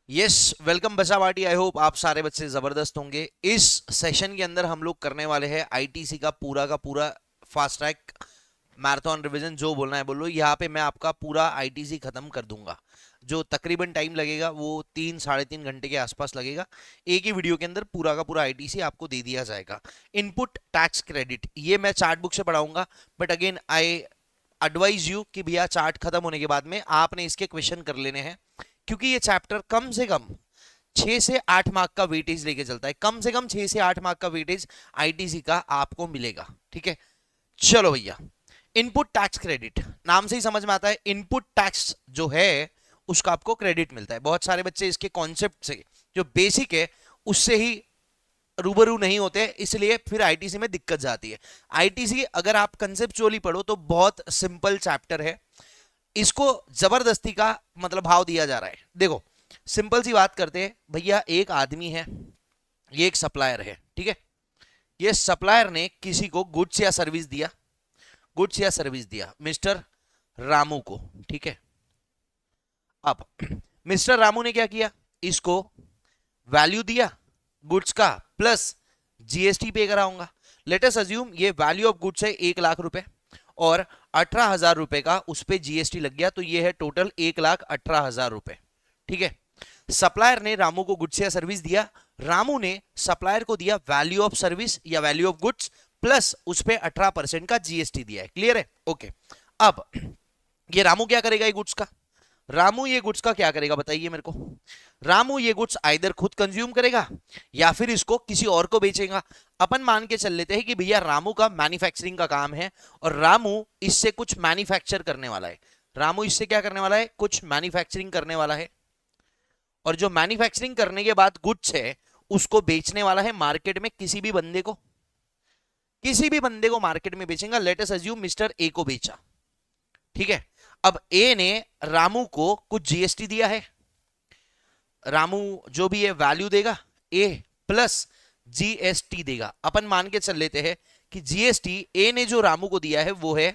Yes, welcome बच्चा party. I hope आप सारे बच्चे जबरदस्त होंगे। इस सेशन के अंदर हम लोग करने वाले हैं आईटीसी का पूरा फास्ट ट्रैक मैराथन रिवीजन। जो बोलना है बोलो। यहाँ पे मैं आपका पूरा आईटीसी खत्म कर दूंगा। जो तकरीबन टाइम लगेगा वो 3 साढ़े 3 घंटे के आसपास लगेगा। एक ही वीडियो के अंदर पूरा का पूरा आईटीसी आपको दे दिया जाएगा। इनपुट टैक्स क्रेडिट ये मैं चार्ट बुक से पढ़ाऊंगा, but again I advise you कि भैया चार्ट खत्म होने के बाद में आपने इसके क्वेश्चन कर लेने हैं, क्योंकि ये चैप्टर कम से कम 6 से 8 मार्क का वेटेज लेके चलता है। कम से कम 6 से 8 मार्क का वेटेज आईटीसी का आपको मिलेगा। ठीक है, चलो भैया। इनपुट टैक्स क्रेडिट नाम से ही समझ में आता है, इनपुट टैक्स जो है उसका आपको क्रेडिट मिलता है। बहुत सारे बच्चे इसके कॉन्सेप्ट से जो बेसिक है उससे ही रूबरू नहीं होते, इसलिए फिर आईटीसी में दिक्कत जाती है। आईटीसी अगर आप कंसेप्चुअली पढ़ो तो बहुत सिंपल चैप्टर है। इसको जबरदस्ती का मतलब भाव दिया जा रहा है। देखो, सिंपल सी बात करते हैं भैया। एक आदमी है, ये एक सप्लायर है, ठीक है। ये सप्लायर ने किसी को गुड्स या सर्विस दिया मिस्टर रामू को, ठीक है। अब मिस्टर रामू ने क्या किया, इसको वैल्यू दिया गुड्स का, प्लस जीएसटी पे कराऊंगा। लेट अस अज्यूम ये वैल्यू ऑफ गुड्स है 1 लाख रुपए और 18,000 रुपए का उस पर जीएसटी लग गया, तो ये है टोटल 1,18,000 रुपए। ठीक है। सप्लायर ने रामू को गुड्स या सर्विस दिया, रामू ने सप्लायर को दिया वैल्यू ऑफ सर्विस या वैल्यू ऑफ गुड्स, प्लस उस पर 18% का जीएसटी दिया है। क्लियर है? ओके। अब ये रामू क्या करेगा, ये गुड्स का रामू ये गुड्स का क्या करेगा बताइए मेरे को। रामू ये गुड्स आइदर खुद कंज्यूम करेगा या फिर इसको किसी और को बेचेगा। अपन मान के चल लेते हैं कि भैया रामू का मैन्युफैक्चरिंग का काम है और रामू इससे कुछ मैन्युफैक्चर करने वाला है। रामू इससे क्या करने वाला है, कुछ मैन्युफैक्चरिंग करने वाला है। और जो मैन्युफैक्चरिंग करने के बाद गुड्स है उसको बेचने वाला है मार्केट में। किसी भी बंदे को मार्केट में बेचेगा। Let us assume mister A को बेचा, ठीक है। अब ए ने रामू को कुछ जीएसटी दिया है। रामू जो भी ये वैल्यू देगा ए प्लस जीएसटी देगा। अपन मान के चल लेते हैं कि जीएसटी ए ने जो रामू को दिया है वो है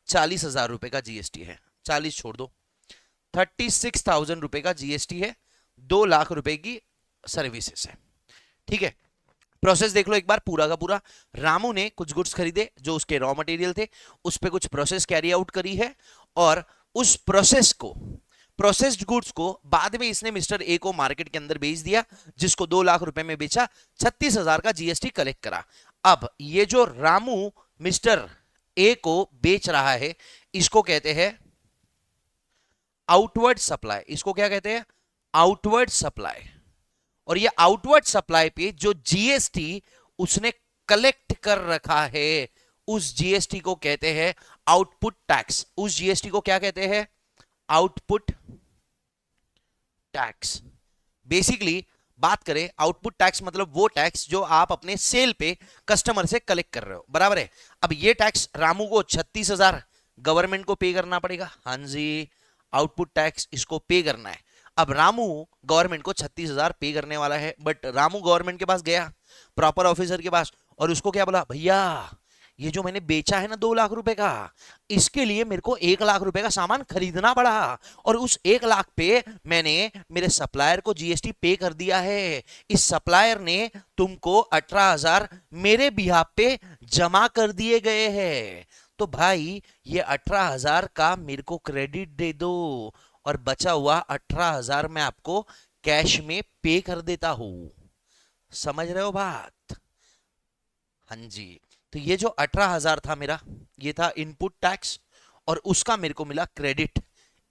40,000 रुपए का जीएसटी है। 40 छोड़ दो, 36,000 रुपए का जीएसटी है। 2 लाख रुपए की सर्विसेज है, ठीक है। प्रोसेस देख लो एक बार पूरा का पूरा। रामू ने कुछ गुड्स खरीदे जो उसके रॉ मटेरियल थे, उस पर कुछ प्रोसेस कैरी आउट करी है और उस प्रोसेस्ड गुड्स को बाद में इसने मिस्टर ए को मार्केट के अंदर बेच दिया, जिसको 2 लाख रुपए में बेचा। 36,000 का जीएसटी कलेक्ट करा। अब ये जो रामू मिस्टर ए को बेच रहा है इसको कहते हैं आउटवर्ड सप्लाई। इसको क्या कहते हैं, आउटवर्ड सप्लाई। और ये आउटवर्ड सप्लाई पे जो जीएसटी उसने कलेक्ट कर रखा है उस जीएसटी को कहते हैं आउटपुट टैक्स। उस जीएसटी को क्या कहते हैं, आउटपुट टैक्स। बेसिकली बात करें आउटपुट टैक्स मतलब वो टैक्स जो आप अपने सेल पे कस्टमर से कलेक्ट कर रहे हो, बराबर है। अब ये टैक्स रामू को 36,000 गवर्नमेंट को पे करना पड़ेगा। हाँ जी, आउटपुट टैक्स इसको पे करना है। अब रामू गवर्नमेंट को 36,000 पे करने वाला है, बट रामू गवर्नमेंट के पास गया, प्रॉपर ऑफिसर के पास, और उसको क्या बोला, भैया ये जो मैंने बेचा है ना 2 लाख रुपए का, इसके लिए मेरे को 1 लाख रुपए का सामान खरीदना पड़ा और उस 1 लाख पे मैंने मेरे सप्लायर को जीएसटी पे कर दिया है। इस सप्लायर ने तुमको 18,000 मेरे बिहाफ पे जमा कर दिए गए हैं, तो भाई ये 18,000 का मेरे को क्रेडिट दे दो और बचा हुआ 18,000 मैं आपको कैश में पे कर देता हूं। समझ रहे हो बात? हाँ जी। तो ये जो 18,000 था मेरा, ये था इनपुट टैक्स और उसका मेरे को मिला क्रेडिट,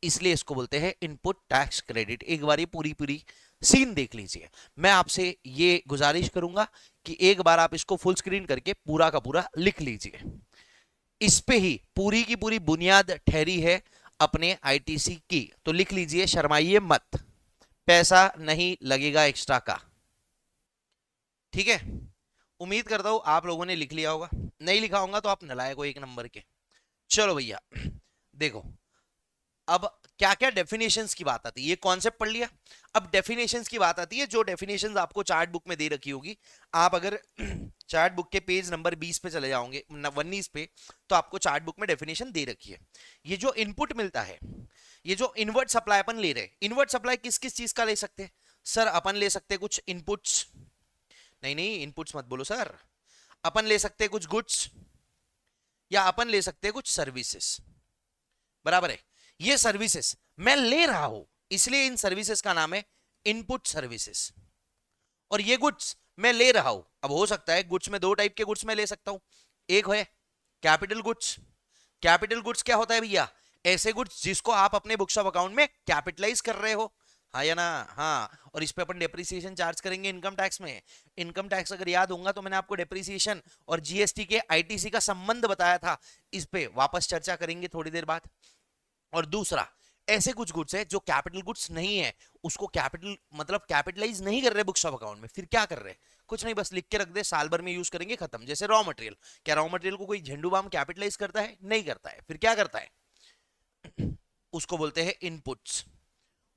इसलिए इसको बोलते हैं इनपुट टैक्स क्रेडिट। एक बार ये पूरी पूरी सीन देख लीजिए। मैं आपसे ये गुजारिश करूंगा कि एक बार आप इसको फुल स्क्रीन करके पूरा का पूरा लिख लीजिए। इस पे ही पूरी की पूरी बुनियाद ठहरी है अपने आईटीसी की। तो लिख लीजिए, शर्माइए मत, पैसा नहीं लगेगा एक्स्ट्रा का। ठीक है, उम्मीद करता हूं आप लोगों ने लिख लिया होगा। नहीं लिखा होगा तो आप नलायक हो 1 नंबर के। चलो भैया देखो, अब क्या क्या डेफिनेशंस की बात आती है, ये कॉन्सेप्ट पढ़ लिया। अब डेफिनेशंस की बात आती है, जो डेफिनेशंस आपको चार्ट बुक में दे रखी होगी। आप अगर चार्ट बुक के पेज नंबर 20 पे चले जाओगे, 19 पे, तो आपको चार्ट बुक में डेफिनेशन दे रखी है। ये जो इनपुट मिलता है ये जो इनवर्ट सप्लाई अपन ले रहे, इनवर्ट सप्लाई किस किस चीज का ले सकते हैं सर? अपन ले सकते हैं कुछ इनपुट्स, नहीं नहीं इनपुट्स मत बोलो सर, अपन ले सकते हैं कुछ गुड्स, या अपन ले सकते हैं कुछ सर्विसेज, बराबर है? ये सर्विसेज मैं ले रहा हूं, इसलिए इन सर्विसेज का नाम है इनपुट सर्विसेज। और ये गुड्स मैं ले रहा हूं, अब हो सकता है गुड्स में दो टाइप के गुड्स मैं ले सकता हूं, एक है कैपिटल गुड्स। कैपिटल गुड्स क्या होता है भैया? ऐसे गुड्स जिसको आप अपने बुक्स ऑफ अकाउंट में कैपिटलाइज कर रहे हो, हाँ या ना? हाँ, और इस पे अपन डेप्रिसिएशन चार्ज करेंगे इनकम टैक्स में। इनकम टैक्स अगर याद होगा तो मैंने आपको डेप्रिसिएशन और जीएसटी के आईटीसी का संबंध बताया था, इस पे वापस चर्चा करेंगे थोड़ी देर बाद। और दूसरा, ऐसे कुछ गुड्स है जो कैपिटल गुड्स नहीं है, उसको कैपिटल मतलब कैपिटलाइज नहीं कर रहे बुक्स ऑफ अकाउंट में, फिर क्या कर रहे? कुछ नहीं, बस लिख के रख दे, साल भर में यूज करेंगे, खत्म। जैसे रॉ मटेरियल, क्या रॉ मटेरियल को कोई झंडू बाम कैपिटलाइज करता है? नहीं करता है, फिर क्या करता है? उसको बोलते हैं इनपुट्स,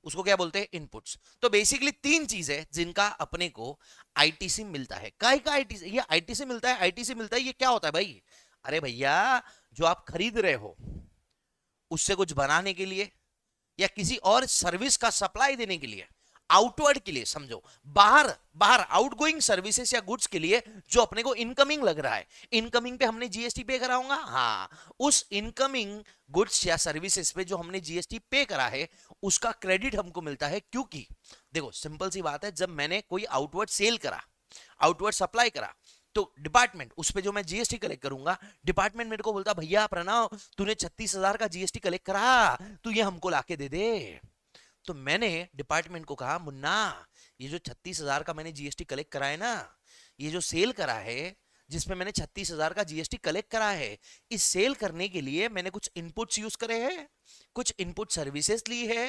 उसको क्या बोलते हैं? इनपुट्स। तो बेसिकली तीन चीज है जिनका अपने को आईटीसी मिलता है। काय का आईटीसी? ये आईटीसी मिलता है, आईटीसी मिलता है, ये क्या होता है भाई? अरे भैया, जो आप खरीद रहे हो उससे कुछ बनाने के लिए या किसी और सर्विस का सप्लाई देने के लिए, आउटवर्ड के लिए समझो, बाहर बाहर आउटगोइंग सर्विसेज या गुड्स के लिए जो अपने को इनकमिंग लग रहा है, इनकमिंग पे हमने जीएसटी पे करा होगा, हाँ, उस इनकमिंग गुड्स या सर्विसेज पे जो हमने जीएसटी पे करा है उसका क्रेडिट हमको मिलता है। क्योंकि देखो सिंपल सी बात है, जब मैंने कोई आउटवर्ड सेल करा, आउटवर्ड सप्लाई करा, तो डिपार्टमेंट उस पे जो मैं जीएसटी कलेक्ट करूंगा, डिपार्टमेंट मेरे को बोलता भैया प्रणव तूने 36,000 का जीएसटी कलेक्ट करा, तू ये हमको लाके दे दे। तो मैंने डिपार्टमेंट को कहा मुन्ना, ये जो 36,000 का मैंने जीएसटी कलेक्ट करा है ना, ये जो सेल करा है जिसमें मैंने 36,000 का जीएसटी कलेक्ट करा है, इस सेल करने के लिए मैंने कुछ इनपुट्स यूज करे हैं, कुछ इनपुट सर्विसेज ली है,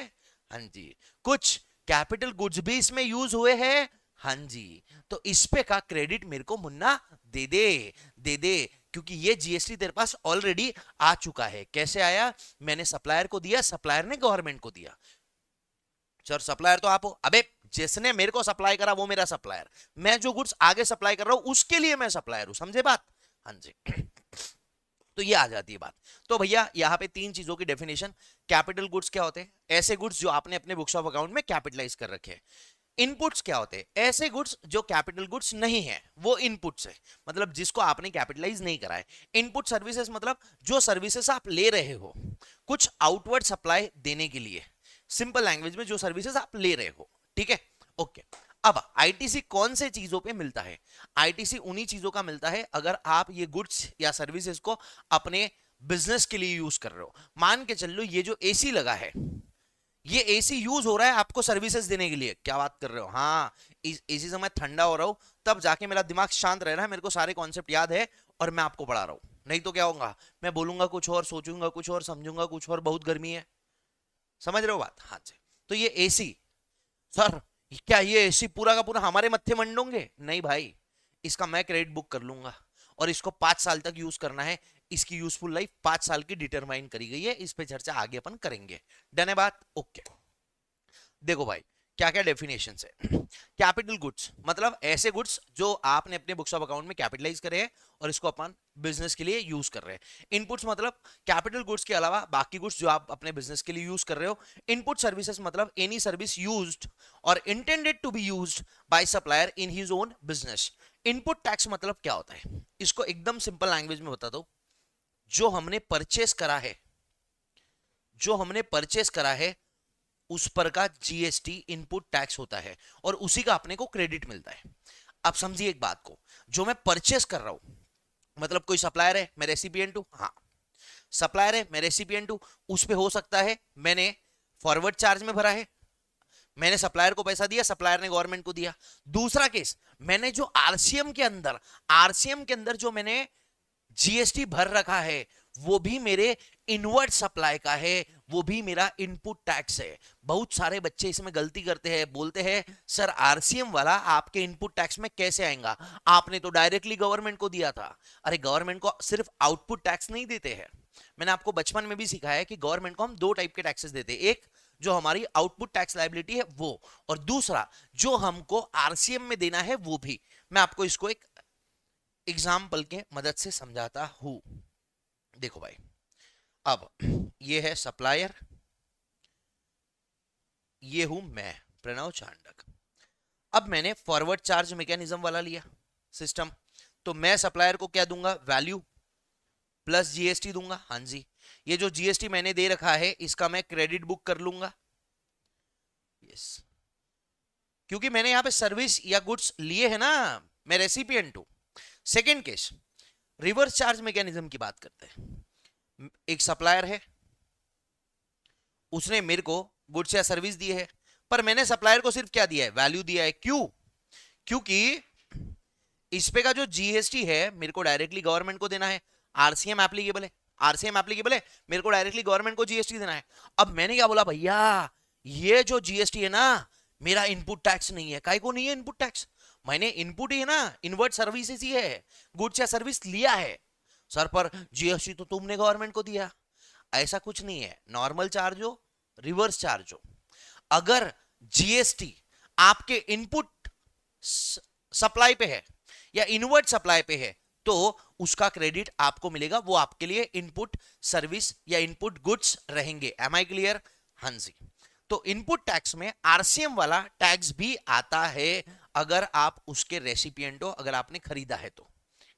हाँ जी, कुछ कैपिटल गुड्स भी इसमें यूज हुए हैं, हाँ जी, तो इस पे का क्रेडिट मेरे को मुन्ना दे दे, दे दे, क्योंकि ये जीएसटी तेरे पास ऑलरेडी आ चुका है। कैसे आया? मैंने सप्लायर को दिया, सप्लायर ने गवर्नमेंट को दिया। सर सप्लायर तो आप हो, अबे जिसने मेरे को सप्लाई करा वो मेरा सप्लायर, मैं जो गुड्स आगे सप्लाई कर रहा हूं उसके लिए मैं सप्लायर हूं, समझे बात? हाँ जी। तो ये आ जाती है बात। तो भैया यहाँ पे तीन चीजों की डेफिनेशन, कैपिटल गुड्स क्या होते हैं? ऐसे गुड्स जो आपने अपने बुक्स ऑफ अकाउंट में कैपिटलाइज कर रखे हैं। इनपुट्स क्या होते हैं? ऐसे गुड्स जो कैपिटल गुड्स नहीं है, वो इनपुट्स है, मतलब जिसको आपने कैपिटलाइज नहीं करा है। इनपुट सर्विसेज मतलब जो सर्विसेज आप ले रहे हो कुछ आउटवर्ड सप्लाई देने के लिए, सिंपल लैंग्वेज में जो सर्विसेज आप ले रहे हो, ठीक है? ओके। अब आईटीसी कौन से चीजों पे मिलता है? आईटीसी उन्हीं चीजों का मिलता है अगर आप ये गुड्स या सर्विसेज को अपने बिजनेस के लिए यूज कर रहे हो। मान के चल लो ये जो एसी लगा है, ये एसी यूज हो रहा है आपको सर्विसेज देने के लिए। क्या बात कर रहे हो? हाँ, एसी से मैं ठंडा हो रहा हूं, तब जाके मेरा दिमाग शांत रह रहा है, मेरे को सारे कॉन्सेप्ट याद है और मैं आपको पढ़ा रहा हूं। नहीं तो क्या होगा, मैं बोलूंगा कुछ और, सोचूंगा कुछ और, समझूंगा कुछ और, बहुत गर्मी है, समझ रहे हो बात? हाँ जी। तो ये एसी, सर क्या ये एसी पूरा का पूरा हमारे मत्थे मंडोंगे? नहीं भाई, इसका मैं क्रेडिट बुक कर लूंगा और इसको 5 साल तक यूज करना है, इसकी यूजफुल लाइफ 5 साल की डिटरमाइन करी गई है, इस पे चर्चा आगे अपन करेंगे। डन है बात? ओके। देखो भाई क्या क्या डेफिनेशन है। कैपिटल गुड्स मतलब ऐसे गुड्स जो आपने अपने बुक्स ऑफ अकाउंट में कैपिटलाइज करे हैं और इसको अपन बिजनेस के लिए यूज कर रहे हैं। इनपुट्स मतलब कैपिटल गुड्स के अलावा बाकी गुड्स जो आप अपने बिजनेस के लिए यूज कर रहे हो। इनपुट सर्विसेज मतलब एनी सर्विस यूज्ड और intended to be used by supplier in his own business. Input tax मतलब क्या होता है, इसको एकदम सिंपल लैंग्वेज में बता दो। जो हमने परचेस करा है, जो हमने परचेस करा है उस पर का जीएसटी इनपुट टैक्स होता है और उसी का अपने को क्रेडिट मिलता है। अब समझिए एक बात को, जो मैं परचेस कर रहा हूं मतलब कोई सप्लायर है, मैं रेसिपिएंट हूं, हाँ सप्लायर है, मैं रेसिपिएंट हूं, उस पे हो सकता है मैंने फॉरवर्ड चार्ज में भरा है, मैंने सप्लायर को पैसा दिया, सप्लायर ने गवर्नमेंट को दिया। दूसरा केस, मैंने जो आरसीएम के अंदर जो मैंने जीएसटी भर रखा है वो भी मेरे इनवर्ट सप्लाई का है, वो भी मेरा इनपुट टैक्स है। बहुत सारे बच्चे इसमें गलती करते हैं, बोलते हैं सर आरसीएम वाला आपके इनपुट टैक्स में कैसे आएगा, आपने तो डायरेक्टली गवर्नमेंट को दिया था। अरे गवर्नमेंट को सिर्फ आउटपुट टैक्स नहीं देते हैं, मैंने आपको बचपन में भी सिखाया है कि गवर्नमेंट को हम दो टाइप के टैक्सेस देते हैं, एक जो हमारी आउटपुट टैक्स लायबिलिटी है वो, और दूसरा जो हमको आरसीएम में देना है वो भी। मैं आपको इसको एक एग्जाम्पल के मदद से समझाता हूं। देखो भाई, अब ये है सप्लायर, ये हूं मैं प्रणव चांडक। अब मैंने फॉरवर्ड चार्ज मैकेनिज्म वाला लिया सिस्टम, तो मैं सप्लायर को क्या दूंगा, वैल्यू प्लस जीएसटी दूंगा। हाँ जी, ये जो जीएसटी मैंने दे रखा है इसका मैं क्रेडिट बुक कर लूंगा। यस, क्योंकि मैंने यहां पे सर्विस या गुड्स लिए है ना, मैं रेसिपिएंट हूं। Second case, reverse charge mechanism की बात करते हैं। एक सप्लायर है, उसने मेरे को गुड्स या सर्विस दी है, पर मैंने सप्लायर को सिर्फ क्या दिया है, वैल्यू दिया है। क्यों? क्योंकि इस पे का जो जीएसटी है मेरे को डायरेक्टली गवर्नमेंट को देना है, आरसीएम एप्लीकेबल है, आरसीएम एप्लीकेबल है, मेरे को डायरेक्टली गवर्नमेंट को जीएसटी देना है। अब मैंने क्या बोला, भैया ये जो जीएसटी है ना मेरा इनपुट टैक्स नहीं है। काहे को नहीं है इनपुट टैक्स? मैंने इनपुट ही है ना, इनवर्ट सर्विसेज ही है, गुड्स या सर्विस लिया है। सर पर जीएसटी तो तुमने गवर्नमेंट को दिया। ऐसा कुछ नहीं है, नॉर्मल चार्ज हो रिवर्स चार्ज हो, अगर जीएसटी आपके इनपुट सप्लाई पे है या इनवर्ट सप्लाई पे है तो उसका क्रेडिट आपको मिलेगा, वो आपके लिए इनपुट सर्विस या इनपुट गुड्स रहेंगे। Am I clear? हाँ जी। तो इनपुट टैक्स में आरसीएम वाला टैक्स भी आता है अगर आप उसके रेसिपिएंट हो, अगर आपने खरीदा है तो।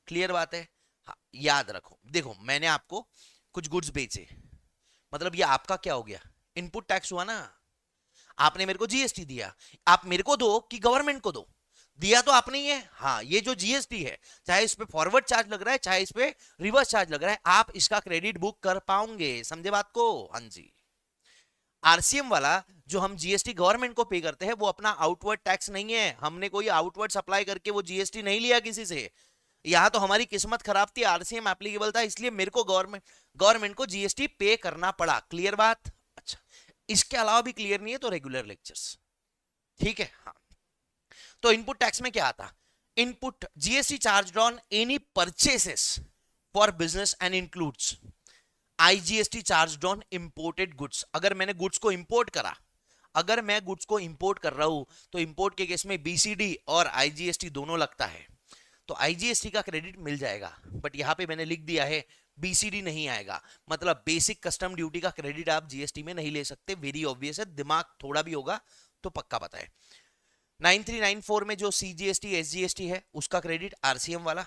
क्लियर बात है? हाँ, याद रखो। देखो मैंने आपको कुछ गुड्स बेचे, मतलब ये आपका क्या हो गया, इनपुट टैक्स हुआ ना। आपने मेरे को जीएसटी दिया, आप मेरे को दो कि गवर्नमेंट को दो, दिया तो आपने ही है। हाँ, ये जो जीएसटी है, चाहे इस पे फॉरवर्ड चार्ज लग रहा है चाहे इस पे रिवर्स चार्ज लग रहा है, आप इसका क्रेडिट बुक कर पाओगे। समझे बात को? हाँ जी। आरसीएम वाला जो हम जीएसटी गवर्नमेंट को पे करते हैं वो अपना आउटवर्ड टैक्स नहीं है, हमने कोई आउटवर्ड सप्लाई करके वो जीएसटी नहीं लिया किसी से। यहां तो हमारी किस्मत खराब थी, आरसीएम एप्लीकेबल था, इसलिए मेरे को गवर्नमेंट को जीएसटी पे करना पड़ा। क्लियर बात? अच्छा, इसके अलावा भी क्लियर नहीं है तो रेगुलर लेक्चर्स, ठीक है? हाँ, तो इनपुट टैक्स में क्या आता, input GST charge on any purchases for business and includes IGST charge on imported goods. अगर मैंने गुड्स को इंपोर्ट करा, अगर मैं गुड्स को इंपोर्ट कर रहा हूं तो इंपोर्ट के केस में बीसीडी और आईजीएसटी दोनों लगता है, तो आईजीएसटी का क्रेडिट मिल जाएगा। बट यहां पे मैंने लिख दिया है बीसीडी नहीं आएगा, मतलब बेसिक कस्टम ड्यूटी का क्रेडिट आप जीएसटी में नहीं ले सकते। वेरी ऑब्वियस है, दिमाग थोड़ा भी होगा तो पक्का पता है। 9394 में जो सीजीएसटी एसजीएसटी है उसका क्रेडिट आरसीएम वाला,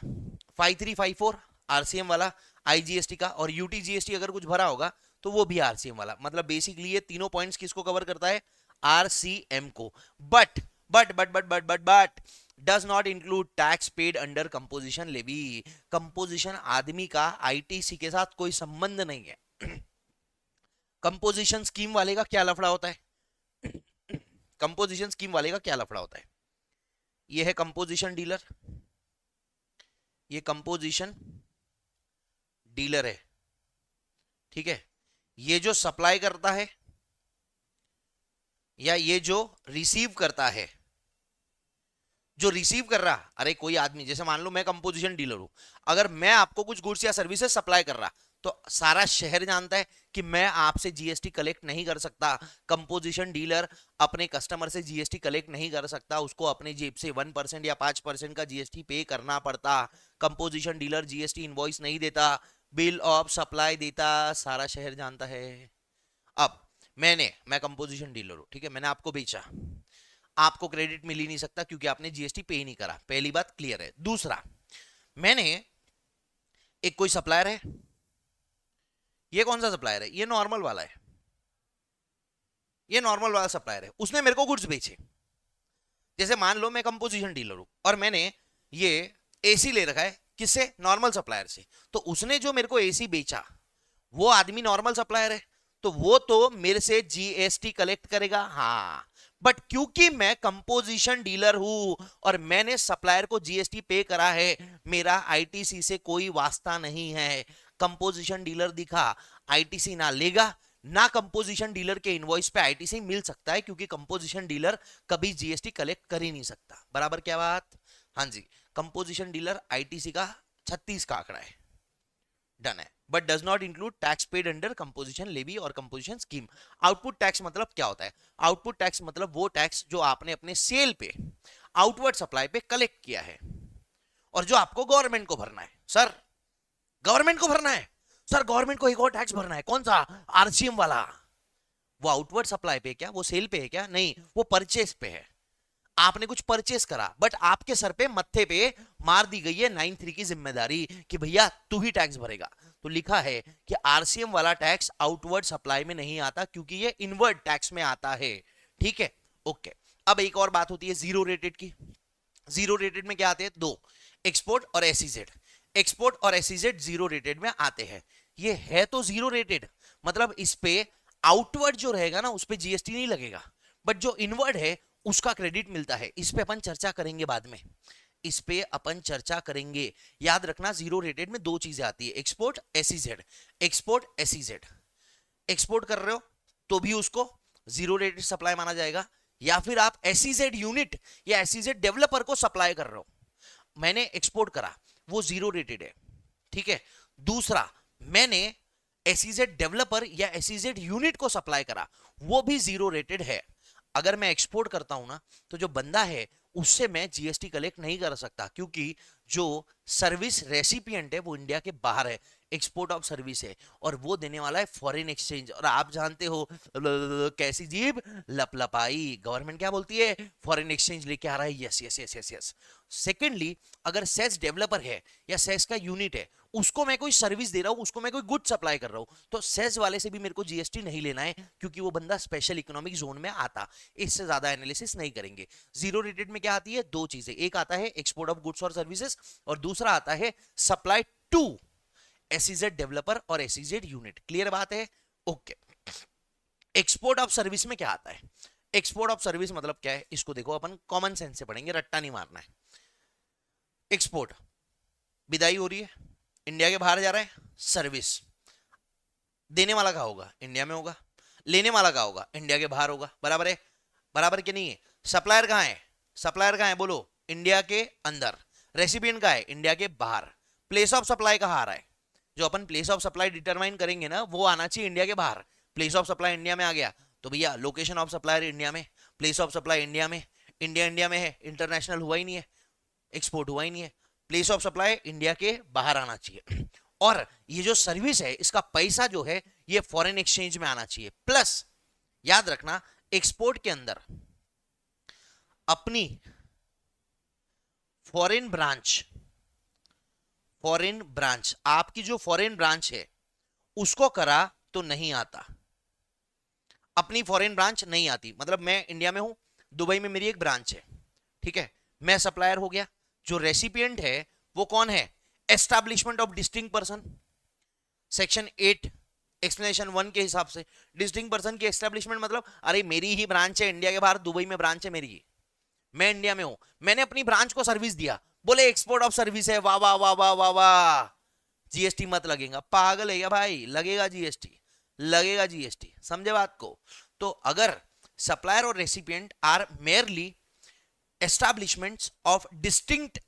5354 आरसीएम वाला आईजीएसटी का, और यूटीजीएसटी अगर कुछ भरा होगा तो वो भी आरसीएम वाला। मतलब बेसिकली ये तीनों पॉइंट्स किसको कवर करता है, आरसीएम को। But but but but but but but does not include tax paid under composition levy. Composition आदमी का आईटीसी के साथ कोई संबंध नहीं है। कंपोजिशन स्कीम वाले का क्या लफड़ा होता है, कंपोजिशन स्कीम वाले का क्या लफड़ा होता है, ये है कंपोजिशन डीलर, ये कंपोजिशन डीलर है, ठीक है? ये जो सप्लाई करता है या ये जो रिसीव करता है, जो रिसीव कर रहा, अरे कोई आदमी, जैसे मान लो मैं कंपोजिशन डीलर हूं, अगर मैं आपको कुछ गुड्स या सर्विसेज सप्लाई कर रहा तो सारा शहर जानता है कि मैं आपसे जीएसटी कलेक्ट नहीं कर सकता। कंपोजिशन डीलर अपने कस्टमर से जीएसटी कलेक्ट नहीं कर सकता, उसको अपने जेब से 1% या 5% का जीएसटी पे करना पड़ता। कंपोजिशन डीलर जीएसटी इनवॉइस नहीं देता, बिल ऑफ सप्लाई देता, सारा शहर जानता है। अब मैं कंपोजिशन डीलर हूं, ठीक है? मैंने आपको बेचा, आपको क्रेडिट मिल ही नहीं सकता क्योंकि आपने जीएसटी पे ही नहीं करा। पहली बात क्लियर है। दूसरा, मैंने एक कोई सप्लायर है, ये कौन सा सप्लायर है, ये नॉर्मल वाला है, ये नॉर्मल वाला सप्लायर है, उसने मेरे को गुड्स बेचे। जैसे मान लो मैं कंपोजिशन डीलर हूं और मैंने ये एसी ले रखा है, किससे, नॉर्मल सप्लायर से, तो उसने जो मेरे को एसी बेचा वो आदमी नॉर्मल सप्लायर है, तो वो तो मेरे से जीएसटी कलेक्ट करेगा। हाँ, बट क्योंकि मैं कंपोजिशन डीलर हूं और मैंने सप्लायर को जीएसटी पे करा है, मेरा आईटीसी से कोई वास्ता नहीं है। कंपोजिशन डीलर दिखा, आईटीसी ना लेगा ना, कंपोजिशन डीलर के इनवॉइस पे आईटीसी मिल सकता है क्योंकि कंपोजिशन डीलर कभी जीएसटी कलेक्ट कर ही नहीं सकता। बराबर क्या बात? हाँ जी, कंपोजिशन डीलर आईटीसी का 36 का आंकड़ा है, डन है, but does not include tax paid under composition levy और कंपोजिशन स्कीम। आउटपुट टैक्स मतलब क्या होता है? आउटपुट टैक्स मतलब वो टैक्स जो आपने अपने सेल पे, आउटवर्ड सप्लाई पे कलेक्ट किया है और जो आपको गवर्नमेंट को भरना है। सर गवर्नमेंट को भरना है, सर गवर्नमेंट को एक और टैक्स भरना है, कौन सा, आरसीएम वाला। वो आउटवर्ड सप्लाई पे है क्या, वो सेल पे है क्या, नहीं, वो परचेस पे है। आपने कुछ परचेस करा, बट आपके सर पे मत्थे पे मार दी गई है 9(3) की जिम्मेदारी कि भैया तू ही टैक्स भरेगा। तो लिखा है कि आरसीएम वाला टैक्स आउटवर्ड सप्लाई में नहीं आता, क्योंकि ये इनवर्ड टैक्स में आता है। ठीक है, ओके। अब एक और बात होती है जीरो रेटेड की। जीरो रेटेड में क्या आते हैं, दो, एक्सपोर्ट और एसईजेड। एक्सपोर्ट और एसईजेड जीरो रेटेड में आते हैं। ये है तो जीरो रेटेड, मतलब इस पे आउटवर्ड जो रहेगा ना उस पे जीएसटी नहीं लगेगा, बट जो इनवर्ड है उसका क्रेडिट मिलता है। इस पे अपन चर्चा करेंगे बाद में, इस पे अपन चर्चा करेंगे। याद रखना जीरो रेटेड में दो चीजें आती है, export SEZ. Export SEZ, export कर रहे हो तो भी उसको जीरो रेटेड सप्लाई माना जाएगा, या फिर आप एसईजेड यूनिट या एसईजेड डेवलपर को सप्लाई कर रहे हो। मैंने एक्सपोर्ट करा, वो जीरो रेटेड है। ठीक है, दूसरा मैंने एसईजेड डेवलपर या एसईजेड यूनिट को सप्लाई करा, वो भी जीरो रेटेड है। अगर मैं एक्सपोर्ट करता हूं ना, तो जो बंदा है उससे मैं जीएसटी कलेक्ट नहीं कर सकता, क्योंकि जो सर्विस रेसिपिएंट है वो इंडिया के बाहर है, एक्सपोर्ट ऑफ सर्विस है, और वो देने वाला है फॉरेन एक्सचेंज। और आप जानते हो कैसी जीभ लपलपाई, गवर्नमेंट क्या बोलती है, फॉरेन एक्सचेंज लेके आ रहा है, yes yes yes yes yes. Secondly, अगर सेल्स डेवलपर है या सेल्स का यूनिट है, उसको मैं कोई सर्विस दे रहा हूं, उसको मैं कोई गुड सप्लाई कर रहा हूं, तो सेल्स वाले से भी मेरे को जीएसटी नहीं लेना है, क्योंकि वो बंदा स्पेशल इकोनॉमिक जोन में आता। इससे ज्यादा एनालिसिस नहीं करेंगे। जीरो रेटेड में क्या आती है, दो चीजें, एक आता है एक्सपोर्ट ऑफ गुड्स और सर्विसेज, और दूसरा आता है सप्लाई टू एसईजेड डेवलपर और एसईजेड यूनिट। क्लियर बात है, ओके। एक्सपोर्ट ऑफ सर्विस में क्या आता है, एक्सपोर्ट ऑफ सर्विस मतलब क्या है, इसको देखो अपन कॉमन सेंस से पढ़ेंगे, रट्टा नहीं मारना है। एक्सपोर्ट, विदाई हो रही है, इंडिया के बाहर जा रहा है, सर्विस। देने वाला कहाँ होगा, इंडिया में होगा। लेने वाला कहाँ होगा, इंडिया के बाहर होगा। बराबर है, बराबर के नहीं है। सप्लायर कहाँ है, सप्लायर कहाँ है बोलो, इंडिया के अंदर। रेसिपिएंट कहाँ है, इंडिया के बाहर। प्लेस ऑफ सप्लाई कहाँ आ रहा है, जो अपन प्लेस ऑफ सप्लाई डिटरमाइन करेंगे ना, वो आना चाहिए इंडिया के बाहर। प्लेस ऑफ सप्लाई इंडिया में आ गया तो भैया लोकेशन ऑफ सप्लायर इंडिया में, प्लेस ऑफ सप्लाई इंडिया में। इंडिया इंडिया में है, इंटरनेशनल हुआ ही नहीं है, एक्सपोर्ट हुआ ही नहीं है। प्लेस ऑफ सप्लाई इंडिया के बाहर आना चाहिए। और ये जो सर्विस है इसका पैसा जो है ये फॉरेन एक्सचेंज में आना चाहिए। प्लस याद रखना, एक्सपोर्ट के अंदर अपनी फॉरेन ब्रांच, फॉरेन ब्रांच, आपकी जो फॉरेन ब्रांच है उसको करा तो नहीं आता, अपनी फॉरेन ब्रांच नहीं आती। मतलब मैं इंडिया में हूं, दुबई में मेरी एक ब्रांच है, ठीक है, मैं सप्लायर हो गया। जो रेसिपिएंट है वो कौन है, establishment of distinct person, section 8 explanation 1 के हिसाब से। डिस्टिंक्ट पर्सन की एस्टैब्लिशमेंट मतलब, अरे मेरी ही ब्रांच है इंडिया के बाहर, दुबई में ब्रांच है मेरी, मैं इंडिया में हूं, मैंने अपनी ब्रांच को सर्विस दिया, बोले एक्सपोर्ट ऑफ सर्विस है, वाह वाह वाह वाह वाह वाह, जीएसटी मत लगेगा। पागल है क्या भाई, लगेगा जीएसटी, लगेगा जीएसटी, समझे बात को। तो अगर सप्लायर और recipient are merely establishments of distinct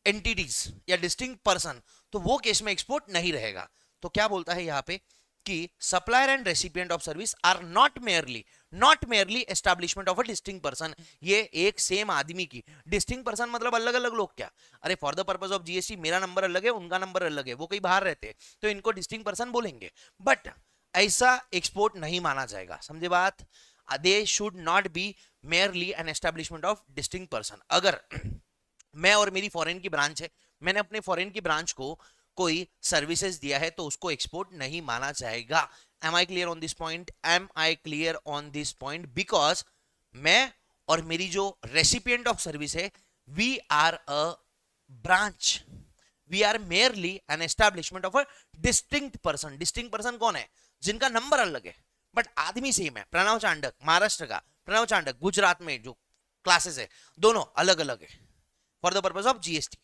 entities या डिस्टिंक्ट पर्सन, तो वो केस में एक्सपोर्ट नहीं रहेगा। तो क्या बोलता है यहां पे कि supplier and recipient of service are not merely establishment of a distinct person. ये एक सेम आदमी की, डिस्टिंक्ट पर्सन मतलब अलग अलग लोग क्या, अरे for the purpose of GST मेरा नंबर अलग है, उनका नंबर अलग है, वो कहीं बाहर रहते हैं तो इनको डिस्टिंक्ट पर्सन बोलेंगे, बट ऐसा एक्सपोर्ट नहीं माना जाएगा। समझे बात, they should not be merely an establishment of distinct person. अगर मैं और मेरी फॉरेन की ब्रांच है, मैंने अपने फॉरेन की ब्रांच को कोई सर्विसेज दिया है तो उसको एक्सपोर्ट नहीं माना जाएगा। Am I clear on this point, am I clear on this point, because मैं और मेरी जो रेसिपिएंट ऑफ सर्विस है, we are a branch, we are merely an establishment of a distinct person. Distinct person कौन है, जिनका number अलग है बट आदमी सेम है। प्रणव चांडक महाराष्ट्र का, प्रणव चांडक गुजरात में जो क्लासेस है दोनों अलग अलग है for the purpose of GST.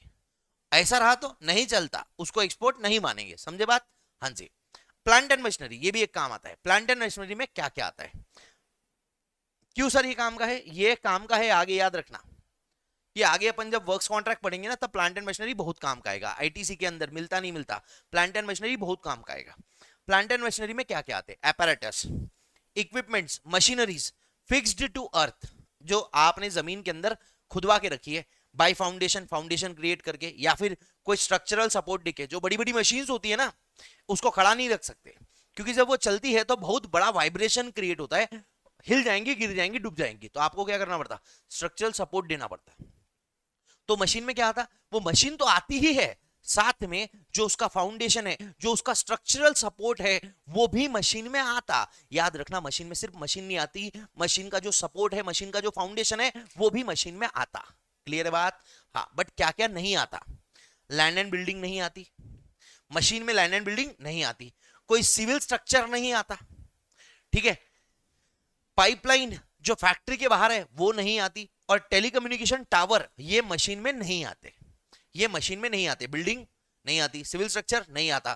ऐसा रहा तो नहीं चलता, उसको एक्सपोर्ट नहीं मानेंगे। समझे बात, हाँ जी। प्लांट एंड मशीनरी, ये भी एक काम आता है। प्लांट एंड मशीनरी में क्या क्या आता है, क्यों सर ये काम का है, ये काम का है, आगे याद रखना, ये आगे अपन जब वर्क्स कॉन्ट्रैक्ट पढ़ेंगे ना तब प्लांट एंड मशीनरी बहुत काम का आएगा। आईटीसी के अंदर मिलता नहीं मिलता, प्लांट एंड मशीनरी बहुत काम का आएगा। प्लांट एंड मशीनरी में क्या क्या आते हैं, apparatus, equipments, machineries fixed to earth, जो आपने जमीन के अंदर खुदवा के रखी है बाय फाउंडेशन, फाउंडेशन क्रिएट करके, या फिर कोई स्ट्रक्चरल सपोर्ट देके। जो बड़ी बड़ी मशीन्स होती है ना उसको खड़ा नहीं रख सकते, क्योंकि जब वो चलती है तो बहुत बड़ा वाइब्रेशन क्रिएट होता है, हिल जाएंगी, गिर जाएंगी, डूब जाएंगी, तो आपको क्या करना पड़ता, स्ट्रक्चरल सपोर्ट देना पड़ता है। तो मशीन में क्या आता, वो मशीन तो आती ही है, साथ में जो उसका फाउंडेशन है, जो उसका स्ट्रक्चरल सपोर्ट है, वो भी मशीन में आता। याद रखना, मशीन में सिर्फ मशीन नहीं आती, मशीन का जो सपोर्ट है, मशीन का जो फाउंडेशन है, वो भी मशीन में आता। क्लियर है बात? हाँ, बट क्या क्या नहीं आता, लैंड एंड बिल्डिंग नहीं आती मशीन में, लैंड एंड बिल्डिंग नहीं आती, कोई सिविल स्ट्रक्चर नहीं आता, ठीक है, पाइपलाइन जो फैक्ट्री के बाहर है वो नहीं आती, और टेलीकम्युनिकेशन टावर ये मशीन में नहीं आते, ये मशीन में नहीं आते, बिल्डिंग नहीं आती, सिविल स्ट्रक्चर नहीं आता,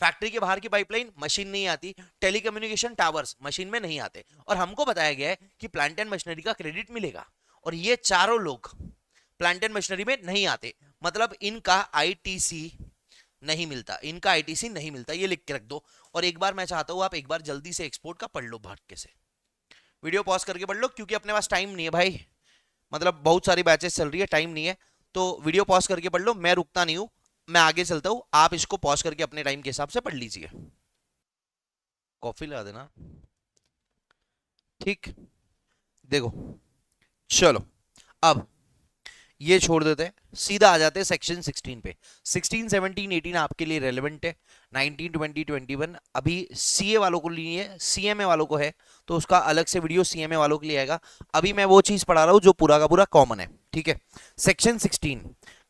फैक्ट्री के बाहर की पाइपलाइन मशीन नहीं आती, टेलीकम्युनिकेशन टावर्स मशीन में नहीं आते। और हमको बताया गया है कि प्लांट एंड मशीनरी का क्रेडिट मिलेगा, और ये चारों लोग प्लांट एंड मशीनरी में नहीं आते, मतलब इनका आईटीसी नहीं मिलता, इनका आईटीसी नहीं मिलता, ये लिख के रख दो। और एक बार मैं चाहता हूं आप एक बार जल्दी से एक्सपोर्ट का पढ़ लो, भाग के से वीडियो पॉज करके पढ़ लो, क्योंकि अपने पास टाइम नहीं है भाई, मतलब बहुत सारी बैचेस चल रही है, टाइम नहीं है, तो वीडियो पॉज करके पढ़ लो, मैं रुकता नहीं हूं, मैं आगे चलता हूं, आप इसको पॉज करके अपने टाइम के हिसाब से पढ़ लीजिए। कॉफी ला देना, ठीक, देखो, चलो अब ये छोड़ देते हैं, सीधा आ जाते हैं सेक्शन 16 पे। 16, 17, 18 आपके लिए रेलेवेंट है, 19, 20, 21 अभी सीए वालों को नहीं है, सीएमए वालों को है, तो उसका अलग से वीडियो सीएमए वालों के लिए आएगा। अभी मैं वो चीज पढ़ा रहा हूं जो पूरा का पूरा कॉमन है, ठीक है। Section 16,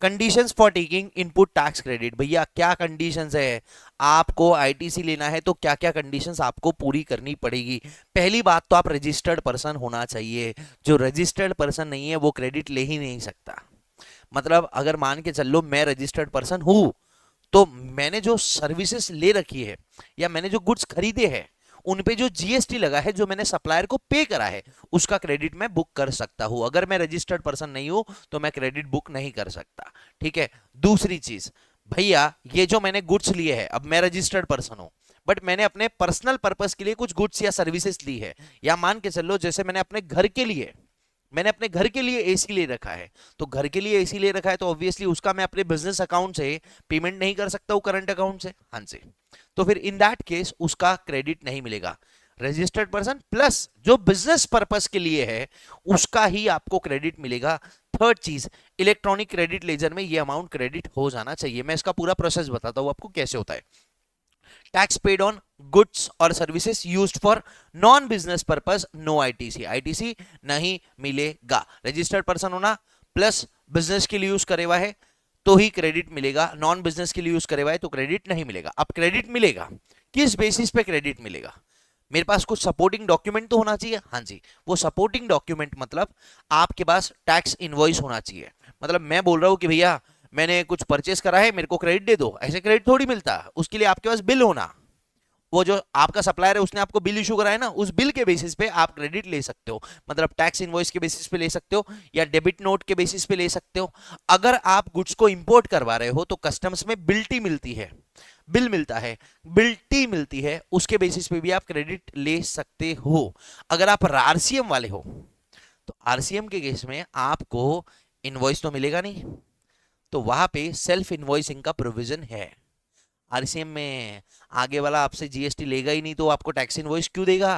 conditions for taking input tax credit. भैया क्या कंडीशंस है, आपको आईटीसी लेना है तो क्या क्या कंडीशंस आपको पूरी करनी पड़ेगी। पहली बात तो आप रजिस्टर्ड पर्सन होना चाहिए, जो रजिस्टर्ड पर्सन नहीं है वो क्रेडिट ले ही नहीं सकता। मतलब अगर मान के चल लो मैं रजिस्टर्ड पर्सन हूं, तो मैंने जो सर्विसेज ले रखी है या मैंने जो गुड्स खरीदे हैं उन पे जो जीएसटी लगा है, जो मैंने सप्लायर को पे करा है, उसका क्रेडिट मैं बुक कर सकता हूं। अगर मैं रजिस्टर्ड पर्सन नहीं हूं तो मैं क्रेडिट बुक नहीं कर सकता, ठीक है। दूसरी चीज, भैया ये जो मैंने गुड्स लिए हैं, अब मैं रजिस्टर्ड पर्सन हूं बट मैंने अपने पर्सनल पर्पस के लिए कुछ गुड्स या सर्विसेज ली है, या मान के चलो जैसे मैंने अपने घर के लिए एसी ले रखा है, तो घर के लिए एसी ले रखा है तो ऑब्वियसली उसका मैं अपने बिजनेस अकाउंट से पेमेंट नहीं कर सकता हूं, करंट अकाउंट से, हाँ जी, तो फिर इन दैट केस उसका क्रेडिट नहीं मिलेगा। रजिस्टर्ड पर्सन प्लस जो बिजनेस पर्पस के लिए है उसका ही आपको क्रेडिट मिलेगा। थर्ड चीज, इलेक्ट्रॉनिक क्रेडिट लेजर में ये अमाउंट क्रेडिट हो जाना चाहिए। मैं इसका पूरा प्रोसेस बताता हूं आपको कैसे होता है। टैक्स पेड ऑन गुड्स और services used for non business purpose, no ITC, ITC नहीं मिलेगा। रजिस्टर्ड पर्सन होना प्लस बिजनेस के लिए यूज करे हुआ है तो ही क्रेडिट मिलेगा, नॉन बिजनेस के लिए यूज करे हुआ है तो क्रेडिट नहीं मिलेगा। अब क्रेडिट मिलेगा किस बेसिस पे क्रेडिट मिलेगा, मेरे पास कुछ सपोर्टिंग डॉक्यूमेंट तो होना चाहिए, हाँ जी, वो सपोर्टिंग डॉक्यूमेंट मतलब आपके पास टैक्स इनवॉइस होना चाहिए। मतलब मैं बोल रहा हूं कि भैया मैंने कुछ परचेस करा है, मेरे को क्रेडिट दे दो, ऐसे क्रेडिट थोड़ी मिलता, उसके लिए आपके पास बिल होना, वो जो आपका सप्लायर है उसने आपको बिल इशू कराया ना, उस बिल के बेसिस पे आप क्रेडिट ले सकते हो, मतलब टैक्स इनवॉइस के बेसिस पे ले सकते हो या डेबिट नोट के बेसिस पे ले सकते हो। अगर आप गुड्स को इंपोर्ट करवा रहे हो तो कस्टम्स में बिल्टी मिलती है, बिल मिलता है, बिल्टी मिलती है, उसके बेसिस पे भी आप क्रेडिट ले सकते हो। अगर आप आरसीएम वाले हो तो आरसीएम के केस में आपको इनवॉइस तो मिलेगा नहीं, तो वहां पे सेल्फ इनवॉइसिंग का प्रोविजन है। आरसीएम में आगे वाला आपसे जीएसटी लेगा ही नहीं तो आपको टैक्स इनवॉइस क्यों देगा,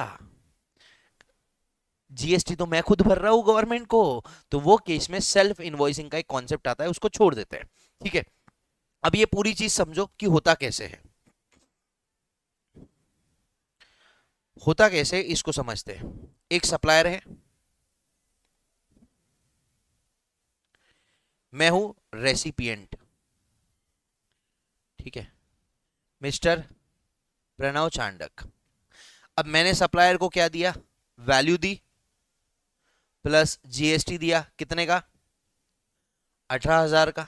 जीएसटी तो मैं खुद भर रहा हूं गवर्नमेंट को, तो वो केस में सेल्फ इनवॉइसिंग का एक कॉन्सेप्ट आता है, उसको छोड़ देते हैं, ठीक है। अब ये पूरी चीज समझो कि होता कैसे है, होता कैसे इसको समझते हैं। एक सप्लायर है, मैं हूं रेसिपिएंट, ठीक है, मिस्टर प्रणव चांडक। अब मैंने सप्लायर को क्या दिया, वैल्यू दी प्लस जीएसटी दिया, कितने का, 18,000 का।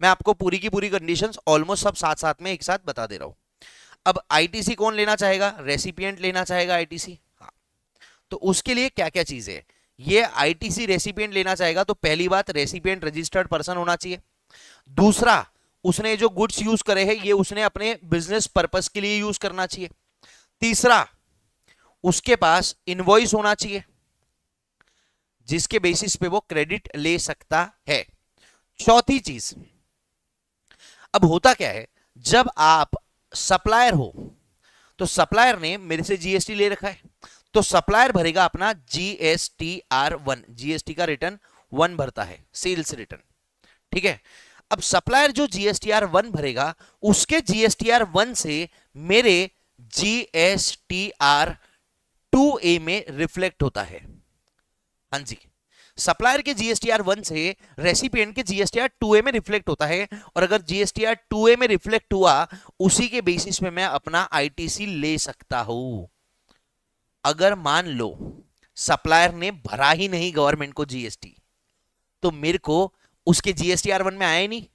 मैं आपको पूरी की पूरी कंडीशंस ऑलमोस्ट सब साथ साथ में एक साथ बता दे रहा हूं। अब आईटीसी कौन लेना चाहेगा, रेसिपिएंट लेना चाहेगा आईटीसी, हाँ, तो उसके लिए क्या क्या चीजें है, ये आईटीसी रेसिपिएंट लेना चाहेगा तो पहली बात रेसिपिएंट रजिस्टर्ड पर्सन होना चाहिए। दूसरा, उसने जो गुड्स यूज करे हैं ये उसने अपने बिजनेस पर्पस के लिए यूज करना चाहिए। तीसरा, उसके पास इनवॉइस होना चाहिए जिसके बेसिस पे वो क्रेडिट ले सकता है। चौथी चीज, अब होता क्या है, जब आप सप्लायर हो तो सप्लायर ने मेरे से जीएसटी ले रखा है, तो सप्लायर भरेगा अपना GSTR1, जीएसटी का रिटर्न 1 भरता है, सेल्स रिटर्न। ठीक है, अब सप्लायर जो GSTR1 भरेगा उसके GSTR1 से मेरे GSTR2A में रिफ्लेक्ट होता है। हाँ जी, सप्लायर के GSTR1 से रेसिपिएंट के GSTR2A में रिफ्लेक्ट होता है, और अगर GSTR2A में रिफ्लेक्ट हुआ उसी के बेसिस पे मैं अपना ITC ले सकता हूं। अगर मान लो सप्लायर ने भरा ही नहीं गवर्नमेंट को जीएसटी, तो मेरे को उसके GSTR1 में आया ही नहीं,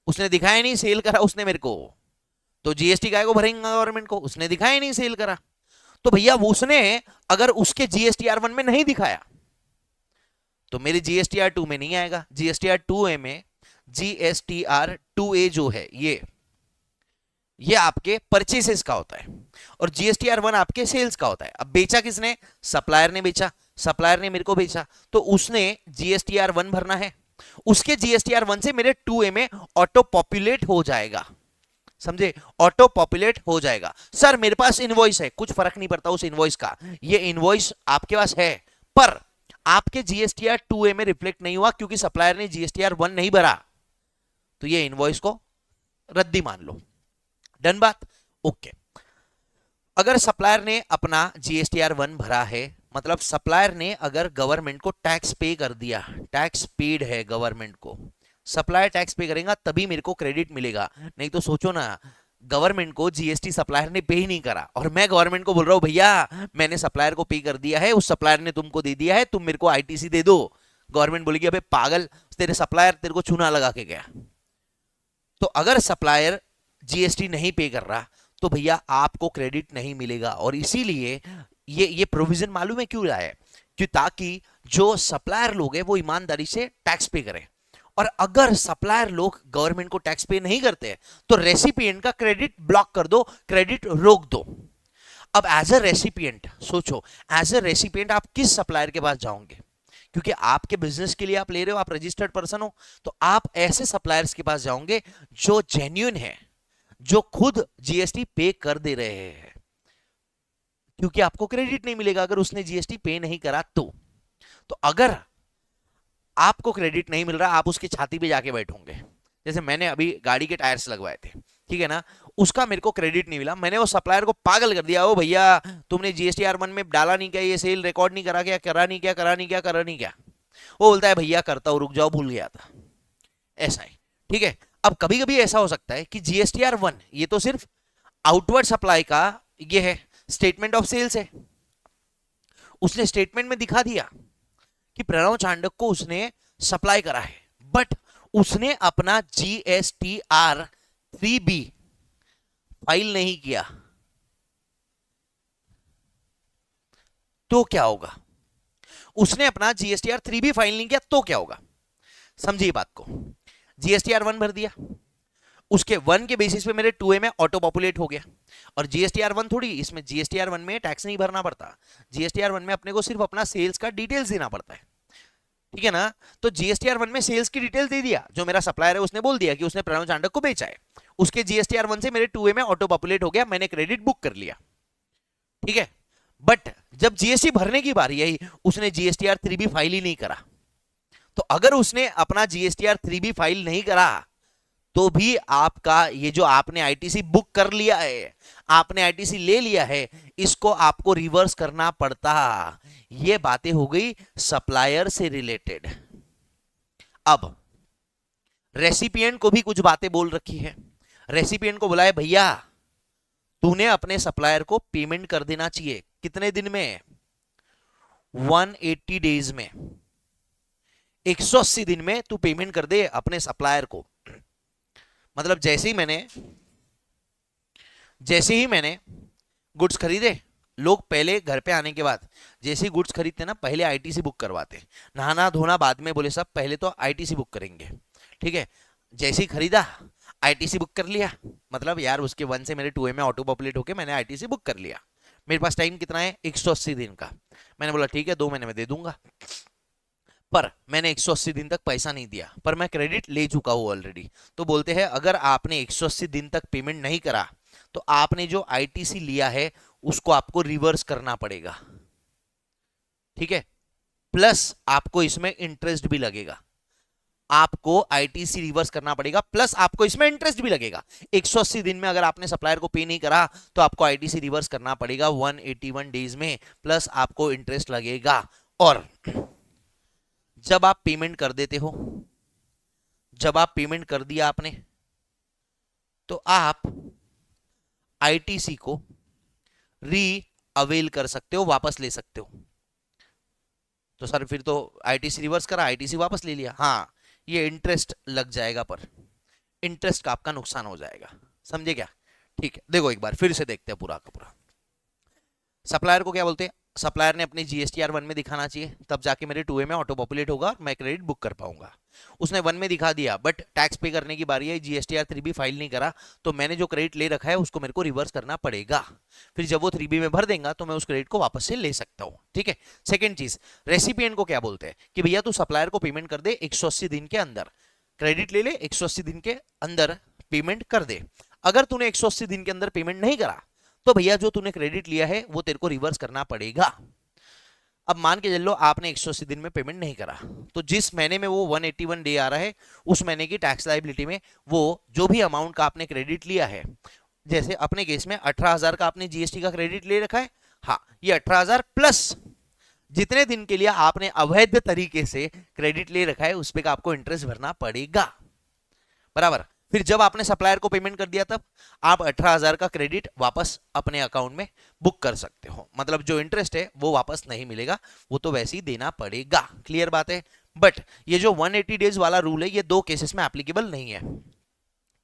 उसने दिखाया नहीं सेल करा उसने मेरे को, तो जीएसटी काय को भरेंगे गवर्नमेंट को, उसने दिखाया नहीं सेल करा। तो भैया उसने अगर उसके GSTR1 में नहीं दिखाया तो मेरे GSTR2 में नहीं आएगा। GSTR2A में GSTR2A जो है ये आपके परचेसेस का होता है और GSTR1 आपके सेल्स का होता है। अब बेचा किसने? सप्लायर ने बेचा, सप्लायर ने मेरे को बेचा, तो उसने GSTR1 भरना है, उसके GSTR1 से मेरे 2A में ऑटो पॉपुलेट हो जाएगा। समझे? ऑटो पॉपुलेट हो जाएगा। सर मेरे पास इनवॉइस है, कुछ फर्क नहीं पड़ता उस इनवॉइस का, ये इनवॉइस आपके पास है पर आपके GSTR2A में रिफ्लेक्ट नहीं हुआ क्योंकि सप्लायर ने GSTR1 नहीं भरा, तो ये इनवॉइस को रद्दी मान लो। डन बात? ओके। अगर सप्लायर ने अपना GSTR1 भरा है, मतलब सप्लायर ने अगर गवर्नमेंट को टैक्स पे कर दिया, टैक्स पेड है गवर्नमेंट को, सप्लायर टैक्स पे करेगा तभी मेरे को क्रेडिट मिलेगा। नहीं तो सोचो ना, गवर्नमेंट को जीएसटी सप्लायर ने पे ही नहीं करा और मैं गवर्नमेंट को बोल रहा हूं भैया मैंने सप्लायर को पे कर दिया है, उस सप्लायर ने तुमको दे दिया है, तुम मेरे को आईटीसी दे दो। गवर्नमेंट बोलेगी अबे पागल, तेरे सप्लायर तेरे को चूना लगा के गया। तो अगर सप्लायर जीएसटी नहीं पे कर रहा तो भैया आपको क्रेडिट नहीं मिलेगा। और इसीलिए ये प्रोविजन मालूम है क्यों लाया है? कि ताकि जो सप्लायर लोग हैं वो ईमानदारी से टैक्स पे करें, और अगर सप्लायर लोग गवर्नमेंट को टैक्स पे नहीं करते तो रेसिपिएंट का क्रेडिट ब्लॉक कर दो, क्रेडिट रोक दो। अब एज अ रेसिपिएंट सोचो, एज अ रेसिपिएंट आप किस सप्लायर के पास जाओगे? क्योंकि आपके बिजनेस के लिए आप ले रहे हो, आप रजिस्टर्ड पर्सन हो, तो आप ऐसे सप्लायर्स के पास जाओगे जो जेन्युइन है, जो खुद जीएसटी पे कर दे रहे हैं, क्योंकि आपको क्रेडिट नहीं मिलेगा अगर उसने जीएसटी पे नहीं करा तो अगर आपको क्रेडिट नहीं मिल रहा आप उसकी छाती पे जाके बैठोगे। जैसे मैंने अभी गाड़ी के टायर्स लगवाए थे, ठीक है ना, उसका मेरे को क्रेडिट नहीं मिला, मैंने वो सप्लायर को पागल कर दिया, ओ भैया तुमने GSTR1 में डाला नहीं क्या, ये सेल रिकॉर्ड नहीं करा क्या, करा नहीं क्या। वो बोलता है भैया करता हूं, रुक जाओ भूल गया था। ऐसा है, ठीक है। अब कभी कभी ऐसा हो सकता है कि GSTR1 ये तो सिर्फ आउटवर्ड सप्लाई का ये है, स्टेटमेंट ऑफ सेल्स है, उसने स्टेटमेंट में दिखा दिया कि प्रणव चांडक को उसने सप्लाई करा है, बट उसने अपना GSTR3B फाइल नहीं किया, तो क्या होगा? उसने अपना GSTR3B फाइल नहीं किया तो क्या होगा? समझिए बात को। GSTR1 भर दिया, उसके 1 के बेसिस पे मेरे 2A में ऑटो पॉपुलेट हो गया, और GSTR1 थोड़ी, इसमें GSTR1 में टैक्स नहीं भरना पड़ता, GSTR1 में अपने को सिर्फ अपना सेल्स का डिटेल्स देना पड़ता है, ठीक है ना। तो GSTR1 में सेल्स की डिटेल्स दे दिया, जो मेरा सप्लायर है उसने बोल दिया कि उसने प्रणव चांडक को बेचा है, उसके GSTR1 से मेरे 2A में ऑटो पॉपुलेट हो गया, मैंने क्रेडिट बुक कर लिया, ठीक है। बट जब जीएसटी भरने की बारी आई उसने GSTR3B फाइल ही नहीं करा, तो अगर उसने अपना GSTR3B फाइल नहीं करा तो भी आपका ये जो आपने आईटीसी बुक कर लिया है, आपने आईटीसी ले लिया है, इसको आपको रिवर्स करना पड़ता। ये बातें हो गई सप्लायर से रिलेटेड। अब रेसिपिएंट को भी कुछ बातें बोल रखी है। रेसिपिएंट को बुलाए भैया तूने अपने सप्लायर को पेमेंट कर देना चाहिए, कितने दिन में? 180 डेज में, 180 दिन में तू पेमेंट कर दे अपने सप्लायर को। मतलब जैसे ही मैंने गुड्स खरीदे, लोग पहले घर पे आने के बाद जैसे ही गुड्स खरीदते ना पहले आईटीसी बुक करवाते, नहाना धोना बाद में, बोले सब पहले तो आईटीसी बुक करेंगे, ठीक है। जैसे ही खरीदा आईटीसी बुक कर लिया, मतलब यार उसके 1 से मेरे 2A में ऑटो पॉपुलेट होके मैंने आईटीसी बुक कर लिया, मेरे पास टाइम कितना है? 180 दिन का। मैंने बोला ठीक है 2 महीने में दे दूंगा। पर मैंने 180 दिन तक पैसा नहीं दिया, पर मैं क्रेडिट ले चुका हूं ऑलरेडी। तो बोलते हैं अगर आपने 180 दिन तक पेमेंट नहीं करा तो आपने जो आईटीसी लिया है उसको आपको रिवर्स करना पड़ेगा, ठीक है। प्लस आपको इसमें इंटरेस्ट भी लगेगा, आपको आईटीसी रिवर्स करना पड़ेगा, प्लस आपको इसमें इंटरेस्ट भी लगेगा। 180 दिन में अगर आपने सप्लायर को पे नहीं करा तो आपको आईटीसी रिवर्स करना पड़ेगा 181 डेज में, प्लस आपको इंटरेस्ट लगेगा। और जब आप पेमेंट कर देते हो, जब आप पेमेंट कर दिया आपने, तो आप आईटीसी को री अवेल कर सकते हो, वापस ले सकते हो। तो सर फिर तो आईटीसी रिवर्स करा, आईटीसी वापस ले लिया, हाँ ये इंटरेस्ट लग जाएगा, पर इंटरेस्ट का आपका नुकसान हो जाएगा, समझे क्या? ठीक है, देखो एक बार फिर से देखते हैं पूरा का पूरा। सप्लायर को क्या बोलते हैं? सप्लायर ने अपनी जीएसटीआर 1 में दिखाना चाहिए, तब जाके मेरे 2A में ऑटो पॉपुलेट होगा और मैं क्रेडिट बुक कर पाऊंगा। उसने 1 में दिखा दिया, बट टैक्स पे करने की बारी है, जीएसटीआर 3B फाइल नहीं करा, तो मैंने जो क्रेडिट ले रखा है उसको मेरे को रिवर्स करना पड़ेगा। फिर जब वो 3B में भर देगा तो मैं उस क्रेडिट को वापस से ले सकता हूँ, ठीक है। सेकेंड चीज, रेसिपिएंट को क्या बोलते हैं कि भैया तू सप्लायर को पेमेंट कर दे 180 दिन के अंदर, क्रेडिट ले ले 180 दिन के अंदर पेमेंट कर दे। अगर तूने 180 दिन के अंदर पेमेंट नहीं करा तो भैया जो तूने क्रेडिट लिया है वो तेरे को रिवर्स करना पड़ेगा। अब मान के चलो आपने 180 दिन में पेमेंट नहीं करा, तो जिस महीने में वो 181 डे आ रहा है उस महीने की टैक्स लायबिलिटी में वो जो भी अमाउंट का आपने क्रेडिट लिया है, जैसे अपने केस में 18,000 का आपने जीएसटी का क्रेडिट ले रखा है, हाँ ये 18,000 प्लस जितने दिन के लिए आपने अवैध तरीके से क्रेडिट ले रखा है उस पे का आपको इंटरेस्ट भरना पड़ेगा, बराबर। फिर जब आपने सप्लायर को पेमेंट कर दिया तब आप 18,000 का क्रेडिट वापस अपने अकाउंट में बुक कर सकते हो, मतलब जो इंटरेस्ट है वो वापस नहीं मिलेगा, वो तो वैसे ही देना पड़ेगा। क्लियर बात है। बट ये जो 180 डेज वाला रूल है ये दो केसेस में एप्लीकेबल नहीं है।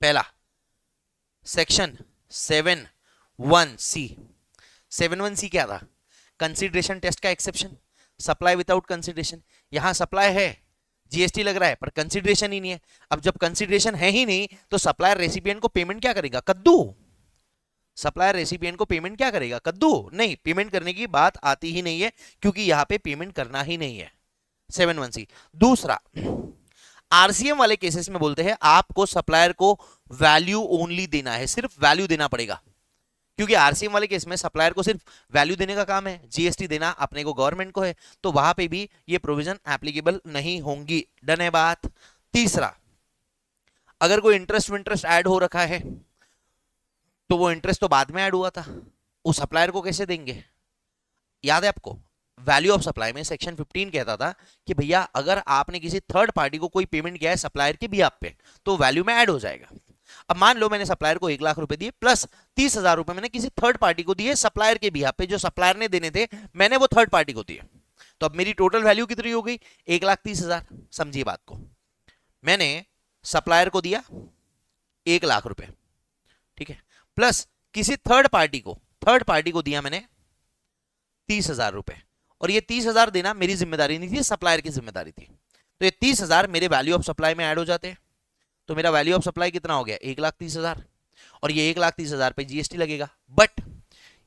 पहला, सेक्शन 7(1)(c). 7(1)(c) क्या था? कंसिडरेशन टेस्ट का एक्सेप्शन, सप्लाई विदाउट कंसिडरेशन। यहां सप्लाई है, जीएसटी लग रहा है, पर कंसिडरेशन ही नहीं है। अब जब कंसिडरेशन है ही नहीं तो सप्लायर रेसिपिएंट को पेमेंट क्या करेगा? कद्दू। सप्लायर रेसिपिएंट को पेमेंट क्या करेगा? कद्दू। नहीं, पेमेंट करने की बात आती ही नहीं है क्योंकि यहां पे पेमेंट करना ही नहीं है। 7(1)(c). दूसरा, आरसीएम वाले केसेस में बोलते हैं आपको सप्लायर को वैल्यू ओनली देना है, सिर्फ वैल्यू देना पड़ेगा, क्योंकि आरसीएम वाले केस में सप्लायर को सिर्फ वैल्यू देने का काम है, जीएसटी देना अपने को गवर्नमेंट को है, तो वहां पे भी ये प्रोविजन एप्लीकेबल नहीं होंगी। डन है बात। तीसरा, अगर कोई इंटरेस्ट ऐड हो रखा है तो वो इंटरेस्ट तो बाद में ऐड हुआ था, उस सप्लायर को कैसे देंगे? याद है आपको, वैल्यू ऑफ सप्लाई में सेक्शन 15 कहता था कि भैया अगर आपने किसी थर्ड पार्टी को कोई पेमेंट किया है सप्लायर के बिहाफ पे तो वैल्यू में ऐड हो जाएगा। अब मान लो मैंने सप्लायर को 1 लाख रुपए दिए प्लस 30,000 रुपए मैंने किसी थर्ड पार्टी को दिए सप्लायर के बिहाफ पे, जो सप्लायर ने देने थे मैंने वो थर्ड पार्टी को दिए, तो अब मेरी टोटल वैल्यू कितनी हो गई? 1,30,000। समझिए बात को, मैंने सप्लायर को दिया 1 लाख रुपए, ठीक है, प्लस किसी थर्ड पार्टी को दिया मैंने 30,000 रुपए, और ये 30,000 देना मेरी जिम्मेदारी नहीं थी, सप्लायर की जिम्मेदारी थी, तो ये 30,000 मेरे वैल्यू ऑफ सप्लाई में ऐड हो जाते हैं। तो मेरा वैल्यू ऑफ सप्लाई कितना हो गया? 1,30,000, और ये 1,30,000 पे जीएसटी लगेगा। बट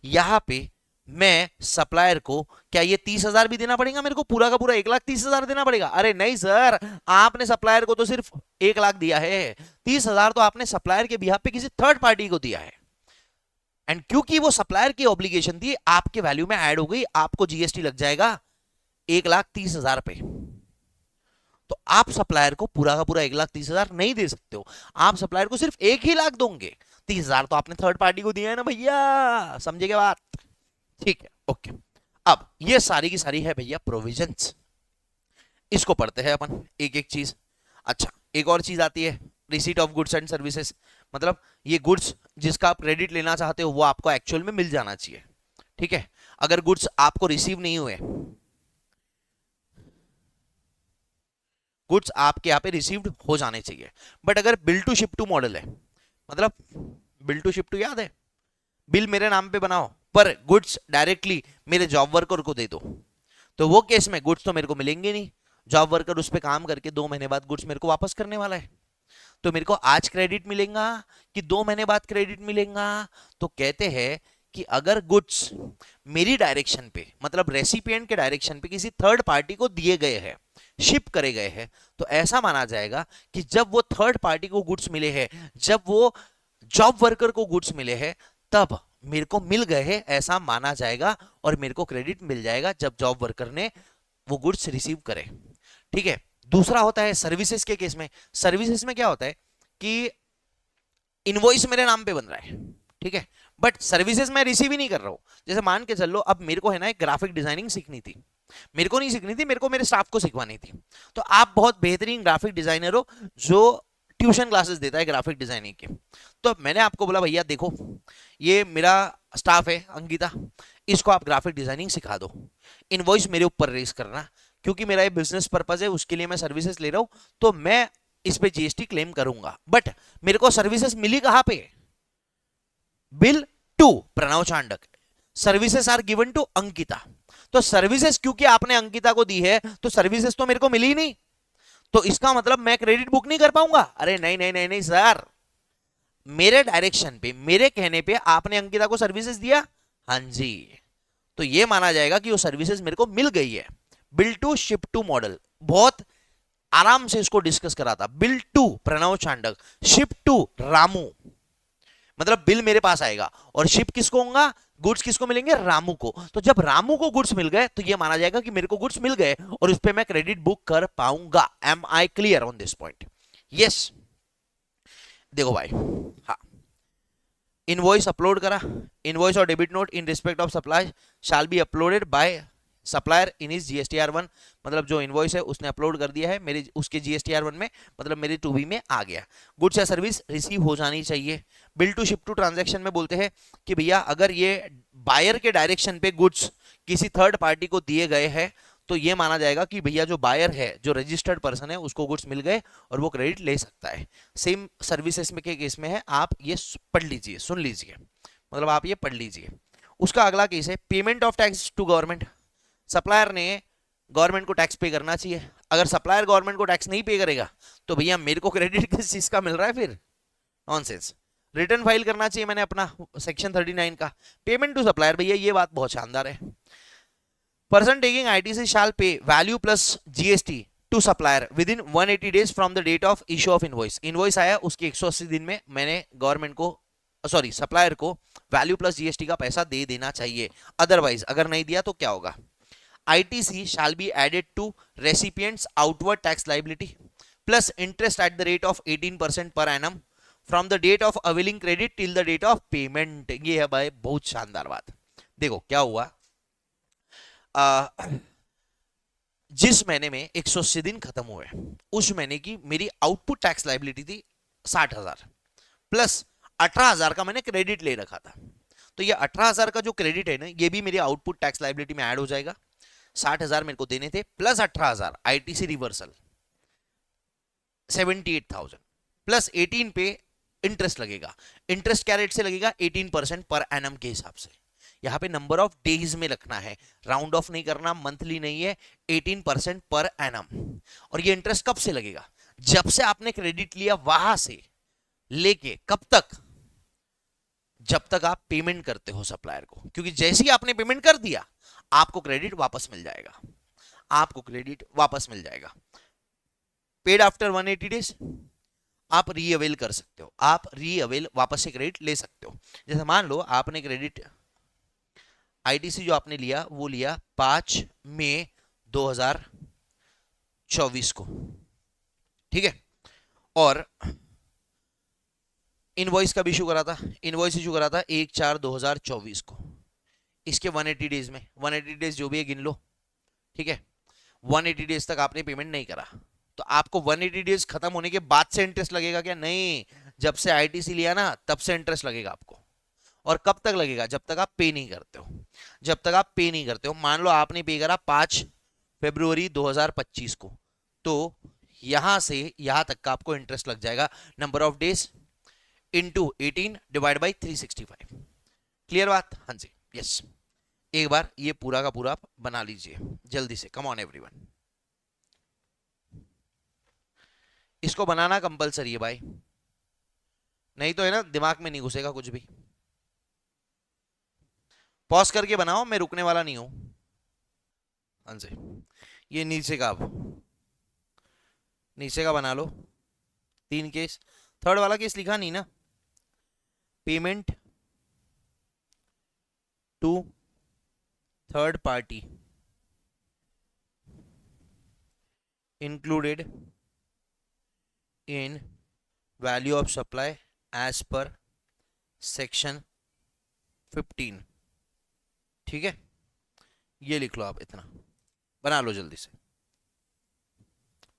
यहां पे मैं सप्लायर को क्या ये 30,000 भी देना पड़ेगा मेरे को? पूरा का पूरा 1,30,000 देना पड़ेगा? अरे नहीं सर, आपने सप्लायर को तो सिर्फ 1 लाख दिया है, 30,000 तो आपने सप्लायर के बिहाफ पे किसी थर्ड पार्टी को दिया है, एंड क्योंकि वो सप्लायर की ऑब्लिगेशन थी आपके वैल्यू में ऐड हो गई, आपको जीएसटी लग जाएगा 1,30,000 पे। तो आप सप्लायर को पूरा का पूरा 1,30,000 नहीं दे सकते हो, आप सप्लायर को सिर्फ 1 ही लाख दोगे, 30,000 तो आपने थर्ड पार्टी को दिया है ना भैया, समझे क्या बात? ठीक है, ओके। अब ये सारी की सारी है भैया प्रोविजंस, इसको पढ़ते हैं अपन एक एक चीज। अच्छा, एक और चीज आती है receipt of goods and services, मतलब ये गुड्स जिसका आप क्रेडिट लेना चाहते हो वो आपको एक्चुअल में मिल जाना चाहिए, ठीक है। अगर गुड्स आपको रिसीव नहीं हुए, गुड्स आपके यहाँ पे रिसीव्ड हो जाने चाहिए, बट अगर bill to ship to model है, मतलब बिल टू शिप टू याद है, बिल मेरे नाम पे बनाओ पर गुड्स डायरेक्टली मेरे जॉब वर्कर को दे दो, तो वो केस में गुड्स तो मेरे को मिलेंगे नहीं, जॉब वर्कर उस पर काम करके 2 महीने बाद गुड्स मेरे को वापस करने वाला है, तो मेरे को आज क्रेडिट मिलेगा कि 2 महीने बाद क्रेडिट मिलेगा? तो कहते हैं कि अगर गुड्स मेरी डायरेक्शन पे, मतलब रेसिपिएंट के डायरेक्शन पे किसी थर्ड पार्टी को दिए गए हैं, शिप करे गए हैं, तो ऐसा माना जाएगा कि जब वो थर्ड पार्टी को गुड्स मिले हैं, जब वो जॉब वर्कर को गुड्स मिले हैं, तब मेरे को मिल गए हैं ऐसा माना जाएगा और मेरे को क्रेडिट मिल जाएगा जब जॉब वर्कर ने वो गुड्स रिसीव करे। ठीक है। दूसरा होता है सर्विसेज के केस में। सर्विसेज में क्या होता है कि इनवॉइस मेरे नाम पे बन रहा है, ठीक है, बट सर्विसेज मैं रिसीव ही नहीं कर रहा हूं। जैसे मान के चल लो, अब मेरे को है ना एक ग्राफिक डिजाइनिंग सीखनी थी, मेरे को नहीं सीखनी थी, मेरे को मेरे स्टाफ को सिखवानी थी। तो आप बहुत बेहतरीन ग्राफिक डिजाइनर हो जो ट्यूशन क्लासेस देता है ग्राफिक डिजाइनिंग की, तो मैंने आपको बोला भैया देखो ये मेरा स्टाफ है अंकिता, इसको आप ग्राफिक डिजाइनिंग सिखा दो, इनवॉइस मेरे ऊपर रेज करना, क्योंकि मेरा ये बिजनेस पर्पज है, उसके लिए मैं सर्विसेज ले रहा हूं, तो मैं इस पे जीएसटी क्लेम करूंगा। बट मेरे को सर्विसेज मिली कहां पे? Bill to Pranav Chandak, services are given to Ankita. तो सर्विसेज क्योंकि आपने अंकिता को दी है, तो सर्विसेज तो मेरे को मिली नहीं, तो इसका मतलब मैं क्रेडिट बुक नहीं कर पाऊंगा। अरे नहीं नहीं नहीं नहीं सर, मेरे डायरेक्शन पे, मेरे कहने पे आपने अंकिता को सर्विसेज दिया, हाँ जी, तो ये माना जाएगा कि वो सर्विसेज मेरे को मिल गई है। Bill to ship to model बहुत आराम से इसको डिस्कस करा था। Bill to Pranav Chandak, ship to Ramu, मतलब बिल मेरे पास आएगा और शिप किसको होगा, गुड्स किसको मिलेंगे, रामू को। तो जब रामू को गुड्स मिल गए तो ये माना जाएगा कि मेरे को गुड्स मिल गए और उस पर मैं क्रेडिट बुक कर पाऊंगा। Am I clear on this point? Yes. देखो भाई, हाँ, इनवॉइस अपलोड करा, इनवॉइस और debit note in respect of supply shall be uploaded by supplier in is GSTR one, मतलब जो इनवॉइस है उसने अपलोड कर दिया है मेरे उसके जीएसटीआर1 में, मतलब मेरे टू बी में आ गया। गुड्स या सर्विस रिसीव हो जानी चाहिए। Bill to ship to transaction में बोलते हैं कि भैया अगर ये बायर के डायरेक्शन पे गुड्स किसी थर्ड पार्टी को दिए गए हैं, तो ये माना जाएगा कि भैया जो बायर है, जो रजिस्टर्ड पर्सन है, उसको गुड्स मिल गए और वो क्रेडिट ले सकता है। सेम सर्विसेज में के केस में है, आप ये पढ़ लीजिए, सुन लीजिए, मतलब आप ये पढ़ लीजिए। उसका अगला केस है payment of tax to government. Supplier ने गवर्नमेंट को टैक्स पे करना चाहिए, अगर सप्लायर गवर्नमेंट को टैक्स नहीं पे करेगा तो भैया मेरे को क्रेडिट किस चीज का मिल रहा है फिर? नॉनसेंस। रिटर्न फाइल करना चाहिए मैंने अपना सेक्शन 39 का। पेमेंट टू सप्लायर, भैया ये बात बहुत शानदार है। Person taking ITC shall pay value plus GST to supplier within 180 days from the date of issue of invoice. Invoice आया उसके 180 दिन में मैंने गवर्नमेंट को, सॉरी सप्लायर को, वैल्यू प्लस जीएसटी का पैसा दे देना चाहिए। अदरवाइज अगर नहीं दिया तो क्या होगा? ITC shall be added to recipient's outward tax liability plus interest at the rate of 18% per annum from the date of availing credit till the date of payment। ये है भाई बहुत शानदार बात। देखो क्या हुआ, जिस महीने में 180 दिन खत्म हुए, उस महीने की मेरी आउटपुट टैक्स लाइबिलिटी थी 60,000 प्लस 18,000 का मैंने क्रेडिट ले रखा था। तो ये 18,000 का जो क्रेडिट है ना, ये भी मेरी आउटपुट टैक्स लाइबिलिटी में ऐड हो जाएगा। 60,000 मेरे को देने थे प्लस 18,000 आईटीसी रिवर्सल 78,000 प्लस 18 पे इंटरेस्ट लगेगा। इंटरेस्ट क्या रेट से लगेगा? 18% पर एनम के हिसाब से। यहां पे नंबर ऑफ डेज में रखना है, राउंड ऑफ नहीं करना, मंथली नहीं है, 18% पर एनम। और ये इंटरेस्ट कब से लगेगा? जब से आपने क्रेडिट लिया वहां से लेके कब तक? जब तक आप पेमेंट करते हो सप्लायर को, क्योंकि जैसे ही आपने पेमेंट कर दिया आपको क्रेडिट वापस मिल जाएगा, आपको क्रेडिट वापस मिल जाएगा। पेड आफ्टर 180 डेज आप रीअवेल कर सकते हो, आप रीअवेल वापस से क्रेडिट ले सकते हो। जैसे मान लो आपने क्रेडिट आईटीसी जो आपने लिया वो लिया 5 मई 2024 को, ठीक है, और इनवॉइस कब इशू करा था? इनवॉइस इशू करा था 1/4/2024 को। इसके 180 डेज में, 180 डेज जो भी है गिन लो, ठीक है, 180 डेज तक आपने पेमेंट नहीं करा तो आपको 180 डेज खत्म होने के बाद से इंटरेस्ट लगेगा क्या? नहीं, जब से आईटीसी लिया ना तब से इंटरेस्ट लगेगा आपको। और कब तक लगेगा? जब तक आप पे नहीं करते हो, जब तक आप पे नहीं करते हो। मान लो आपने पे करा 5 फरवरी 2025 को, तो यहां से यहां तक का आपको इंटरेस्ट लग जाएगा, number of days into 18 divide by 365। Clear बात? हाँ जी, यस। एक बार ये पूरा का पूरा बना लीजिए जल्दी से, कम ऑन एवरीवन। इसको बनाना कंपलसरी है भाई, नहीं तो है ना दिमाग में नहीं घुसेगा कुछ भी। पॉज करके बनाओ, मैं रुकने वाला नहीं हूं। हाँ जी, ये नीचे का अब नीचे का बना लो, 3 केस। थर्ड वाला केस लिखा नहीं ना, payment to third party included in value of supply as per section 15। ठीक है, ये लिख लो आप, इतना बना लो जल्दी से,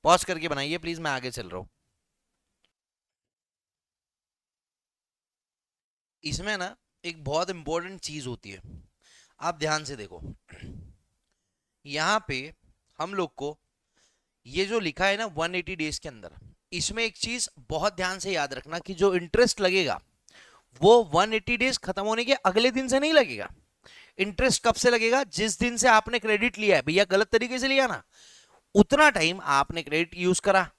पॉज करके बनाइए प्लीज, मैं आगे चल रहा हूं। इसमें ना एक बहुत इंपॉर्टेंट चीज होती है, आप ध्यान से देखो। यहां पे हम लोग को ये जो लिखा है ना 180 डेज के अंदर, इसमें एक चीज बहुत ध्यान से याद रखना कि जो इंटरेस्ट लगेगा वो 180 डेज खत्म होने के अगले दिन से नहीं लगेगा। इंटरेस्ट कब से लगेगा? जिस दिन से आपने क्रेडिट लिया है। भैया गलत तरीके से लिया ना, उतना टाइम आपने क्रेडिट यूज करा,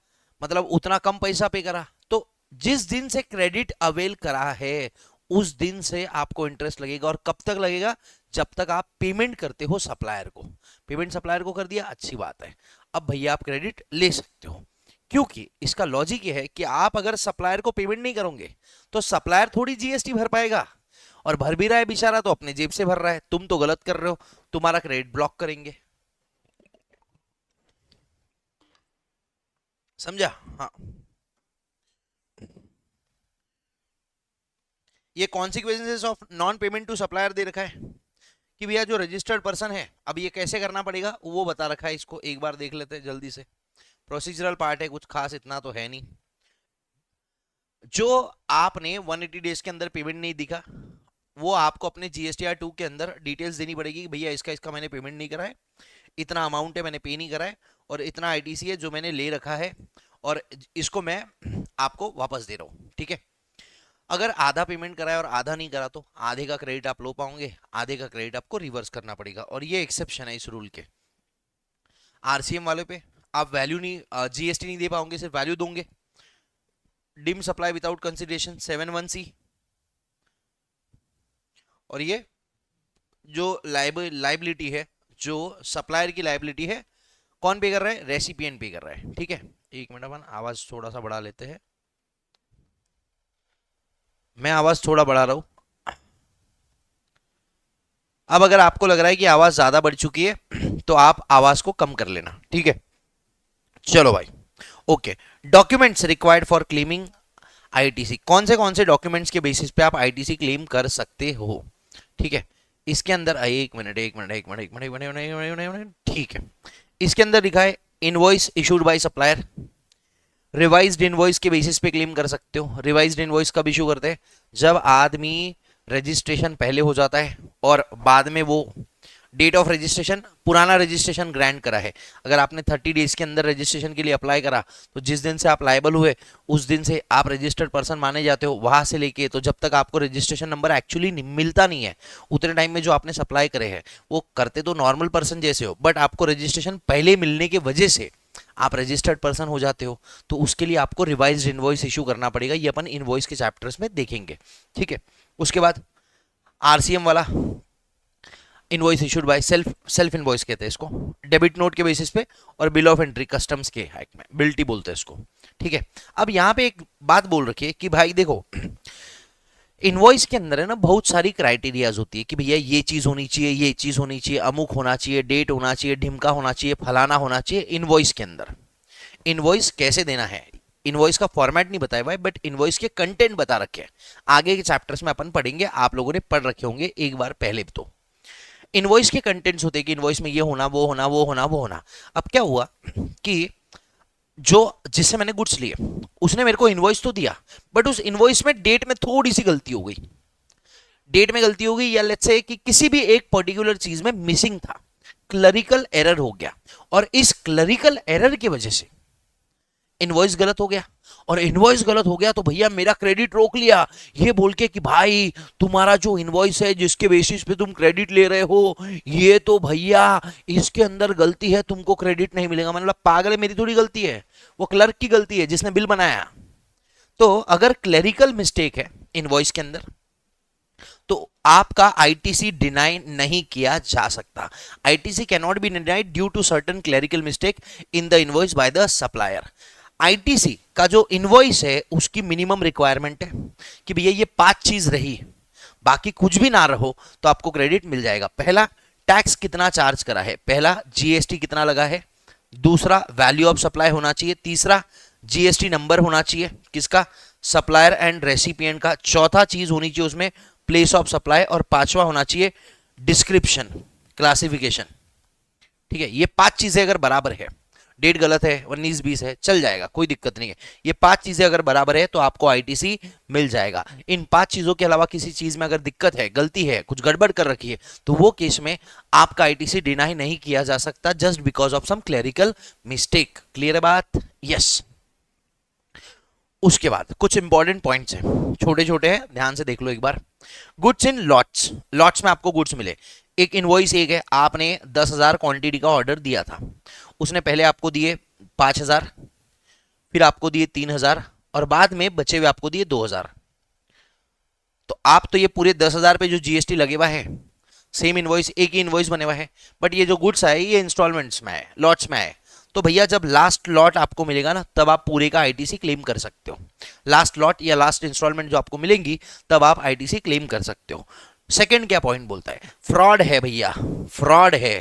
मतलब उतना कम पैसा पे करा, तो जिस दिन से क्रेडिट अवेल करा है उस दिन से आपको इंटरेस्ट लगेगा। और कब तक लगेगा? जब तक आप पेमेंट करते हो सप्लायर को। पेमेंट सप्लायर को कर दिया, अच्छी बात है, अब भैया आप क्रेडिट ले सकते हो। क्योंकि इसका लॉजिक ये है कि आप अगर सप्लायर को पेमेंट नहीं करोगे तो सप्लायर थोड़ी जीएसटी भर पाएगा, और भर भी रहा है बेचारा तो अपने जेब से भर रहा है, तुम तो गलत कर रहे हो, तुम्हारा क्रेडिट ब्लॉक करेंगे। समझा? हाँ, ये consequences of non payment to supplier दे रखा है कि भैया जो रजिस्टर्ड पर्सन है, अब ये कैसे करना पड़ेगा वो बता रखा है। इसको एक बार देख लेते हैं जल्दी से, प्रोसीजरल पार्ट है, कुछ खास इतना तो है नहीं। जो आपने 180 डेज के अंदर पेमेंट नहीं दिखा, वो आपको अपने जीएसटीआर 2 के अंदर डिटेल्स देनी पड़ेगी कि भैया इसका इसका मैंने पेमेंट नहीं करा है, इतना अमाउंट है मैंने पे नहीं करा है, और इतना आईटीसी है जो मैंने ले रखा है, और इसको मैं आपको वापस दे रहा हूँ। ठीक है, अगर आधा पेमेंट करा है और आधा नहीं करा तो आधे का क्रेडिट आप लो पाओगे, आधे का क्रेडिट आपको रिवर्स करना पड़ेगा। और ये एक्सेप्शन है इस रूल के। आरसीएम वाले पे आप वैल्यू नहीं, जीएसटी नहीं दे पाओगे, सिर्फ वैल्यू दोगे। Dim supply without consideration 7(1)(c), और ये जो लाइबिलिटी है, जो सप्लायर की लाइबिलिटी है, कौन पे कर रहा है? रेसिपिएंट पे कर रहा है। ठीक है, एक मिनट अपन आवाज थोड़ा सा बढ़ा लेते हैं, मैं आवाज थोड़ा बढ़ा रहा हूं। अब अगर आपको लग रहा है कि आवाज ज्यादा बढ़ चुकी है तो आप आवाज को कम कर लेना। ठीक है, चलो भाई, okay. Documents required for claiming ITC, कौन से डॉक्यूमेंट्स के बेसिस पे आप आईटीसी क्लेम कर सकते हो? ठीक है, इसके अंदर एक मिनट, ठीक है, इसके अंदर लिखा है invoice issued by supplier. Revised invoice के बेसिस पे क्लेम कर सकते हो। रिवाइज्ड इनवॉइस कब इशू करते हैं? जब आदमी रजिस्ट्रेशन पहले हो जाता है और बाद में वो डेट ऑफ रजिस्ट्रेशन, पुराना रजिस्ट्रेशन ग्रांट करा है। अगर आपने 30 डेज के अंदर रजिस्ट्रेशन के लिए अप्लाई करा तो जिस दिन से आप लायबल हुए उस दिन से आप रजिस्टर्ड पर्सन माने जाते हो, वहां से लेके तो जब तक आपको रजिस्ट्रेशन नंबर एक्चुअली मिलता नहीं है उतने टाइम में जो आपने सप्लाई करे हैं वो करते तो नॉर्मल पर्सन जैसे हो, बट आपको रजिस्ट्रेशन पहले मिलने की वजह से आप रजिस्टर्ड पर्सन हो जाते हो, तो उसके लिए आपको रिवाइज्ड इनवॉइस इशू करना पड़ेगा। ये अपन इनवॉइस के चैप्टर्स में देखेंगे। ठीक है, उसके बाद आरसीएम वाला invoice issued by self invoice कहते हैं इसको, डेबिट नोट के बेसिस पे, और बिल ऑफ एंट्री कस्टम्स के हैक में बिल्टी बोलते हैं इसको। ठीक है, अब यहाँ पे एक बात बोल रखी है कि भाई देखो, इनवॉइस के अंदर है ना बहुत सारी क्राइटेरियाज होती है कि भैया ये चीज होनी चाहिए, ये चीज होनी चाहिए, अमुक होना चाहिए, डेट होना चाहिए, ढिमका होना चाहिए, फलाना होना चाहिए। इनवॉइस के अंदर इनवॉइस कैसे देना है, इनवॉइस का फॉर्मेट नहीं बताया हुआ है, बट इनवॉइस के कंटेंट बता रखे हैं। आगे के चैप्टर्स में अपन पढ़ेंगे, आप लोगों ने पढ़ रखे होंगे एक बार पहले। तो इनवॉइस के कंटेंट्स होते हैं कि इनवॉइस में ये होना, वो होना, वो होना, वो होना। अब क्या हुआ कि जो जिससे मैंने गुड्स लिए उसने मेरे को इनवॉइस तो दिया, बट उस इनवॉइस में डेट में थोड़ी सी गलती हो गई, डेट में गलती हो गई, या लेट्स से कि किसी भी एक पर्टिकुलर चीज में मिसिंग था, क्लरिकल एरर हो गया, और इस क्लरिकल एरर की वजह से इनवॉइस गलत हो गया। और इनवॉइस गलत हो गया तो भैया मेरा क्रेडिट रोक लिया, ये बोल के कि भाई तुम्हारा जो इनवॉइस है जिसके बेसिस पे तुम क्रेडिट ले रहे हो, ये तो भैया इसके अंदर गलती है, तुमको क्रेडिट नहीं मिलेगा। मतलब पागल है, मेरी थोड़ी गलती है, वो क्लर्क की गलती है जिसने बिल बनाया। तो अगर क्लरिकल मिस्टेक है इनवॉइस के अंदर तो आपका आईटीसी डिनाई नहीं किया जा सकता। ITC can not be denied due to certain clerical mistake in the invoice by the supplier. ITC का जो इनवॉइस है उसकी मिनिमम रिक्वायरमेंट है कि भैया ये 5 चीज रही, बाकी कुछ भी ना रहो तो आपको क्रेडिट मिल जाएगा। पहला, टैक्स कितना चार्ज करा है, पहला जीएसटी कितना लगा है, दूसरा वैल्यू ऑफ सप्लाई होना चाहिए, तीसरा जीएसटी नंबर होना चाहिए किसका, सप्लायर एंड रेसिपिएंट का, चौथा चीज होनी चाहिए उसमें प्लेस ऑफ सप्लाई, और पांचवा होना चाहिए डिस्क्रिप्शन, क्लासिफिकेशन। ठीक है, ये 5 चीजें अगर बराबर है, डेट गलत है 19-20 है, चल जाएगा, कोई दिक्कत नहीं है, ये 5 चीजें अगर बराबर है तो आपको आईटीसी मिल जाएगा। इन 5 चीजों के अलावा किसी चीज में अगर दिक्कत है, गलती है, कुछ गड़बड़ कर रखी है, तो वो केस में आपका आईटीसी डिनाई नहीं किया जा सकता just because of some clerical mistake. Clear है बात? यस। उसके बाद कुछ इंपॉर्टेंट पॉइंट्स हैं, छोटे छोटे हैं, ध्यान से देख लो एक बार। गुड्स इन लॉट्स, लॉट्स में आपको गुड्स मिले, एक इनवॉइस एक है, आपने 10,000 क्वांटिटी का ऑर्डर दिया था, उसने पहले आपको दिए 5,000, फिर आपको दिए 3,000 और बाद में बचे हुए आपको दिए 2,000। तो आप तो ये पूरे 10,000 पे जो जीएसटी लगे हुआ है, सेम इनवॉइस, एक ही इनवॉइस बने हुआ है, बट ये जो गुड्स आए ये इंस्टॉलमेंट्स में आए, लॉट्स में आए। तो भैया जब लास्ट लॉट आपको मिलेगा ना, तब आप पूरे का आईटीसी क्लेम कर सकते हो। लास्ट लॉट या लास्ट इंस्टॉलमेंट जो आपको मिलेंगी तब आप आईटीसी क्लेम कर सकते हो। सेकंड क्या पॉइंट बोलता है, फ्रॉड है भैया, फ्रॉड है।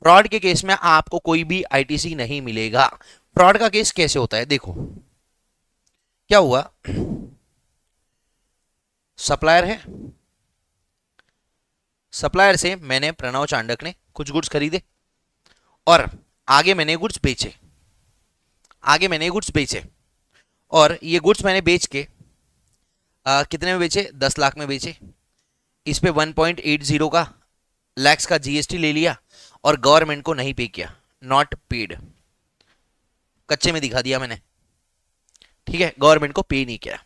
फ्रॉड के केस में आपको कोई भी आईटीसी नहीं मिलेगा। फ्रॉड का केस कैसे होता है, देखो क्या हुआ, सप्लायर है, सप्लायर से मैंने, प्रणव चांडक ने कुछ गुड्स खरीदे और आगे मैंने गुड्स बेचे, आगे मैंने गुड्स बेचे, और ये गुड्स मैंने बेच के कितने में बेचे, 10 लाख में बेचे। इस पे 1.80 का लैक्स का जीएसटी ले लिया और गवर्नमेंट को नहीं पे किया, नॉट पेड, कच्चे में दिखा दिया मैंने। ठीक है, गवर्नमेंट को पे नहीं किया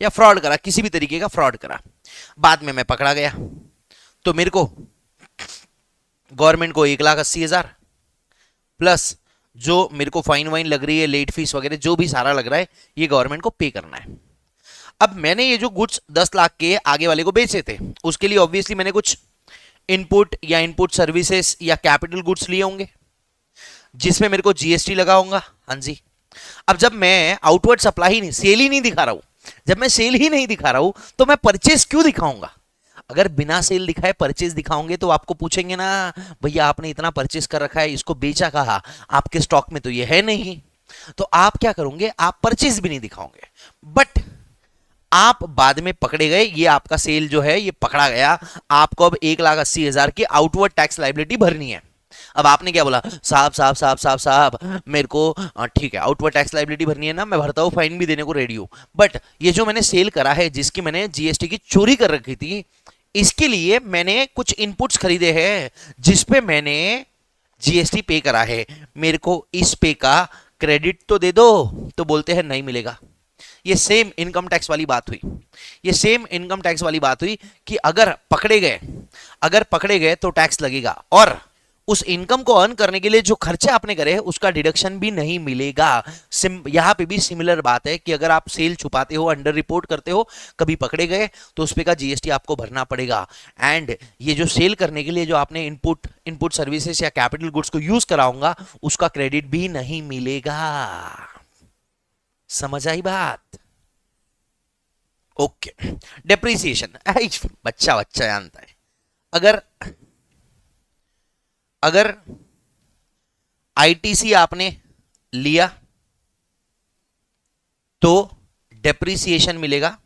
या फ्रॉड करा, किसी भी तरीके का फ्रॉड करा। बाद में मैं पकड़ा गया तो मेरे को, गवर्नमेंट को 1,80,000 प्लस जो मेरे को फाइन वाइन लग रही है, लेट फीस वगैरह जो भी सारा लग रहा है, ये गवर्नमेंट को पे करना है। अब मैंने ये जो गुड्स 10 लाख के आगे वाले को बेचे थे, उसके लिए ऑब्वियसली मैंने कुछ इनपुट या इनपुट सर्विसेज या कैपिटल गुड्स लिए होंगे जिसमें मेरे को जीएसटी लगा होगा। हाँ जी। अब जब मैं आउटवर्ड सप्लाई ही नहीं, सेल ही नहीं दिखा रहा हूं, जब मैं सेल ही नहीं दिखा रहा हूं तो मैं परचेज क्यों दिखाऊंगा? अगर बिना सेल दिखाए परचेज दिखाओगे तो आपको पूछेंगे ना, भैया आपने इतना परचेज कर रखा है, इसको बेचा कहा, आपके स्टॉक में तो ये है नहीं। तो आप क्या करोगे, आप परचेज भी नहीं दिखाओगे, बट आप बाद में पकड़े गए, ये आपका सेल जो है ये पकड़ा गया, आपको अब 1,80,000 की आउटवर्ड टैक्स लाइबिलिटी भरनी है। अब आपने क्या बोला, साहब साहब साहब साहब साहब मेरे को ठीक है आउटवर्ड टैक्स लाइबिलिटी भरनी है ना, मैं भरता हूँ, फाइन भी देने को रेडी हूँ, बट ये जो मैंने सेल करा है जिसकी मैंने जीएसटी की चोरी कर रखी थी, इसके लिए मैंने कुछ इनपुट्स खरीदे हैं जिसपे मैंने जीएसटी पे करा है, मेरे को इस पे का क्रेडिट तो दे दो। तो बोलते हैं नहीं मिलेगा। ये सेम इनकम टैक्स वाली बात हुई, ये सेम इनकम टैक्स वाली बात हुई कि अगर पकड़े गए तो टैक्स लगेगा, और उस इनकम को अर्न करने के लिए जो खर्चे आपने करे हैं उसका डिडक्शन भी नहीं मिलेगा। यहां पे भी सिमिलर बात है कि अगर आप सेल छुपाते हो, अंडर रिपोर्ट करते हो, कभी पकड़े गए तो उस पे का जीएसटी आपको भरना पड़ेगा। एंड ये जो सेल करने के लिए जो आपने इनपुट सर्विसेज या कैपिटल गुड्स को यूज कराऊंगा, उसका क्रेडिट भी नहीं मिलेगा। समझ आई बात? ओके। डेप्रिसिएशन, बच्चा जानता है। अगर आईटीसी आपने लिया तो डेप्रिसिएशन मिलेगा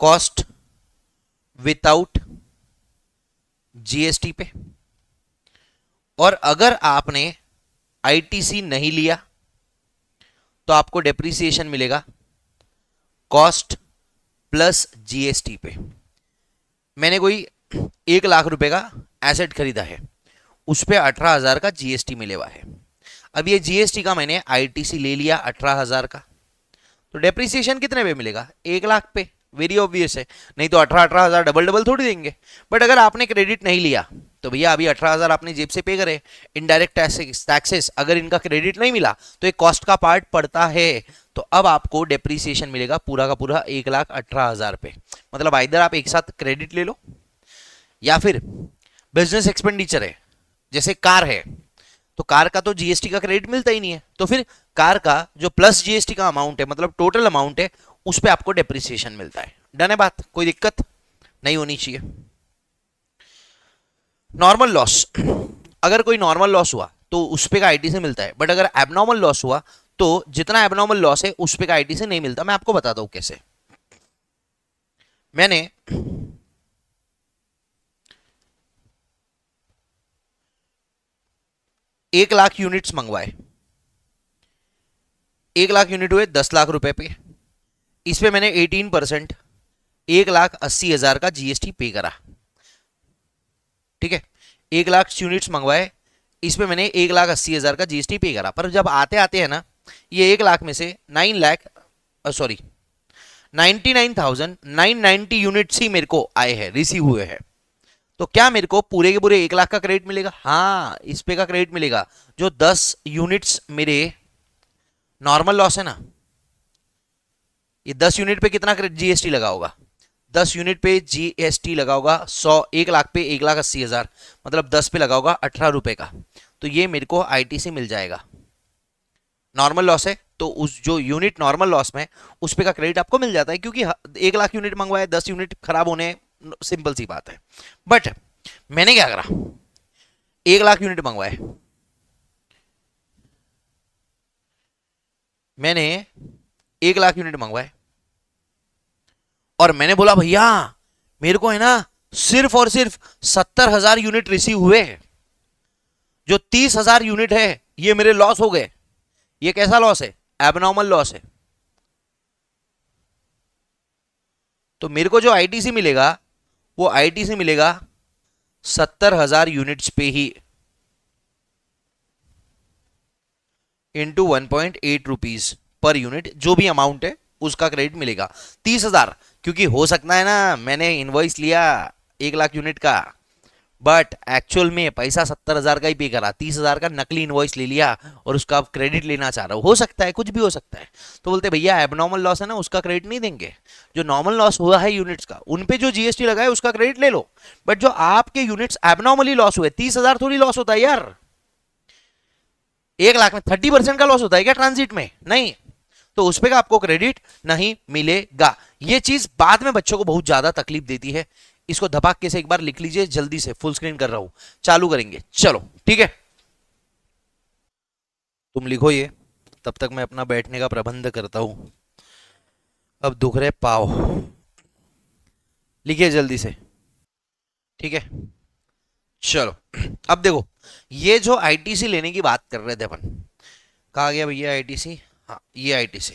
कॉस्ट विदाउट जीएसटी पे, और अगर आपने आईटीसी नहीं लिया तो आपको डेप्रिसिएशन मिलेगा कॉस्ट प्लस जीएसटी पे। मैंने कोई 1,00,000 रुपए का एसेट खरीदा है, उस पे 18,000 का जीएसटी मिले हुआ है। अब ये जीएसटी का मैंने आईटीसी ले लिया 18,000 का, तो डेप्रिसिएशन कितने पे मिलेगा, 1,00,000 पे। वेरी ऑब्वियस है, नहीं तो 18,000 डबल थोड़ी देंगे। बट अगर आपने क्रेडिट नहीं लिया तो भैया अभी 18,000 आपने जेब से पे करे, इनडायरेक्ट टैक्सेस अगर इनका क्रेडिट नहीं मिला तो एक कॉस्ट का पार्ट पड़ता है। तो अब आपको डेप्रिसिएशन मिलेगा पूरा का पूरा 1,18,000 पे। मतलब आइदर आप एक साथ क्रेडिट ले लो, या फिर बिजनेस एक्सपेंडिचर है, जैसे कार है तो कार का तो जीएसटी का क्रेडिट मिलता ही नहीं है, तो फिर कार का जो प्लस जीएसटी का अमाउंट है, मतलब टोटल अमाउंट है, उस पे आपको डेप्रिसिएशन मिलता है। डन है बात, कोई दिक्कत नहीं होनी चाहिए। नॉर्मल लॉस, अगर कोई नॉर्मल लॉस हुआ तो उस पे का आईटीसी मिलता है, बट अगर एबनॉर्मल लॉस हुआ तो जितना एबनॉर्मल लॉस है उस पे का आईटीसी नहीं मिलता। मैं आपको बताता हूं कैसे। मैंने 1 लाख यूनिट्स मंगवाए, 1 लाख यूनिट हुए 10 लाख रुपए पे, इस पे मैंने 18% 1,80,000 का जीएसटी पे करा। ठीक है, 1 लाख यूनिट्स मंगवाए, इस पे मैंने 1,80,000 का जीएसटी पे करा। पर जब आते आते है ना, ये 1 लाख में से 99,990 यूनिट्स ही मेरे को आए हैं, रिसीव हुए हैं। तो क्या मेरे को पूरे के पूरे 1 लाख का क्रेडिट मिलेगा? हाँ, इस पे का क्रेडिट मिलेगा। जो 10 यूनिट्स मेरे नॉर्मल लॉस है ना, ये 10 यूनिट पे कितना जीएसटी लगा होगा? 10 यूनिट पे जीएसटी लगा होगा 100, 1 लाख पे 1,80,000, मतलब 10 पे लगा होगा 18 रुपए का। तो ये मेरे को आईटीसी मिल जाएगा। नॉर्मल लॉस है तो उस जो यूनिट नॉर्मल लॉस में उस पे का क्रेडिट आपको मिल जाता है, क्योंकि 1 लाख यूनिट मंगवाए, 10 यूनिट खराब होने, सिंपल सी बात है। बट मैंने क्या करा, 1 लाख यूनिट मंगवाए, मैंने 1 लाख यूनिट मंगवाए और मैंने बोला भैया मेरे को है ना सिर्फ और सिर्फ 70,000 यूनिट रिसीव हुए, जो 30,000 यूनिट है ये मेरे लॉस हो गए। ये कैसा लॉस है? एबनॉर्मल लॉस है। तो मेरे को जो आईटीसी मिलेगा वो आईटीसी मिलेगा 70,000 यूनिट्स पे ही, इंटू 1.8 रुपीज पर यूनिट, जो भी अमाउंट है उसका क्रेडिट मिलेगा। 30,000, क्योंकि हो सकता है ना मैंने इनवॉइस लिया 1 लाख यूनिट का, बट एक्चुअल में पैसा 70,000 का ही पे करा, 30,000 का नकली इनवॉइस ले लिया और उसका आप क्रेडिट लेना चाह रहा हो सकता है, कुछ भी हो सकता है। तो बोलते भैया एबनॉर्मल लॉस है ना, उसका क्रेडिट नहीं देंगे, जो नॉर्मल लॉस हुआ है यूनिट्स का उन पे जो जीएसटी लगा है उसका क्रेडिट ले लो, बट जो आपके यूनिट्स एबनॉर्मली लॉस हुए, 30,000 थोड़ी लॉस होता है यार। 1 लाख में 30% का लॉस होता है क्या ट्रांजिट में? नहीं, तो उस पे का आपको क्रेडिट नहीं मिलेगा। ये चीज बाद में बच्चों को बहुत ज्यादा तकलीफ देती है। इसको धपाके से एक बार लिख लीजिए, जल्दी से फुल स्क्रीन कर रहा हूं, चालू करेंगे, चलो ठीक है। तुम लिखो ये, तब तक मैं अपना बैठने का प्रबंध करता हूं। अब दुख रहे पाव, लिखिए जल्दी से, ठीक है। चलो अब देखो, ये जो आईटीसी लेने की बात कर रहे थे अपन, कहा गया भैया आईटीसी, हाँ ये आईटीसी।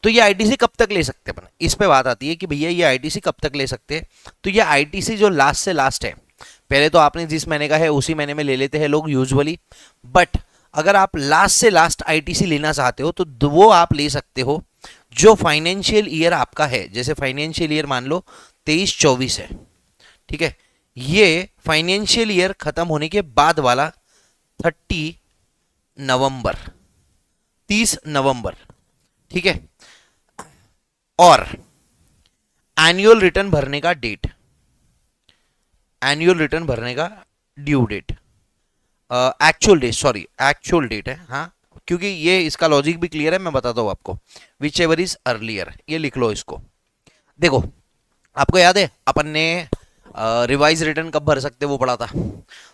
तो ये आईटीसी कब तक ले सकते हैं अपन, इस पे बात आती है कि भैया ये आईटीसी कब तक ले सकते हैं। तो ये आईटीसी जो लास्ट से लास्ट है, पहले तो आपने जिस महीने का है उसी महीने में ले लेते हैं लोग यूजुअली, बट अगर आप लास्ट से लास्ट आईटीसी लेना चाहते हो तो वो आप ले सकते हो जो फाइनेंशियल ईयर आपका है। जैसे फाइनेंशियल ईयर मान लो 23-24 है, ठीक है, ये फाइनेंशियल ईयर खत्म होने के बाद वाला 30 नवंबर, 30 नवंबर, ठीक है। और एनुअल रिटर्न भरने का डेट, एनुअल रिटर्न भरने का due date, actual date, sorry actual date है, हाँ, क्योंकि ये इसका लॉजिक भी क्लियर है, मैं बताता हूं आपको। विच एवर इज अर्लियर, ये लिख लो इसको। देखो आपको याद है अपन ने रिवाइज रिटर्न कब भर सकते वो पढ़ा था,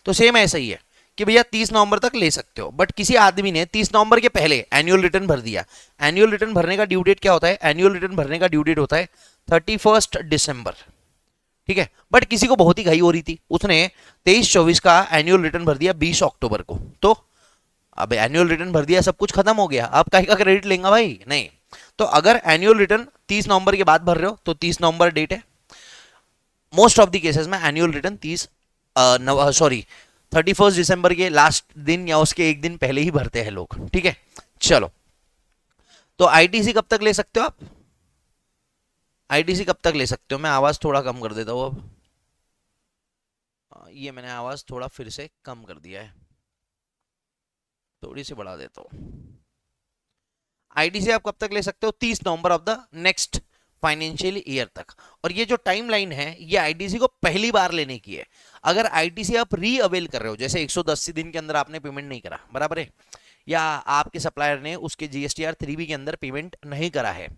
तो सेम ऐसा ही है कि भैया 30 नवंबर तक ले सकते हो, बट किसी आदमी ने 30 नवंबर के पहले एनुअल रिटर्न भर दिया। एनुअल रिटर्न भरने का ड्यू डेट क्या होता है? एनुअल रिटर्न भरने का ड्यू डेट होता है 31 दिसंबर, ठीक है। बट किसी को बहुत ही घाई हो रही थी, उसने 23-24 का एनुअल रिटर्न भर दिया 20 अक्टूबर को। तो अब एनुअल रिटर्न भर दिया, सब कुछ खत्म हो गया, अब काहे का क्रेडिट लेंगे भाई? नहीं। तो अगर एनुअल रिटर्न 30 नवंबर के बाद भर रहे हो तो 30 नवंबर डेट है। मोस्ट ऑफ द केसेस में एनुअल रिटर्न 31 दिसंबर के लास्ट दिन या उसके एक दिन पहले ही भरते हैं लोग, ठीक है। चलो, तो आईटीसी कब तक ले सकते हो आप? आईटीसी कब तक ले सकते हो? मैं आवाज थोड़ा कम कर देता हूं अब, ये मैंने आवाज थोड़ा फिर से कम कर दिया है, थोड़ी सी बढ़ा देता हूं। आईटीसी आप कब तक ले सकते हो? 30 November of the next financial year तक। और ये जो टाइम लाइन है ये आईटीसी को पहली बार लेने की है। अगर आईटीसी आप री अवेल कर रहे हो, जैसे 110 दिन के अंदर आपने पेमेंट नहीं करा, बराबर है, या आपके सप्लायर ने उसके जीएसटीआर 3B के अंदर पेमेंट नहीं करा है,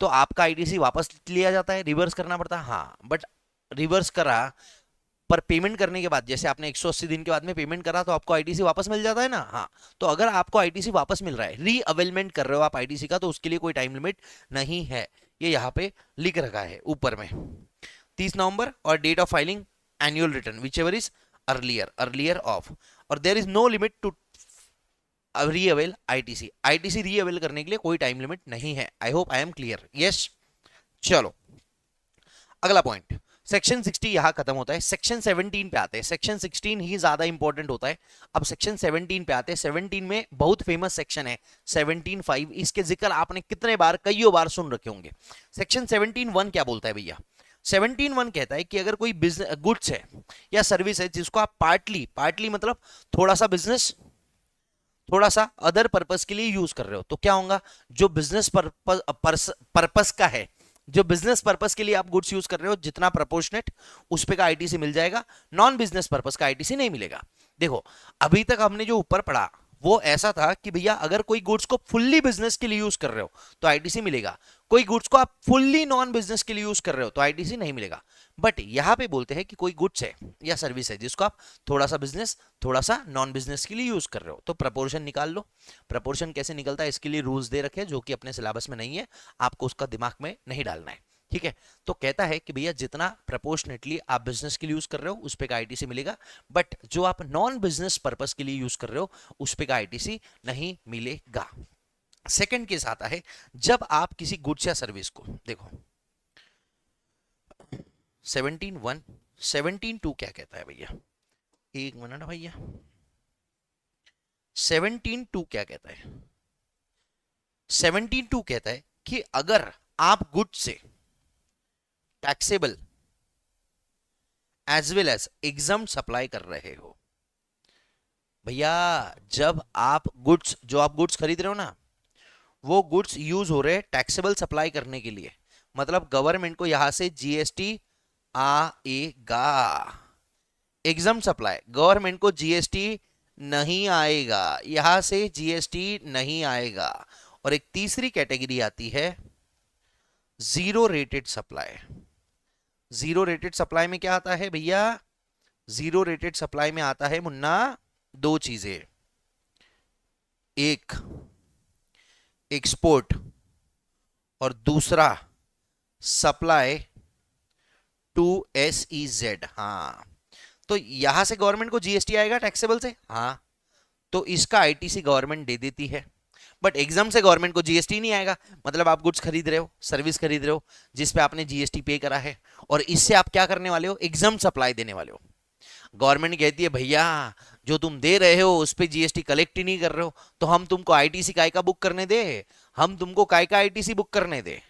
तो आपका आईटीसी वापस लिया जाता है, रिवर्स करना पड़ता है। हाँ, बट रिवर्स करा पर पेमेंट करने के बाद, जैसे आपने 180 दिन के बाद में पेमेंट करा तो आपको आईटीसी वापस मिल जाता है ना। हाँ, तो अगर आपको आईटीसी वापस मिल रहा है, री अवेलमेंट कर रहे हो आप आईटीसी का, तो उसके लिए कोई टाइम लिमिट नहीं है। ये यहाँ पे लिख रखा है ऊपर में 30 नवंबर और date of filing annual return whichever is earlier of, और there is no limit to reavail ITC. ITC reavail करने के लिए कोई टाइम लिमिट नहीं है। I hope I am clear. Yes, चलो अगला पॉइंट, सेक्शन 60 यहां खत्म होता है। सेक्शन 17 पे आते हैं। सेक्शन 16 ही ज्यादा इंपॉर्टेंट होता है। अब सेक्शन 17 पे आते हैं। 17 में बहुत फेमस सेक्शन है 17(5). इसके जिक्र आपने कितने बार, कईयों बार सुन रखे होंगे। सेक्शन 17(1) क्या बोलता है भैया? 17(1) कहता है कि अगर कोई बिजनेस गुड्स है या सर्विस है जिसको आप पार्टली मतलब थोड़ा सा बिजनेस, थोड़ा सा अदर पर्पस के लिए यूज कर रहे हो, तो क्या होगा? जो बिजनेस पर्पस का है, जो बिजनेस पर्पस के लिए आप गुड्स यूज कर रहे हो, जितना प्रोपोर्शनेट उस पे का आईटीसी मिल जाएगा, नॉन बिजनेस पर्पस का आईटीसी नहीं मिलेगा। देखो, अभी तक हमने जो ऊपर पढ़ा वो ऐसा था कि भैया अगर कोई गुड्स को फुल्ली बिजनेस के लिए यूज कर रहे हो तो आईटीसी मिलेगा, कोई गुड्स को आप फुल्ली नॉन बिजनेस के लिए यूज कर रहे हो तो आईटीसी नहीं मिलेगा। बट यहां पे बोलते हैं कि कोई गुड्स है या सर्विस है जिसको आप थोड़ा सा बिजनेस, थोड़ा सा नॉन बिजनेस के लिए यूज कर रहे हो, तो प्रपोर्शन निकाल लो। प्रपोर्शन कैसे निकलता है इसके लिए रूल्स दे रखे हैं जो कि अपने सिलेबस में नहीं है, आपको उसका दिमाग में नहीं डालना है, ठीक है। तो कहता है कि भैया जितना प्रोपोर्शनेटली आप बिजनेस के लिए यूज कर रहे हो उस पे का आईटीसी मिलेगा, बट जो आप नॉन बिजनेस पर्पस के लिए यूज कर रहे हो उस पे का आईटीसी नहीं मिलेगा। सेकंड केस आता है जब आप किसी गुड्स या सर्विस को, देखो 17(1), 17(2) क्या कहता है भैया? एक मिनट भैया, 17(2) क्या कहता है? 17(2) कहता है कि अगर आप गुड्स से taxable as well as exempt supply कर रहे हो, भैया जब आप गुड्स, जो आप गुड्स खरीद रहे हो ना, वो गुड्स यूज हो रहे टैक्सेबल सप्लाई करने के लिए, मतलब गवर्नमेंट को यहां से जीएसटी आएगा। एग्जम्प्ट सप्लाई, गवर्नमेंट को जीएसटी नहीं आएगा, यहां से जीएसटी नहीं आएगा। और एक तीसरी कैटेगरी आती है zero rated supply. Zero rated supply में क्या आता है भैया? जीरो रेटेड सप्लाई में आता है मुन्ना दो चीजें, एक एक्सपोर्ट और दूसरा सप्लाई टू SEZ। हाँ, तो यहां से गवर्नमेंट को जीएसटी आएगा टैक्सेबल से, हाँ, तो इसका आईटीसी गवर्नमेंट दे देती है। बट एग्जाम से गवर्नमेंट को जीएसटी नहीं आएगा, मतलब आप गुड्स खरीद रहे हो, सर्विस खरीद रहे हो जिस पे आपने जीएसटी पे करा है, और इससे आप क्या करने वाले हो? एग्जाम सप्लाई देने वाले हो। गवर्नमेंट कहती है भैया जो तुम दे रहे हो उस पे जीएसटी कलेक्ट ही नहीं कर रहे हो, तो हम तुमको आईटीसी काय का बुक करने दे, हम तुमको काय का आईटीसी बुक करने दे,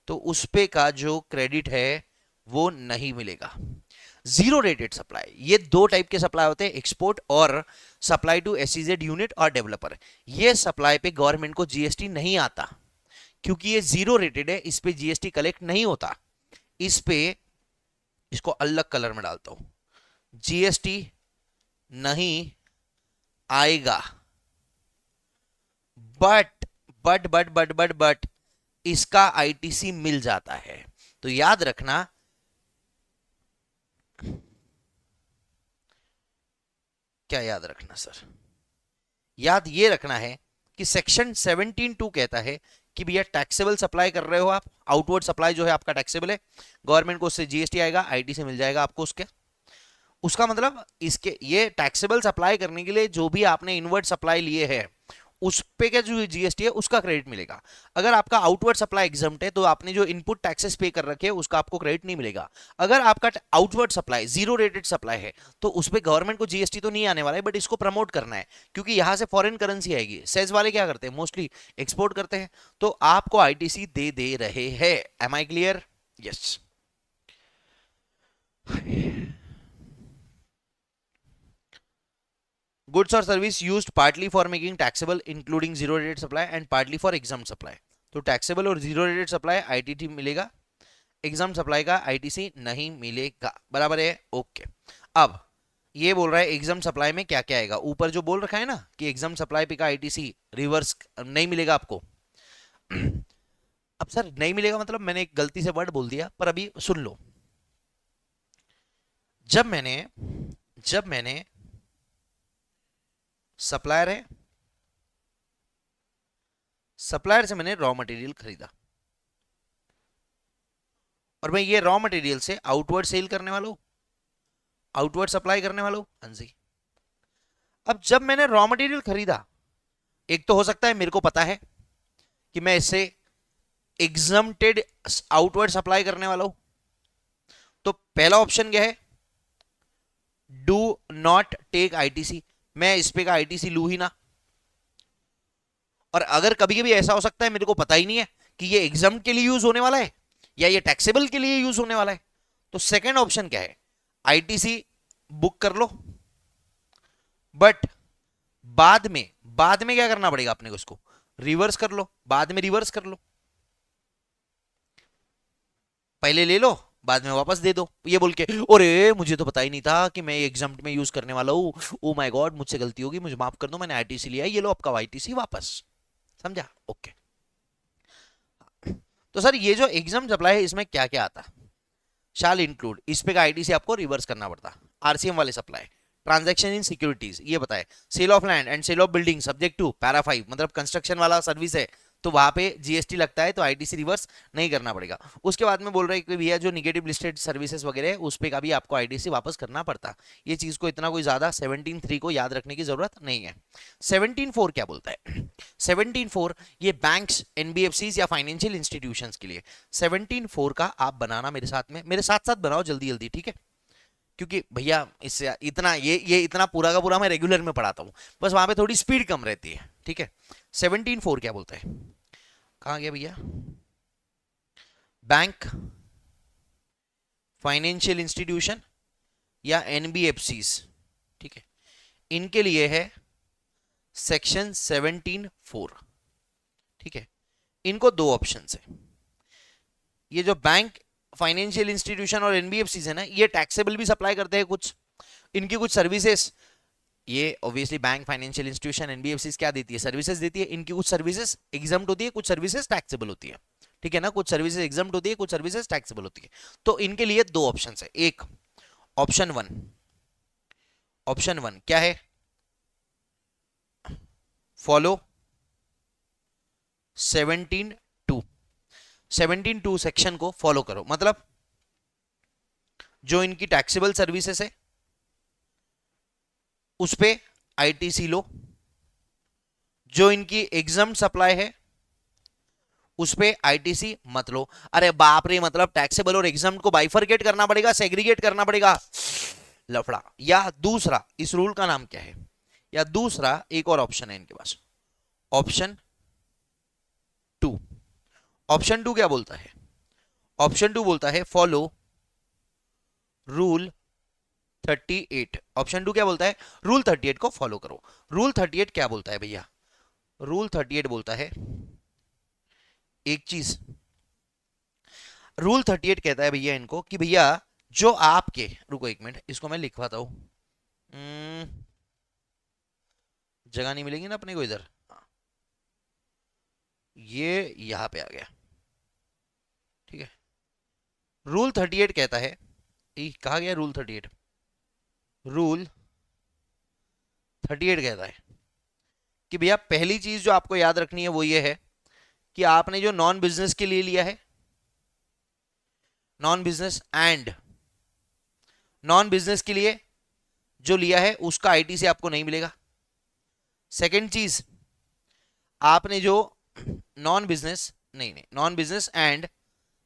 तो उस पे का जो क्रेडिट है वो नहीं मिलेगा। जीरो रेटेड सप्लाई, ये दो टाइप के सप्लाई होते हैं, एक्सपोर्ट और सप्लाई टू SEZ यूनिट और डेवलपर। ये सप्लाई पे गवर्नमेंट को जीएसटी नहीं आता क्योंकि ये जीरो रेटेड है, इस पे जीएसटी कलेक्ट नहीं होता। इस पे, इसको अलग कलर में डालता हूं, जीएसटी नहीं आएगा, बट इसका आईटीसी मिल जाता है। तो याद रखना, क्या याद रखना सर? याद ये रखना है कि सेक्शन 17(2) कहता है कि भैया टैक्सेबल सप्लाई कर रहे हो आप, आउटवर्ड सप्लाई जो है आपका टैक्सेबल है, गवर्नमेंट को उससे जीएसटी आएगा, आईटीसी मिल जाएगा आपको उसके। उसका मतलब इसके, ये टैक्सेबल सप्लाई करने के लिए जो भी आपने इनवर्ड सप्लाई लिए है उस पे का जो जीएसटी है उसका क्रेडिट मिलेगा। अगर आपका आउटवर्ड सप्लाई एग्जम्प्ट है तो आपने जो इनपुट टैक्सेस पे कर रखे हैं उसका आपको क्रेडिट नहीं मिलेगा। अगर आपका outward supply zero rated supply है तो उस पे गवर्नमेंट को जीएसटी तो नहीं आने वाला है, बट इसको प्रमोट करना है क्योंकि यहां से फॉरेन करेंसी आएगी। सेज वाले क्या करते हैं? मोस्टली एक्सपोर्ट करते हैं, तो आपको आईटीसी दे रहे हैं। Am I clear? Yes. Goods और service used partly for making taxable including zero rated supply and partly for exempt supply. तो टैक्सेबल और जीरो रेटेड सप्लाई आईटीसी मिलेगा, एग्जाम सप्लाई का आईटीसी नहीं मिलेगा, बराबर है, ओके। अब ये बोल रहा है एग्जाम सप्लाई में क्या क्या आएगा, ऊपर जो बोल रखा है ना कि एग्जाम सप्लाई पे का आईटीसी रिवर्स नहीं मिलेगा आपको। अब सर नहीं मिलेगा मतलब मैंने एक गलती से वर्ड बोल दिया, पर अभी सुन लो। जब मैंने सप्लायर है, सप्लायर से मैंने रॉ मटेरियल खरीदा और मैं ये रॉ मटेरियल से आउटवर्ड सेल करने वाला हूं, आउटवर्ड सप्लाई करने वाला हूं, हाँ जी। अब जब मैंने रॉ मटेरियल खरीदा, एक तो हो सकता है मेरे को पता है कि मैं इससे एग्जम्प्टेड आउटवर्ड सप्लाई करने वाला हूं, तो पहला ऑप्शन क्या है, डू नॉट टेक आईटीसी, मैं इस पे का आईटीसी लू ही ना। और अगर कभी कभी ऐसा हो सकता है मेरे को पता ही नहीं है कि ये एग्जाम के लिए यूज होने वाला है या ये टैक्सेबल के लिए यूज होने वाला है, तो सेकंड ऑप्शन क्या है, आईटीसी बुक कर लो, बट बाद में क्या करना पड़ेगा अपने को, इसको रिवर्स कर लो, बाद में रिवर्स कर लो, पहले ले लो बाद में वापस दे दो, ये बोल के अरे मुझे तो पता ही नहीं था कि मैं एग्जाम में यूज करने वाला हूं, ओ माय गॉड मुझसे गलती होगी, मुझे माफ कर दो, मैंने आईटीसी लिया, ये लो आपका आईटीसी वापस, समझा, ओके। तो सर ये जो एग्जाम सप्लाई है इसमें क्या क्या आता, शाल इंक्लूड, इस पे का आईटीसी आपको रिवर्स करना पड़ता, आरसीएम वाले सप्लाई, ट्रांजैक्शन इन सिक्योरिटीज ये बताए, sale of land and sale of building subject to para 5, मतलब कंस्ट्रक्शन वाला सर्विस है तो वहां पे जीएसटी लगता है, तो आईटीसी रिवर्स नहीं करना पड़ेगा। उसके बाद में बोल रहे हैं कि भैया जो निगेटिव लिस्टेड सर्विसेज वगैरह है उस पे का भी आपको आईटीसी वापस करना पड़ता। ये चीज को इतना कोई ज्यादा 17.3 को याद रखने की जरूरत नहीं है। 17.4 क्या बोलता है, 17.4 ये बैंक्स, एनबीएफसीज या फाइनेंशियल इंस्टीट्यूशंस के लिए। 17.4 का आप बनाना मेरे साथ साथ बनाओ जल्दी जल्दी, ठीक है, क्योंकि भैया इससे इतना ये इतना पूरा का पूरा मैं रेगुलर में पढ़ाता हूँ, बस वहां पे थोड़ी स्पीड कम रहती है, ठीक है। 17.4 क्या बोलता है, कहां गया भैया, बैंक, फाइनेंशियल इंस्टीट्यूशन या एनबीएफसीज, ठीक है, इनके लिए है सेक्शन 17.4, ठीक है। इनको दो ऑप्शन है, ये जो बैंक, फाइनेंशियल इंस्टीट्यूशन और एनबीएफसीज है ना, ये टैक्सेबल भी सप्लाई करते हैं कुछ, इनकी कुछ सर्विसेज, ये obviously bank, financial institution, NBFCs क्या देती है, सर्विसेज देती है, इनकी कुछ सर्विसेज एग्जम्प्ट होती है, कुछ सर्विसेज टैक्सेबल होती है, ठीक है ना, कुछ सर्विसेज एग्जम्प्ट होती है, कुछ सर्विसेज टैक्सेबल होती है। तो इनके लिए दो ऑप्शन है, एक ऑप्शन वन क्या है, फॉलो 17.2 सेक्शन को फॉलो करो, मतलब जो इनकी टैक्सेबल सर्विसेज है उस पे आईटीसी लो, जो इनकी एग्जाम सप्लाई है उस पे आईटीसी मत लो। अरे बाप रे, मतलब टैक्सेबल और एग्जाम को बाइफरकेट करना पड़ेगा, सेग्रीगेट करना पड़ेगा, लफड़ा। या दूसरा, इस रूल का नाम क्या है, या दूसरा एक और ऑप्शन है इनके पास, ऑप्शन टू क्या बोलता है, ऑप्शन टू बोलता है फॉलो रूल 38। ऑप्शन टू क्या बोलता है, रूल 38 को फॉलो करो। रूल 38 क्या बोलता है भैया, रूल 38 बोलता है एक चीज, रूल 38 कहता है भैया इनको कि भैया जो आपके, रुको एक मिनट इसको मैं लिखवाता हूं, जगह नहीं मिलेगी ना अपने को इधर, ये यहां पे आ गया, ठीक है। रूल 38 कहता है, कहा गया रूल 38, रूल 38 कहता है कि भैया पहली चीज जो आपको याद रखनी है वो ये है कि आपने जो नॉन बिजनेस के लिए लिया है, नॉन बिजनेस के लिए जो लिया है उसका आईटीसी आपको नहीं मिलेगा। सेकंड चीज, आपने जो नॉन बिजनेस एंड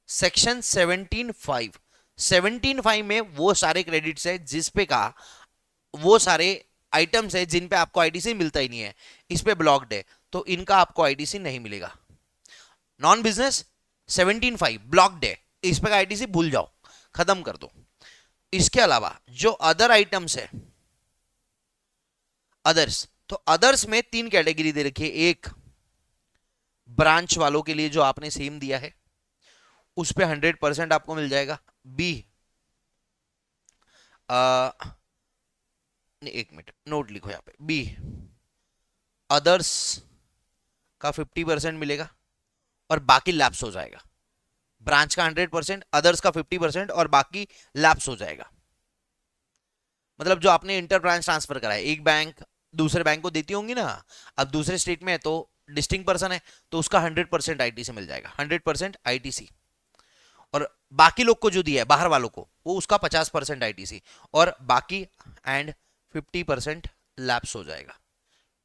सेक्शन 17.5 में वो सारे क्रेडिट्स है जिस पे का वो सारे आइटम्स है जिन पे आपको आईटीसी मिलता ही नहीं है, इस पे ब्लॉक्ड है, तो इनका आपको आईटीसी नहीं मिलेगा। नॉन बिजनेस 17.5 ब्लॉक्ड है, इस पे का आईटीसी भूल जाओ, खत्म कर दो। इसके अलावा जो अदर आइटम्स है, अदर्स, तो अदर्स में 3 कैटेगरी दे रखी है। एक ब्रांच वालों के लिए जो आपने सेम दिया है, उस पे 100% आपको मिल जाएगा। बी, नहीं एक मिनट नोट लिखो यहाँ पे, बी अदर्स का 50% मिलेगा और बाकी लैप्स हो जाएगा। ब्रांच का 100%, अदर्स का 50% और बाकी लैप्स हो जाएगा। मतलब जो आपने इंटर ब्रांच ट्रांसफर करा है, एक बैंक दूसरे बैंक को देती होंगी ना, अब दूसरे स्टेट में है तो डिस्टिंक्ट पर्सन है तो उसका 100% आईटीसी मिल जाएगा, 100% आईटीसी। और बाकी लोग को जो दिया है बाहर वालों को, वो उसका 50% आईटीसी और बाकी एंड 50% लैप्स हो जाएगा।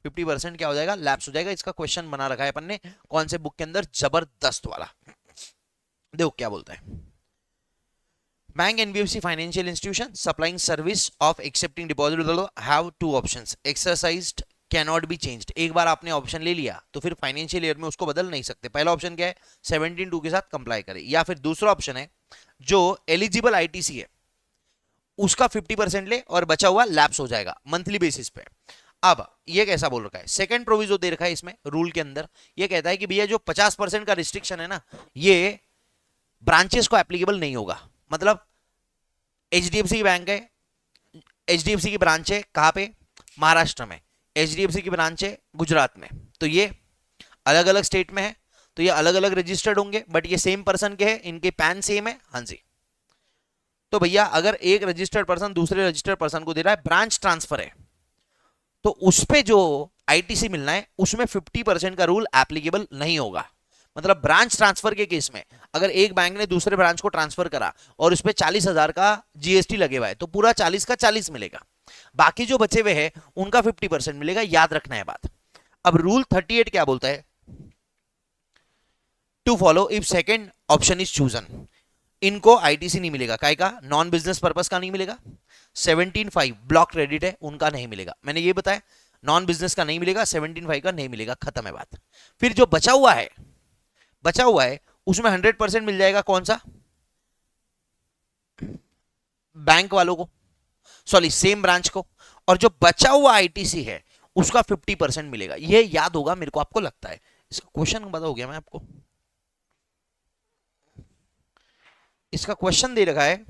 50% क्या हो जाएगा, लैप्स हो जाएगा। इसका क्वेश्चन बना रखा है अपन ने कौन से बुक के अंदर, जबरदस्त वाला। देखो क्या बोलता है, bank NBFC financial institution supplying service of accepting deposit have two options, exercised cannot be changed. एक बार आपने ऑप्शन ले लिया तो फिर फाइनेंशियल ईयर में उसको बदल नहीं सकते। पहला ऑप्शन क्या है, 17(2) के साथ कंप्लाई करे, या फिर दूसरा ऑप्शन है जो एलिजिबल आईटीसी है उसका 50% ले और बचा हुआ लैप्स हो जाएगा मंथली बेसिस पे। अब ये कैसा बोल रखा है, सेकंड प्रोविजो दे रखा है इसमें रूल के अंदर, ये कहता है कि भैया जो 50% का रिस्ट्रिक्शन है ना, ये ब्रांचेस को एप्लीकेबल नहीं होगा। मतलब एचडीएफसी की बैंक है, एचडीएफसी की ब्रांच है कहां पे, महाराष्ट्र में, एचडीएफसी की ब्रांच है गुजरात में, तो ये अलग अलग स्टेट में है तो ये अलग अलग रजिस्टर्ड होंगे, बट ये सेम पर्सन के हैं, इनके पैन सेम है। हाँ जी, तो भैया अगर एक रजिस्टर्ड पर्सन दूसरे रजिस्टर्ड पर्सन को दे रहा है, ब्रांच ट्रांसफर है, तो उस पे जो आईटीसी मिलना है उसमें 50% का रूल एप्लीकेबल नहीं होगा। मतलब ब्रांच ट्रांसफर के केस में अगर एक बैंक ने दूसरे ब्रांच को ट्रांसफर करा और उस पे 40,000 का जीएसटी लगे हुआ है तो पूरा 40 का 40 मिलेगा, बाकी जो बचे हुए हैं उनका 50% मिलेगा। याद रखना है बात। अब रूल 38 क्या बोलता है, to follow if second option is chosen, इनको आईटीसी नहीं मिलेगा, काय का, नॉन बिजनेस पर्पस का नहीं मिलेगा। 17(5) ब्लॉक क्रेडिट है, उनका नहीं मिलेगा। मैंने ये बताया नॉन बिजनेस का नहीं मिलेगा, 17(5) का नहीं मिलेगा, खत्म है बात। फिर जो बचा हुआ है उसमें 100% मिल जाएगा, कौन सा, बैंक वालों को, सॉरी सेम ब्रांच को, और जो बचा हुआ आईटीसी है उसका 50% मिलेगा। ये याद होगा मेरे को, आपको लगता है। इसका क्वेश्चन बता हो गया मैं आपको, इसका क्वेश्चन दे रखा है,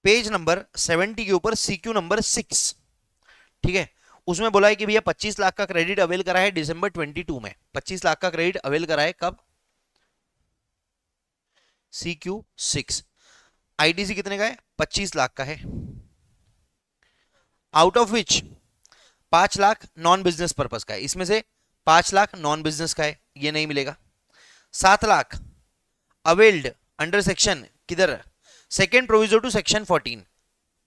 पेज नंबर 70 के ऊपर सीक्यू नंबर 6, ठीक है। उसमें बोला है कि भैया 25 लाख का क्रेडिट अवेल करा है दिसंबर 22 में, 25 लाख का क्रेडिट अवेल करा है कब, CQ6। आईटीसी कितने का है, 25 लाख का है, out of which 5 lakh non business purpose का है, इसमें से 5 लाख नॉन बिजनेस का है, ये नहीं मिलेगा। 7 लाख अवेल्ड अंडर सेक्शन किधर, second proviso to section 14,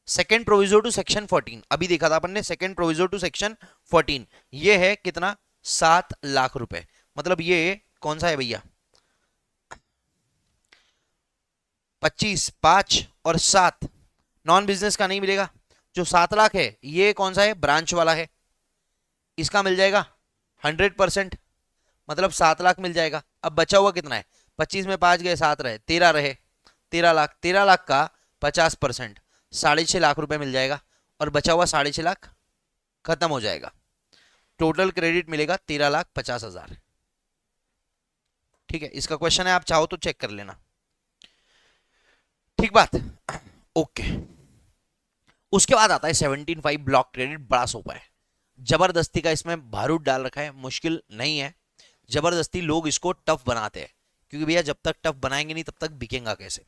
second proviso to section 14 अभी देखा था अपन ने, सेकेंड प्रोविजो टू सेक्शन 14, ये है कितना, 7 लाख रुपए। मतलब ये कौन सा है भैया, 25, 5 और 7 नॉन बिजनेस का नहीं मिलेगा। जो 7 लाख है ये कौन सा है, ब्रांच वाला है, इसका मिल जाएगा 100%, मतलब 7 लाख मिल जाएगा। अब बचा हुआ कितना है, 25 में 5 गए 7 रहे, 13 रहे, 13 लाख, 13 लाख का 50%, 6.5 लाख रुपए मिल जाएगा, और बचा हुआ 6.5 लाख खत्म हो जाएगा। टोटल क्रेडिट मिलेगा 13,50,000। ठीक है, इसका क्वेश्चन है, आप चाहो तो चेक कर लेना, ठीक बात, ओके। उसके बाद आता है 17(5) ब्लॉक क्रेडिट, बड़ा सोपा है, जबरदस्ती का इसमें बारूद डाल रखा है, मुश्किल नहीं है, जबरदस्ती लोग इसको टफ बनाते हैं, क्योंकि भैया जब तक टफ बनाएंगे नहीं तब तक बिकेगा कैसे।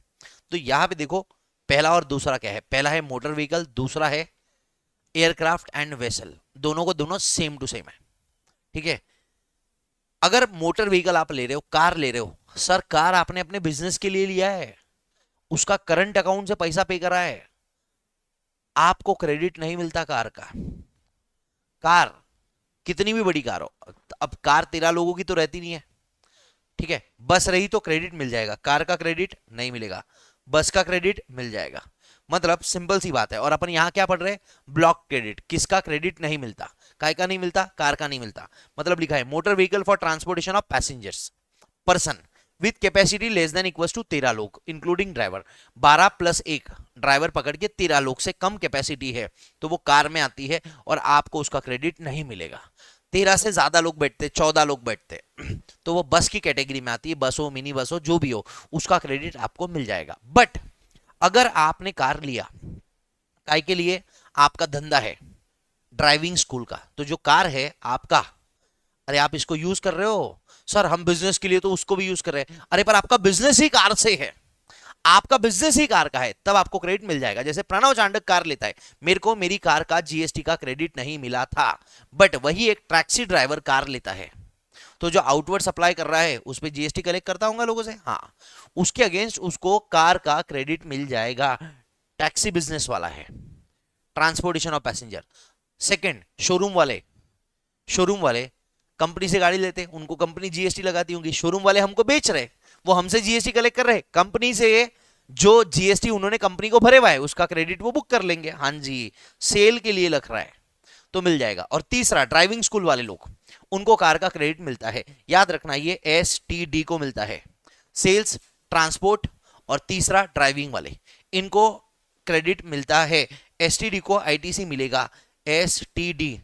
तो यहां पे देखो पहला और दूसरा क्या है, पहला है मोटर व्हीकल, दूसरा है एयरक्राफ्ट एंड वेसल, दोनों को दोनों सेम टू सेम है, ठीक है। अगर मोटर व्हीकल आप ले रहे हो, कार ले रहे हो, सर कार आपने अपने बिजनेस के लिए लिया है, उसका करंट अकाउंट से पैसा पे करा है, आपको क्रेडिट नहीं मिलता कार का। कार कितनी भी बड़ी कार हो, अब कार 13 लोगों की तो रहती नहीं है, ठीक है, बस रही तो क्रेडिट मिल जाएगा, कार का क्रेडिट नहीं मिलेगा, बस का क्रेडिट मिल जाएगा। मतलब सिंपल सी बात है। और अपन यहां क्या पढ़ रहे हैं, ब्लॉक क्रेडिट, किसका क्रेडिट नहीं मिलता, काय का नहीं मिलता, कार का नहीं मिलता। मतलब लिखा है motor vehicle for transportation of passengers person with capacity less than equals to 13 लोग इंक्लूडिंग ड्राइवर। 12 प्लस 1 ड्राइवर पकड़ के 13 लोग से कम कैपेसिटी है तो वो कार में आती है और आपको उसका क्रेडिट नहीं मिलेगा। 13 से ज्यादा लोग बैठते, 14 लोग बैठते तो वो बस की कैटेगरी में आती है, बस हो मिनी बस हो जो भी हो उसका क्रेडिट आपको मिल जाएगा। बट अगर आपने कार लिया काय के लिए, आपका धंधा है ड्राइविंग स्कूल का, तो जो कार है आपका, अरे आप इसको यूज कर रहे हो सर, हम बिजनेस के लिए तो उसको भी यूज कर रहे हैं, अरे पर आपका बिजनेस ही कार से है, आपका बिजनेस ही कार का है, तब आपको क्रेडिट मिल जाएगा। जैसे प्रणव चांडक कार लेता है, मेरे को मेरी कार का जीएसटी का क्रेडिट नहीं मिला था, बट वही एक टैक्सी ड्राइवर कार लेता है तो जो आउटवर्ड सप्लाई कर रहा है उस पर जीएसटी कलेक्ट करता होगा लोगों से, हाँ, उसके अगेंस्ट उसको कार का क्रेडिट मिल जाएगा। टैक्सी बिजनेस वाला है, transportation of passenger. Second, showroom वाले कंपनी से गाड़ी लेते, उनको कंपनी जीएसटी लगाती होंगी, शोरूम वाले हमको बेच रहे, वो हमसे जीएसटी कलेक्ट कर रहे, कंपनी से जो जीएसटी उन्होंने कंपनी को भरे हुआ है उसका क्रेडिट वो बुक कर लेंगे। हाँ जी, सेल के लिए लग रहा है तो मिल जाएगा। और तीसरा, ड्राइविंग स्कूल वाले लोग, उनको कार का क्रेडिट मिलता है, याद रखना ये STD को मिलता है, सेल्स, ट्रांसपोर्ट, और तीसरा ड्राइविंग वाले, इनको क्रेडिट मिलता है। STD को ITC मिलेगा, STD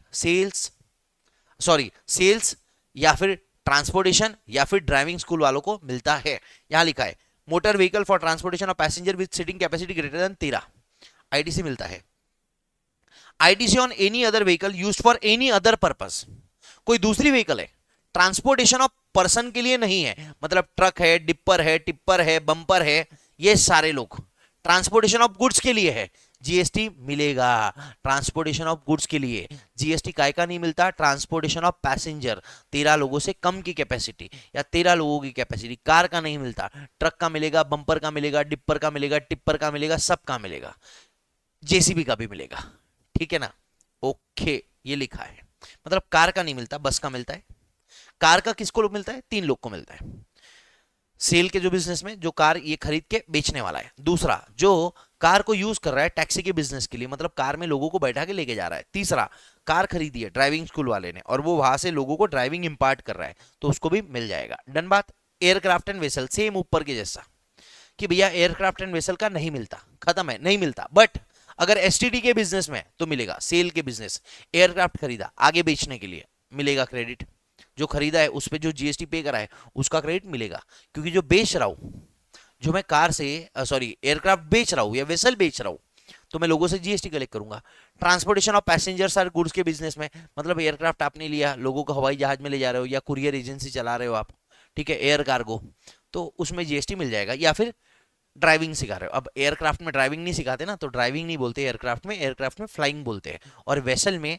सेल्स या फिर ट्रांसपोर्टेशन या फिर ड्राइविंग स्कूल वालों को मिलता है। यहां लिखा है motor vehicle for transportation of passenger with seating capacity greater than 13, ITC मिलता है। ITC on any other vehicle used for any other purpose, कोई दूसरी व्हीकल है, ट्रांसपोर्टेशन ऑफ पर्सन के लिए नहीं है, मतलब ट्रक है, डिपर है, टिप्पर है, बम्पर है, ये सारे लोग ट्रांसपोर्टेशन ऑफ गुड्स के लिए है, जीएसटी मिलेगा। ट्रांसपोर्टेशन ऑफ गुड्स के लिए जीएसटी काय का नहीं मिलता, ट्रांसपोर्टेशन ऑफ पैसेंजर 13 लोगों से कम की कैपेसिटी या 13 लोगों की कैपेसिटी कार का नहीं मिलता, ट्रक का मिलेगा, बम्पर का मिलेगा, डिप्पर का मिलेगा, टिप्पर का मिलेगा, सबका मिलेगा, जेसीबी का भी मिलेगा। ठीक है ना, ओके, ये लिखा है। मतलब कार का नहीं मिलता, बस का मिलता है। कार का किसको मिलता है, 3 लोग को मिलता है, सेल के जो बिजनेस में जो कार ये खरीद के बेचने वाला है, दूसरा जो कार को यूज कर रहा है टैक्सी के बिजनेस के लिए, मतलब कार में लोगों को बैठा के लेके जा रहा है, तीसरा कार खरीदी है ड्राइविंग स्कूल वाले ने और वो वहां से लोगों को ड्राइविंग इंपार्ट कर रहा है तो उसको भी मिल जाएगा। डन बात। एयरक्राफ्ट एंड वेसल, सेम ऊपर के जैसा कि भैया एयरक्राफ्ट एंड वेसल का नहीं मिलता, खत्म है, नहीं मिलता। बट अगर एसटीडी के बिजनेस में तो मिलेगा, सेल के बिजनेस, एयरक्राफ्ट खरीदा आगे बेचने के लिए मिलेगा क्रेडिट, जो खरीदा है उस पर जो जीएसटी पे करा है उसका क्रेडिट मिलेगा, क्योंकि जो बेच रहा हूं, जो मैं कार से एयरक्राफ्ट बेच रहा हूं या वेसल बेच रहा हूं तो मैं लोगों से जीएसटी कलेक्ट करूंगा। ट्रांसपोर्टेशन ऑफ पैसेंजर्स और गुड्स के बिजनेस में, मतलब एयरक्राफ्ट आपने लिया, लोगों को हवाई जहाज में ले जा रहे हो या कुरियर एजेंसी चला रहे हो आप, ठीक है, एयर कार्गो, तो उसमें जीएसटी मिल जाएगा। या फिर ड्राइविंग सिखा रहे हो, अब एयरक्राफ्ट में ड्राइविंग नहीं सिखाते ना, तो ड्राइविंग नहीं बोलते एयरक्राफ्ट में फ्लाइंग बोलते हैं। और वेसल में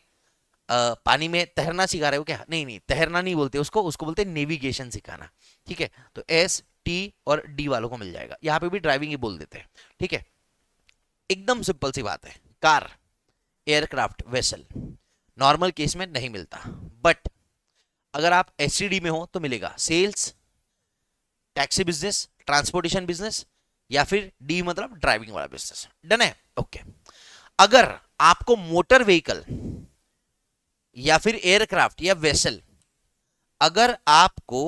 पानी में तैरना सिखा रहे हो क्या, नहीं, तैरना नहीं बोलते उसको बोलते हैं नेविगेशन सिखाना। ठीक है, तो एस टी और डी वालों को मिल जाएगा, यहाँ पे भी ड्राइविंग ही बोल देते हैं। ठीक है, एकदम सिंपल सी बात है। Car, aircraft, vessel normal case में नहीं मिलता, बट अगर आप एसटीडी में हो तो मिलेगा, sales, taxi business, transportation business या फिर डी मतलब ड्राइविंग वाला बिजनेस। डन है, ओके। अगर आपको मोटर व्हीकल या फिर एयरक्राफ्ट या वेसल, अगर आपको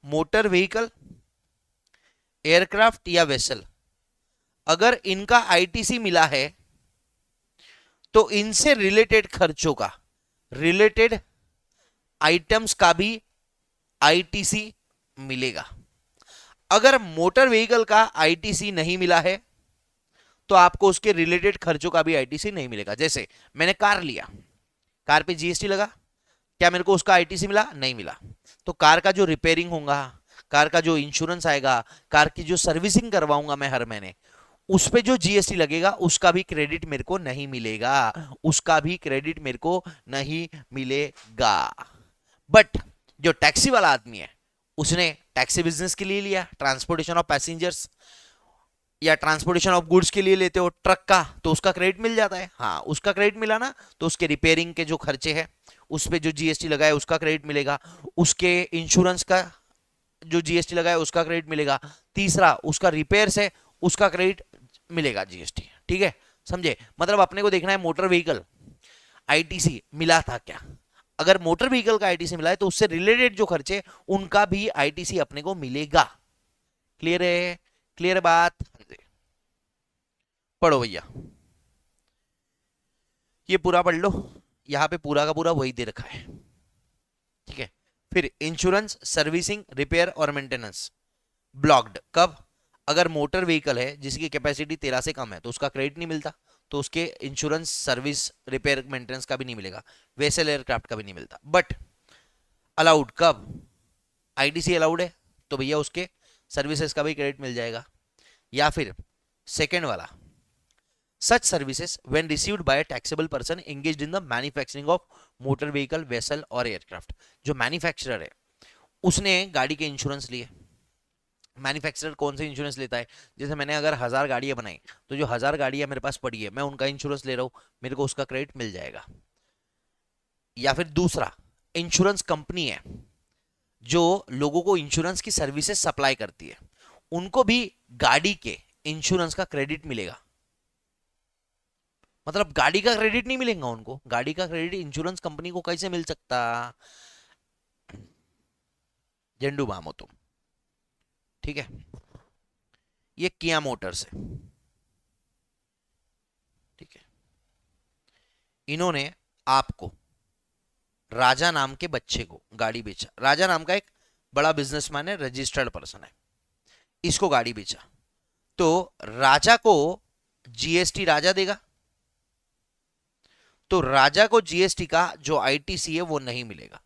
मोटर व्हीकल, एयरक्राफ्ट या वेसल, अगर इनका आईटीसी मिला है तो इनसे रिलेटेड खर्चों का, रिलेटेड आइटम्स का भी आईटीसी मिलेगा। अगर मोटर व्हीकल का आईटीसी नहीं मिला है तो आपको उसके रिलेटेड खर्चों का भी आईटीसी नहीं मिलेगा। जैसे मैंने कार लिया, कार पे जीएसटी लगा, क्या मेरे को उसका आईटीसी मिला, नहीं मिला, तो कार का जो रिपेयरिंग होगा, कार का जो इंश्योरेंस आएगा, कार की जो सर्विसिंग करवाऊंगा मैं हर महीने, उस पे जो जीएसटी लगेगा उसका भी क्रेडिट मेरे को नहीं मिलेगा, उसका भी क्रेडिट मेरे को नहीं मिलेगा। बट जो टैक्सी वाला आदमी है उसने टैक्सी बिजनेस के लिए लिया, ट्रांसपोर्टेशन ऑफ पैसेंजर्स या ट्रांसपोर्टेशन ऑफ गुड्स के लिए लेते हो ट्रक का, तो उसका क्रेडिट मिल जाता है। हाँ, उसका क्रेडिट मिला ना, तो उसके रिपेयरिंग के जो खर्चे हैं उस पे जो जीएसटी लगा है उसका क्रेडिट मिलेगा, उसके इंश्योरेंस का जो जीएसटी लगा है उसका क्रेडिट मिलेगा, तीसरा उसका रिपेयर से उसका क्रेडिट मिलेगा जीएसटी। ठीक है, समझे? मतलब अपने को देखना है मोटर व्हीकल आईटीसी मिला था क्या। अगर मोटर व्हीकल का आईटीसी मिला है तो उससे रिलेटेड जो खर्चे उनका भी आईटीसी अपने को मिलेगा। क्लियर है? क्लियर है बात? पढ़ो भैया, ये पूरा पढ़ लो, यहां पे पूरा का पूरा वही दे रखा है। ठीक है, फिर इंश्योरेंस, सर्विसिंग, रिपेयर और मेंटेनेंस ब्लॉक्ड कब? अगर मोटर व्हीकल है जिसकी कैपेसिटी 13 से कम है तो उसका क्रेडिट नहीं मिलता, तो उसके इंश्योरेंस, सर्विस, रिपेयर, मेंटेनेंस का भी नहीं मिलेगा, वेसल एयरक्राफ्ट का भी नहीं मिलता। बट अलाउड कब? आईटीसी अलाउड है तो भैया उसके सर्विसेज का भी क्रेडिट मिल जाएगा। या फिर सेकेंड वाला, such services when received by a taxable person engaged in the manufacturing of motor vehicle, vessel और aircraft। जो मैन्युफैक्चरर है उसने गाड़ी के इंश्योरेंस लिए। मैन्युफैक्चरर कौन से इंश्योरेंस लेता है? जैसे मैंने अगर 1000 गाड़ियां बनाई तो जो 1000 गाड़ियां मेरे पास पड़ी है मैं उनका इंश्योरेंस ले रहा हूं, मेरे को उसका क्रेडिट मिल जाएगा। या फिर दूसरा, इंश्योरेंस कंपनी है जो लोगों को इंश्योरेंस की सर्विसेज सप्लाई करती है, उनको भी गाड़ी के इंश्योरेंस का क्रेडिट मिलेगा। मतलब गाड़ी का क्रेडिट नहीं मिलेगा उनको, गाड़ी का क्रेडिट इंश्योरेंस कंपनी को कैसे मिल सकता? झंडू बामो तुम। ठीक है, ये किया मोटर्स है। ठीक है, इन्होंने आपको राजा नाम के बच्चे को गाड़ी बेचा। राजा नाम का एक बड़ा बिजनेसमैन है, रजिस्टर्ड पर्सन है, इसको गाड़ी बेचा तो राजा को जीएसटी राजा देगा, तो राजा को जीएसटी का जो आईटीसी है वो नहीं मिलेगा।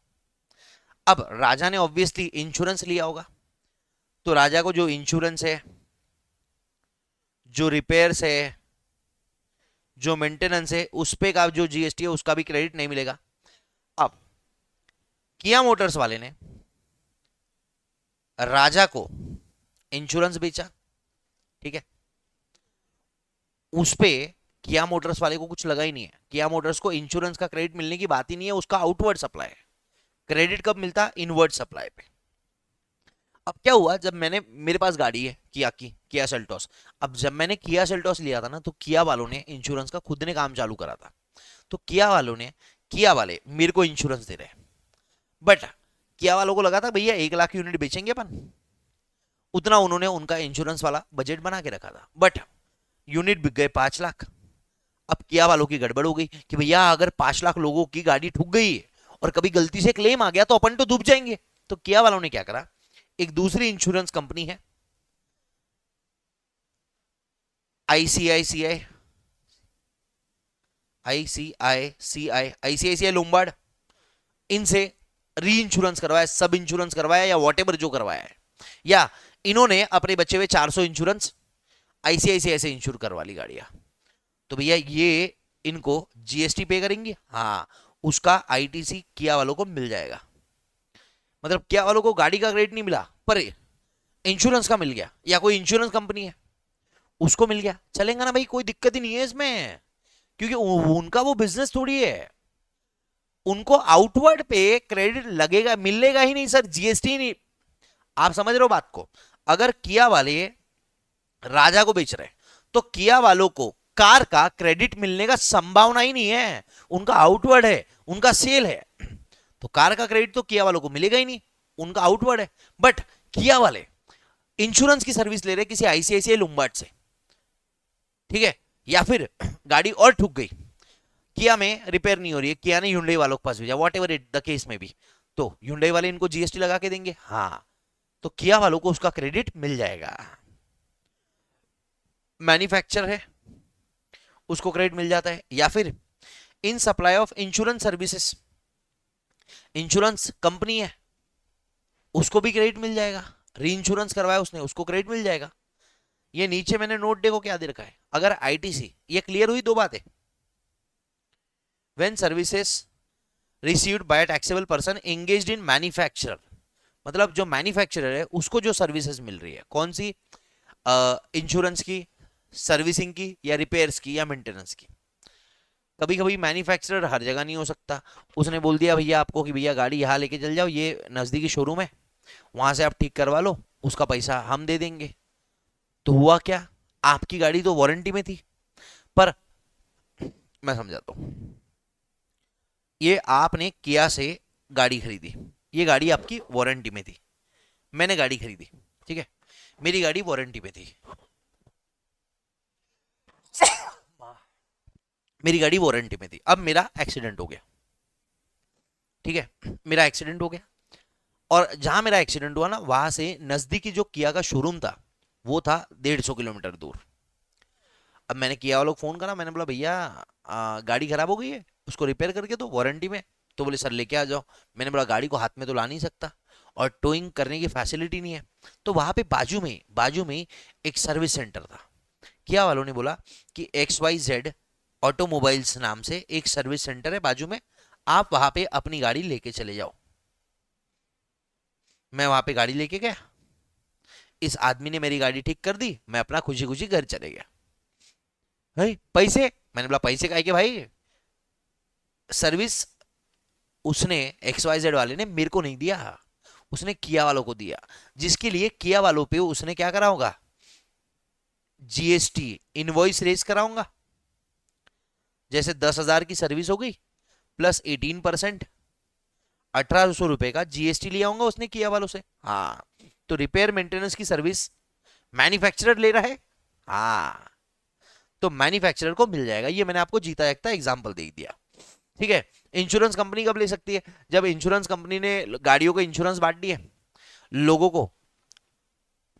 अब राजा ने ऑब्वियसली इंश्योरेंस लिया होगा, तो राजा को जो इंश्योरेंस है, जो रिपेयर्स है, जो मेंटेनेंस है, उस पे का जो जीएसटी है उसका भी क्रेडिट नहीं मिलेगा। अब किया मोटर्स वाले ने राजा को इंश्योरेंस बेचा, ठीक है, उस पे किया मोटर्स वाले को कुछ लगा ही नहीं है। किया मोटर्स को इंश्योरेंस का क्रेडिट मिलने की बात ही नहीं है, उसका आउटवर्ड सप्लाई है। क्रेडिट कब मिलता? इनवर्ड सप्लाई पे। अब क्या हुआ, जब मैंने, मेरे पास गाड़ी है किया की, किया सेल्टोस। अब जब मैंने किया सेल्टोस लिया था ना, तो किया वालों ने इंश्योरेंस का खुद ने काम चालू करा था, तो किया वाले मेरे को इंश्योरेंस दे रहे हैं। बट किया वालों को लगा था भैया 1 लाख यूनिट बेचेंगे अपन, उतना उन्होंने उनका इंश्योरेंस वाला बजट बना के रखा था। बट यूनिट बिक गए 5 लाख। अब किया वालों की गड़बड़ हो गई कि भैया अगर 5 लाख लोगों की गाड़ी ठुक गई और कभी गलती से क्लेम आ गया तो अपन तो डूब जाएंगे। तो किया वालों ने क्या करा, एक दूसरी इंश्योरेंस कंपनी है आईसीआईसीआई लोम्बार्ड, इनसे री इंश्योरेंस करवाया, सब इंश्योरेंस करवाया या वॉटेवर जो करवाया है, या इन्होंने अपने बचे हुए 400 इंश्योरेंस आईसीआईसीआई से इंश्योर करवा ली गाड़ियां। तो भैया ये इनको जीएसटी पे करेंगे, हाँ, उसका आईटीसी किया वालों को मिल जाएगा। मतलब किया वालों को गाड़ी का क्रेडिट नहीं मिला पर इंश्योरेंस का मिल गया, या कोई इंश्योरेंस कंपनी है उसको मिल गया, चलेगा ना भाई, कोई दिक्कत ही नहीं है इसमें, क्योंकि उनका वो बिजनेस थोड़ी है। उनको आउटवर्ड पे क्रेडिट लगेगा, मिलेगा ही नहीं सर, जीएसटी नहीं। आप समझ रहे हो बात को? अगर किया वाले राजा को बेच रहे हैं तो किया वालों को कार का क्रेडिट मिलने का संभावना ही नहीं है, उनका आउटवर्ड है, उनका सेल है, तो कार का क्रेडिट तो किया वालों को मिलेगा ही नहीं, उनका आउटवर्ड है। बट किया वाले इंश्योरेंस की सर्विस ले रहे किसी आईसीआईसीआई लोम्बार्ड से, ठीक है, या फिर गाड़ी और ठुक गई, किया में रिपेयर नहीं हो रही है, किया ने Hyundai वालों के पास भेजा, what ever it the case में भी, तो Hyundai वाले इनको जीएसटी लगा के देंगे, हाँ, तो किया वालों को उसका क्रेडिट मिल जाएगा। मैन्युफैक्चर है उसको क्रेडिट मिल जाता है। या फिर in supply of insurance services, insurance company है उसको भी क्रेडिट मिल जाएगा, री इंश्योरेंस करवाया उसने उसको क्रेडिट मिल जाएगा। ये नीचे मैंने नोट देखो क्या दे रखा है, अगर आईटीसी, ये क्लियर हुई दो बातें, when services received by taxable person engaged in manufacturer, मतलब जो मैन्युफैक्चरर है उसको जो सर्विसेज मिल रही है, कौन सी, इंश्योरेंस की, सर्विसिंग की, या रिपेयर्स की, या मेंटेनेंस की। कभी कभी मैन्युफैक्चरर हर जगह नहीं हो सकता, उसने बोल दिया भैया आपको कि भैया गाड़ी यहाँ लेके चल जाओ, ये नजदीकी शोरूम है, वहां से आप ठीक करवा लो, उसका पैसा हम दे देंगे। तो हुआ क्या, आपकी गाड़ी तो वारंटी में थी, पर मैं समझाता हूं, ये आपने किया से गाड़ी खरीदी, ये गाड़ी आपकी वारंटी में थी, मैंने गाड़ी खरीदी, ठीक है, मेरी गाड़ी वारंटी में थी, मेरी गाड़ी वारंटी में थी, अब मेरा एक्सीडेंट हो गया, ठीक है, मेरा एक्सीडेंट हो गया, और जहां मेरा एक्सीडेंट हुआ ना, वहां से नजदीकी जो किया का शोरूम था वो था 150 किलोमीटर दूर। अब मैंने किया वालों को फोन करा, मैंने बोला भैया गाड़ी खराब हो गई है, उसको रिपेयर करके दो वारंटी में। तो बोले सर लेके आ जाओ। मैंने बोला गाड़ी को हाथ में तो ला नहीं सकता और टोइंग करने की फैसिलिटी नहीं है। तो वहां पे बाजू में एक सर्विस सेंटर था। किया वालों ने बोला कि XYZ ऑटोमोबाइल्स नाम से एक सर्विस सेंटर है बाजू में, आप वहां पे अपनी गाड़ी लेके चले जाओ। मैं वहां पे गाड़ी लेके गया, इस आदमी ने मेरी गाड़ी ठीक कर दी, मैं अपना खुशी खुशी घर चले गया। है पैसे, मैंने बोला पैसे काहे के भाई, सर्विस उसने XYZ वाले ने मेरे को नहीं दिया, उसने किया वालों को दिया, जिसके लिए किया वालों पे उसने क्या करा होगा, GST इनवॉइस रेज कराऊंगा। जैसे 10,000 की सर्विस हो गई प्लस 18%, 1,800 रुपए का GST लिया होगा उसने किया वालों से। हाँ, तो रिपेयर मेंटेनेंस की सर्विस मैन्युफैक्चरर ले रहा है। हाँ, तो मैन्युफैक्चरर को मिल जाएगा। ये मैंने आपको जीता जागता एग्जांपल दे दिया, ठीक है। इंश्योरेंस कंपनी कब ले सकती है, जब इंश्योरेंस कंपनी ने गाड़ियों को इंश्योरेंस बांट दिए, लोगों को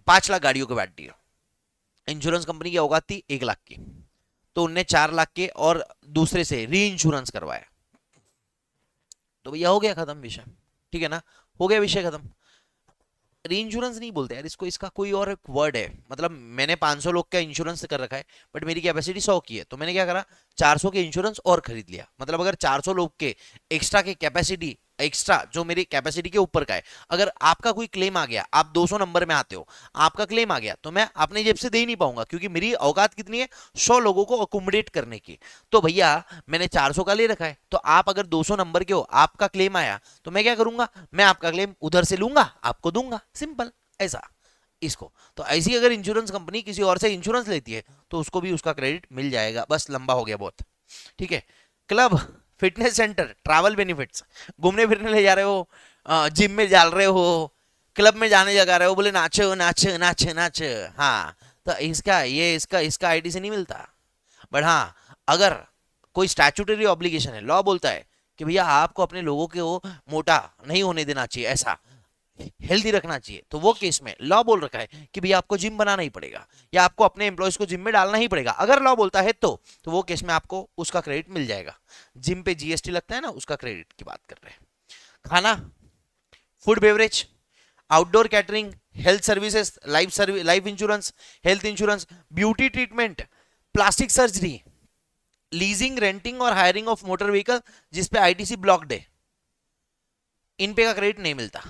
5 लाख गाड़ियों को बांट दिया। इंश्योरेंस कंपनी की औकात थी 1 लाख की, तो उनने 4 लाख के और दूसरे से री इंश्योरेंस करवाया। तो भैया हो गया खत्म विषय, ठीक है ना, हो गया विषय खत्म। री इंश्योरेंस नहीं बोलते यार इसको, इसका कोई और एक वर्ड है। मतलब मैंने 500 लोग का इंश्योरेंस कर रखा है, बट मेरी कैपेसिटी 100 की है, तो मैंने क्या करा, 400 के इंश्योरेंस और खरीद लिया। मतलब अगर 400 लोग के एक्स्ट्रा के कैपेसिटी, एक्स्ट्रा जो मेरी कैपेसिटी के ऊपर का है, अगर आपका कोई क्लेम आ गया, आप 200 नंबर में आते हो, आपका क्लेम आ गया, तो मैं अपने जेब से दे ही नहीं पाऊंगा, क्योंकि मेरी औकात कितनी है, 100 लोगों को अकोमोडेट करने की। तो भैया मैंने 400 का ले रखा है, तो आप अगर 200 नंबर के हो, आपका क्लेम आया, तो मैं क्या करूंगा, मैं आपका क्लेम उधर से लूंगा, आपको दूंगा, सिंपल ऐसा इसको। तो ऐसी अगर इंश्योरेंस कंपनी किसी और से इंश्योरेंस लेती है, तो उसको भी उसका क्रेडिट मिल जाएगा। बस लंबा हो गया बहुत, ठीक है। Club, fitness centre, travel benefits, घूमने फिरने ले जा रहे हो, जिम में जा रहे हो, क्लब में जाने जगा रहे हो, बोले नाचो नाचो नाचो नाचो, हाँ, तो इसका ITC नहीं मिलता। बट हाँ, अगर कोई स्टैट्यूटरी ऑब्लिगेशन है, लॉ बोलता है कि भैया आपको अपने लोगों के वो मोटा नहीं होने देना चाहिए, ऐसा हेल्दी रखना चाहिए, तो वो केस में लॉ बोल रखा है कि भैया आपको जिम बनाना ही पड़ेगा, या आपको अपने एम्प्लॉयज को जिम में डालना ही पड़ेगा। अगर लॉ बोलता है तो वो केस में आपको उसका क्रेडिट मिल जाएगा। जिम पे GST लगता है ना, उसका क्रेडिट की बात कर रहे हैं। खाना, food beverage, outdoor catering, health services, life insurance, health insurance, beauty treatment, plastic surgery, leasing, renting और हायरिंग ऑफ मोटर व्हीकल जिसपे ITC ब्लॉक्ड है, इन पे का क्रेडिट नहीं मिलता।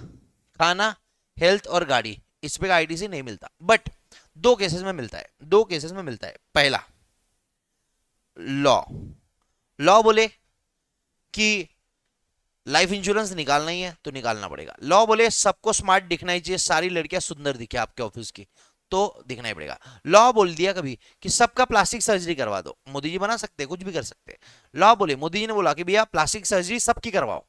खाना, हेल्थ और गाड़ी, इस पे का ITC नहीं मिलता। बट 2 केसेस में मिलता है, 2 केसेस में मिलता है। पहला, लॉ, लॉ बोले कि लाइफ इंश्योरेंस निकालना ही है तो निकालना पड़ेगा। लॉ बोले सबको स्मार्ट दिखना ही चाहिए, सारी लड़कियां सुंदर दिखे आपके ऑफिस की, तो दिखना ही पड़ेगा। लॉ बोल दिया कभी कि सबका प्लास्टिक सर्जरी करवा दो, मोदी जी बना सकते, कुछ भी कर सकते। लॉ बोले, मोदी जी ने बोला कि भैया प्लास्टिक सर्जरी सबकी करवाओ,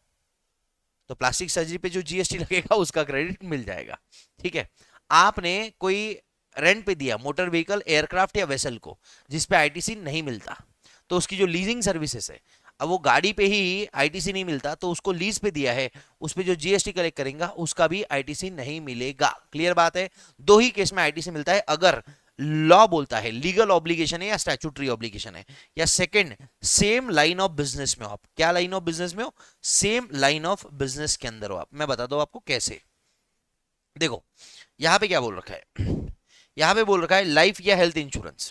तो प्लास्टिक सर्जरी पे जो GST लगेगा उसका क्रेडिट मिल जाएगा, ठीक है। आपने कोई रेंट पे दिया मोटर व्हीकल, एयरक्राफ्ट या वेसल को, जिसपे ITC नहीं मिलता, तो उसकी जो लीजिंग सर्विसेज है, अब वो गाड़ी पे ही ITC नहीं मिलता, तो उसको लीज पे दिया है, उस पे जो GST कलेक्ट करेगा उसका भी ITC नहीं मिलेगा। क्लियर बात है। 2 ही केस में ITC मिलता है, अगर लॉ बोलता है लीगल ऑब्लिगेशन है या स्टैट्यूटरी ऑब्लिगेशन है, या second same line of business में हो आप। क्या लाइन ऑफ बिजनेस में हो, सेम लाइन ऑफ बिजनेस के अंदर हो आप। मैं बता दूं आपको कैसे। देखो यहां पे क्या बोल रखा है, यहां पे बोल रखा है लाइफ या हेल्थ इंश्योरेंस।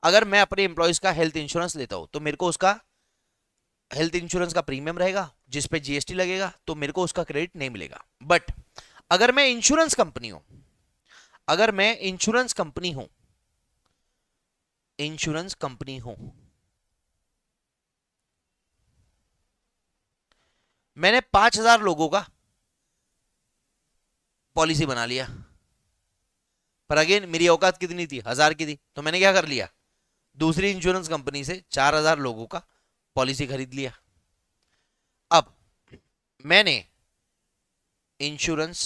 अगर मैं अपने एम्प्लॉयज का हेल्थ इंश्योरेंस लेता हूं, तो मेरे को उसका हेल्थ इंश्योरेंस का प्रीमियम रहेगा जिसपे GST लगेगा, तो मेरे को उसका क्रेडिट नहीं मिलेगा। बट अगर मैं इंश्योरेंस कंपनी हूं, अगर मैं इंश्योरेंस कंपनी हूं, इंश्योरेंस कंपनी हूं, मैंने 5,000 लोगों का पॉलिसी बना लिया, पर अगेन मेरी औकात कितनी थी, 1000 की थी, तो मैंने क्या कर लिया, दूसरी इंश्योरेंस कंपनी से 4000 लोगों का पॉलिसी खरीद लिया। अब मैंने इंश्योरेंस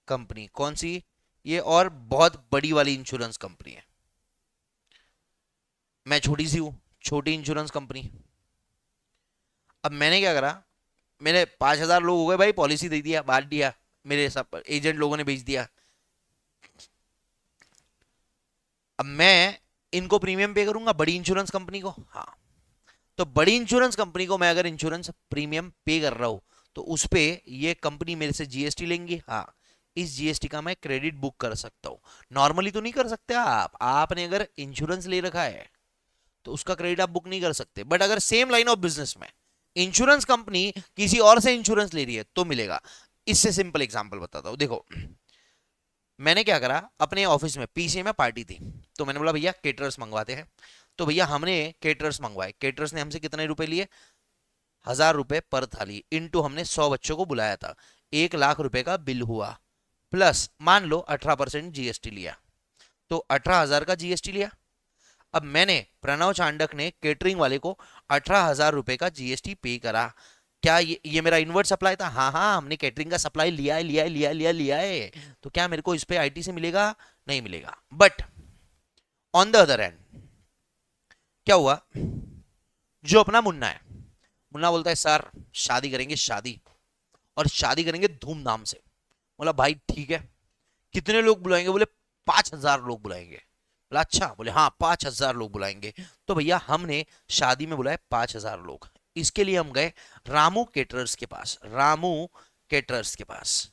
कंपनी कौन सी, ये और बहुत बड़ी वाली इंश्योरेंस कंपनी है, मैं छोटी सी हूं, छोटी इंश्योरेंस कंपनी। अब मैंने क्या करा, मेरे 5000 लोग हो गए भाई, पॉलिसी दे दिया, बांट दिया, मेरे सब एजेंट लोगों ने भेज दिया। अब मैं इनको प्रीमियम पे करूंगा, बड़ी इंश्योरेंस कंपनी को, हाँ, तो बड़ी इंश्योरेंस कंपनी को मैं अगर इंश्योरेंस प्रीमियम पे कर रहा हूं तो उस पे ये कंपनी मेरे से जीएसटी लेंगी, हाँ, इस जीएसटी का मैं क्रेडिट बुक कर सकता हूं। नॉर्मली तो नहीं कर सकते आप, आपने अगर इंश्योरेंस ले रखा है तो उसका क्रेडिट आप बुक नहीं कर सकते, बट अगर सेम लाइन ऑफ बिजनेस में इंश्योरेंस कंपनी किसी और से इंश्योरेंस ले रही है तो मिलेगा। इससे सिंपल एग्जांपल बताता हूं, देखो मैंने क्या करा, अपने ऑफिस में पीसीए में पार्टी थी, तो मैंने बोला भैया केटरर्स मंगवाते हैं, तो भैया हमने केटरर्स मंगवाए, केटरर्स ने हमसे कितने रुपए लिए, 1000 रुपए पर थाली, इनटू हमने 100 बच्चों को बुलाया था, 1 लाख रुपए का बिल हुआ, प्लस मान लो 18% जीएसटी लिया, तो 18,000 का जीएसटी लिया। अब मैंने प्रणव चांडक ने केटरिंग वाले को 18,000 रुपए का जीएसटी पे करा, क्या ये मेरा इनवर्ट सप्लाई था, हाँ हाँ हमने केटरिंग का सप्लाई लिया है, लिया है, लिया है, लिया है, लिया है, तो क्या मेरे को इस पे आईटी से मिलेगा, नहीं मिलेगा। But on the other and क्या हुआ, जो अपना मुन्ना है, मुन्ना बोलता है सर शादी करेंगे, शादी, और शादी करेंगे धूमधाम से। बोला भाई ठीक है, कितने लोग बुलाएंगे, बोले 5000 लोग बुलाएंगे। बोला अच्छा, बोले हाँ 5000 लोग बुलाएंगे। तो भैया हमने शादी में बुलाए 5000 लोग, इसके लिए हम गए रामू केटरर्स के पास, रामू केटरर्स के पास।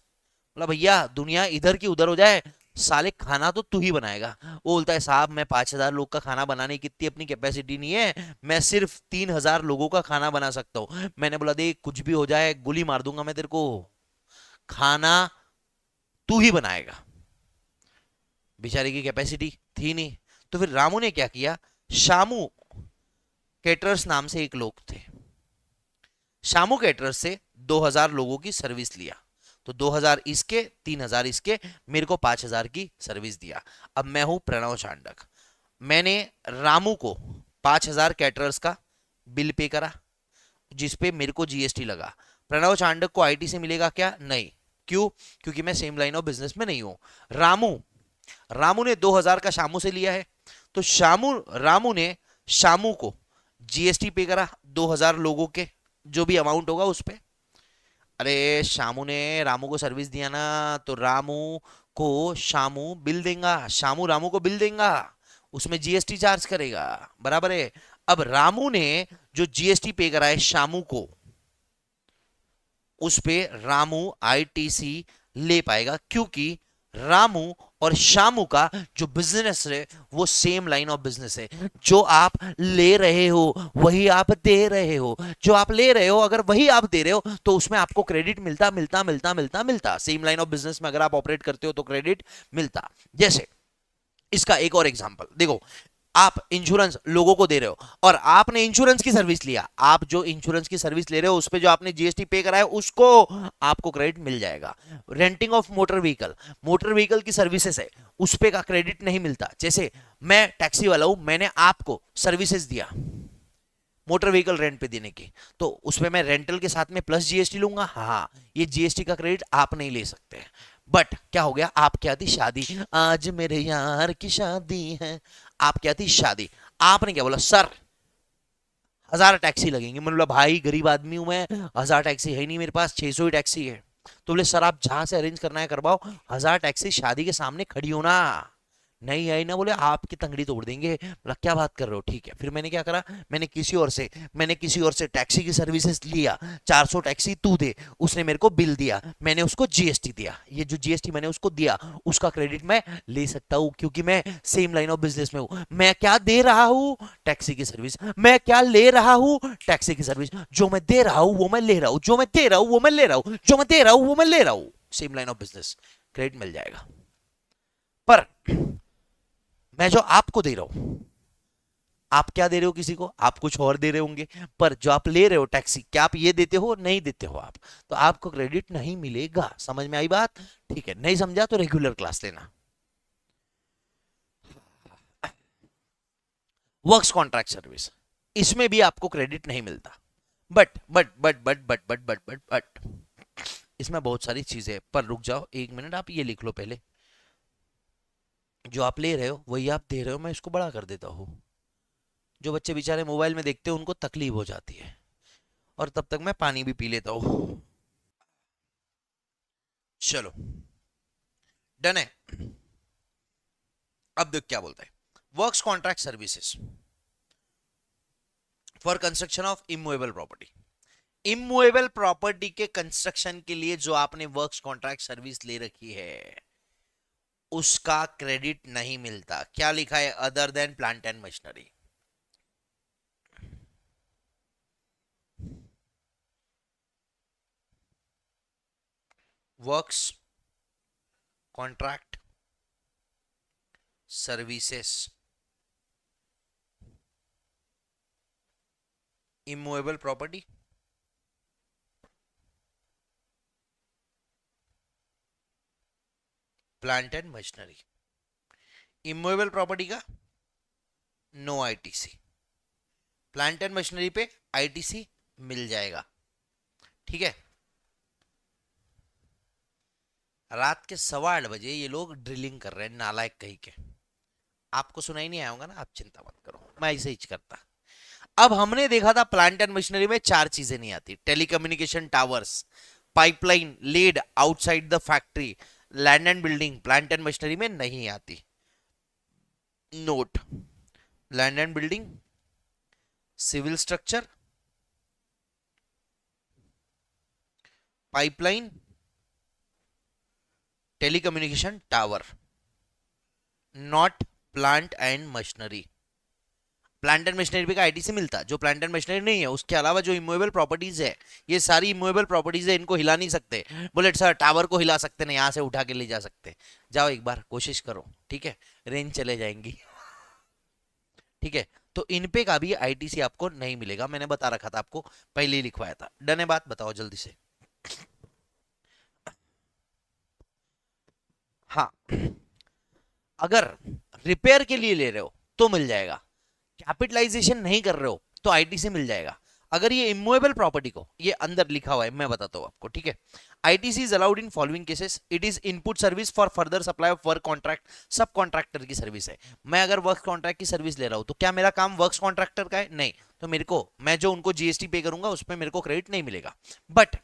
बोला भैया दुनिया इधर की उधर हो जाए, साले खाना तो तू ही बनाएगा। वो बोलता है साहब मैं 5000 लोग का खाना बनाने की इतनी अपनी कैपेसिटी नहीं है, मैं सिर्फ 3000 लोगों का खाना बना सकता हूँ। मैंने बोला देख कुछ भी हो जाए गोली मार दूंगा मैं तेरे को, खाना तू ही बनाएगा। बेचारे की कैपेसिटी थी नहीं, तो फिर रामू ने क्या किया, शामू केटरर्स नाम से एक लोग थे, शामू केटरर्स से 2000 लोगों की सर्विस लिया, तो 2000 इसके, 3000 इसके, मेरे को 5000 की सर्विस दिया। अब मैं हूं प्रणव चांडक, मैंने रामू को 5000 कैटरर्स का बिल पे करा जिसपे मेरे को जीएसटी लगा। प्रणव चांडक को आईटी से मिलेगा क्या, नहीं, क्यों, क्योंकि मैं सेम लाइन ऑफ बिजनेस में नहीं हूं। रामू ने 2000 का शामू से लिया है, तो रामू ने शामू को जीएसटी पे करा 2000 लोगों के जो भी अमाउंट होगा उस पे। अरे शामू ने रामू को सर्विस दिया ना, तो रामू को शामू बिल देगा, शामू रामू को बिल देगा, उसमें जीएसटी चार्ज करेगा, बराबर है। अब रामू ने जो जीएसटी पे करा है शामू को, उस पे रामू आईटीसी ले पाएगा, क्योंकि रामू और शामू का जो बिजनेस है वो सेम लाइन ऑफ बिजनेस है। जो आप ले रहे हो वही आप दे रहे हो, जो आप ले रहे हो अगर वही आप दे रहे हो तो उसमें आपको क्रेडिट मिलता मिलता मिलता मिलता मिलता। सेम लाइन ऑफ बिजनेस में अगर आप ऑपरेट करते हो तो क्रेडिट मिलता। जैसे इसका एक और एग्जांपल देखो, आप इंश्योरेंस लोगों को दे रहे हो और आपने इंश्योरेंस की सर्विस लिया, आप जो इंश्योरेंस की सर्विस ले रहे हो उस पे जो आपने जीएसटी पे करा है उसको आपको क्रेडिट मिल जाएगा। रेंटिंग ऑफ मोटर व्हीकल की सर्विसेज है उस पे का क्रेडिट नहीं मिलता। जैसे मैं टैक्सी वाला हूं, मैंने आपको सर्विसेज दिया मोटर व्हीकल रेंट पे देने की, तो उसमें मैं रेंटल के साथ में प्लस जीएसटी लूंगा, हाँ ये जीएसटी का क्रेडिट आप नहीं ले सकते। बट क्या हो गया, आप क्या थी शादी, आज मेरे यार की शादी है, आप क्या थी शादी, आपने क्या बोला सर 1000 टैक्सी लगेंगे। मैंने बोला भाई गरीब आदमी हूं मैं, 1000 टैक्सी है नहीं मेरे पास, 600 ही टैक्सी है। तो बोले सर आप जहां से अरेंज करना है करवाओ, 1000 टैक्सी शादी के सामने खड़ी हो ना, नहीं आई ना, बोले आपकी तंगड़ी तोड़ देंगे। बोला क्या बात कर रहे हो, ठीक है। फिर मैंने क्या करा, मैंने किसी और से टैक्सी की सर्विसेज लिया, 400 टैक्सी तू दे, उसने मेरे को बिल दिया, मैंने उसको जीएसटी दिया, ये जो जीएसटी मैंने उसको दिया उसका क्रेडिट मैं ले सकता हूं क्योंकि मैं सेम लाइन ऑफ बिजनेस में हूं। मैं क्या दे रहा हूं, टैक्सी की सर्विस, मैं क्या ले रहा हूं, टैक्सी की सर्विस, जो मैं दे रहा हूं वो मैं ले रहा हूं, जो मैं दे रहा हूं वो मैं ले रहा हूं, जो मैं दे रहा हूं वो मैं ले रहा हूं, same line of business, credit मिल जाएगा। पर मैं जो आपको दे रहा हूं आप क्या दे रहे हो किसी को, आप कुछ और दे रहे होंगे, पर जो आप ले रहे हो टैक्सी, क्या आप ये देते हो, नहीं देते हो आप, तो आपको क्रेडिट नहीं मिलेगा। समझ में आई बात? ठीक है, नहीं समझा तो रेगुलर क्लास लेना। वर्क्स कॉन्ट्रैक्ट सर्विस, इसमें भी आपको क्रेडिट नहीं मिलता। बट इसमें बहुत सारी चीजें हैं, पर रुक जाओ एक मिनट, आप ये लिख लो पहले। जो आप ले रहे हो वही आप दे रहे हो, मैं इसको बड़ा कर देता हूँ। जो बच्चे बेचारे मोबाइल में देखते हैं उनको तकलीफ हो जाती है, और तब तक मैं पानी भी पी लेता हूँ। चलो, डन है। अब देख क्या बोलता है, works contract services for construction of immovable property. Immovable property के कंस्ट्रक्शन के लिए जो आपने वर्क्स कॉन्ट्रैक्ट सर्विस ले रखी है उसका क्रेडिट नहीं मिलता। क्या लिखा है? Other than plant and machinery. Works contract services immovable property, plant and machinery. Immovable property का no ITC, plant and machinery पे आईटीसी मिल जाएगा। ठीक है, रात के 8:15 ये लोग ड्रिलिंग कर रहे हैं, नालायक कहीं के। आपको सुनाई नहीं आया होगा ना, आप चिंता मत करो, मैं ऐसे ही करता। अब हमने देखा था प्लांट एंड मशीनरी में 4 चीजें नहीं आती, telecommunication towers, pipeline laid outside the factory, land and building plant and machinery में नहीं आती। Note, land and building, civil structure, pipeline, telecommunication tower, not plant and machinery. Plant and machinery पे का ITC मिलता, जो प्लांट एंड मशीनरी नहीं है। उसके अलावा जो इमूवेबल प्रॉपर्टीज है, ये सारी इमूवेबल प्रॉपर्टीज है, इनको हिला नहीं सकते। बुलेट सर टावर को हिला सकते नहीं, यहां से उठा के ले जा सकते। जाओ एक बार कोशिश करो, ठीक है, रेंज चले जाएंगी। ठीक है, तो इन पे का भी आईटीसी आपको नहीं मिलेगा, मैंने बता रखा था आपको, पहले ही लिखवाया था। डन है बात? बताओ जल्दी से। हाँ, अगर रिपेयर के लिए ले रहे हो तो मिल जाएगा, कैपिटलाइजेशन नहीं कर रहे हो तो आईटीसी मिल जाएगा। अगर ये इमूवेबल प्रॉपर्टी को, ये अंदर लिखा हुआ है, मैं बताता हूं आपको, ठीक है। ITC is allowed in following cases, it is input service for further supply of work contract, सब कॉन्ट्रैक्टर की सर्विस है। मैं अगर वर्क कॉन्ट्रैक्ट की सर्विस ले रहा हूं तो क्या मेरा काम वर्क्स कॉन्ट्रैक्टर का है? नहीं, तो मेरे को, मैं जो उनको जीएसटी पे करूंगा उसमें मेरे को क्रेडिट नहीं मिलेगा। बट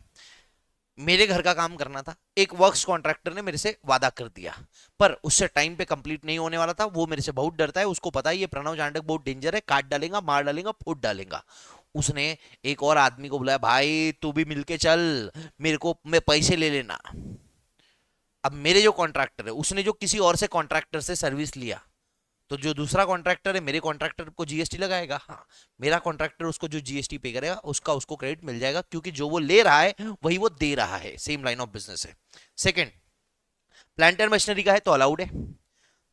मेरे घर का काम करना था, एक वर्क्स कॉन्ट्रैक्टर ने मेरे से वादा कर दिया, पर उससे टाइम पे कंप्लीट नहीं होने वाला था। वो मेरे से बहुत डरता है, उसको पता है ये प्रणव चांडक बहुत डेंजर है, काट डालेगा, मार डालेगा, फूट डालेगा। उसने एक और आदमी को बुलाया, भाई तू भी मिलके चल, मेरे को मैं पैसे ले लेना। अब मेरे जो कॉन्ट्रैक्टर है उसने जो किसी और से कॉन्ट्रैक्टर से सर्विस लिया, तो जो दूसरा कॉन्ट्रैक्टर है मेरे कॉन्ट्रैक्टर को जीएसटी लगाएगा। हाँ, मेरा कॉन्ट्रैक्टर उसको जो जीएसटी पे करेगा उसका उसको क्रेडिट मिल जाएगा, क्योंकि जो वो ले रहा है वही वो दे रहा है, सेम लाइन ऑफ बिजनेस है। सेकंड, प्लांट एंड मशीनरी का है तो अलाउड है।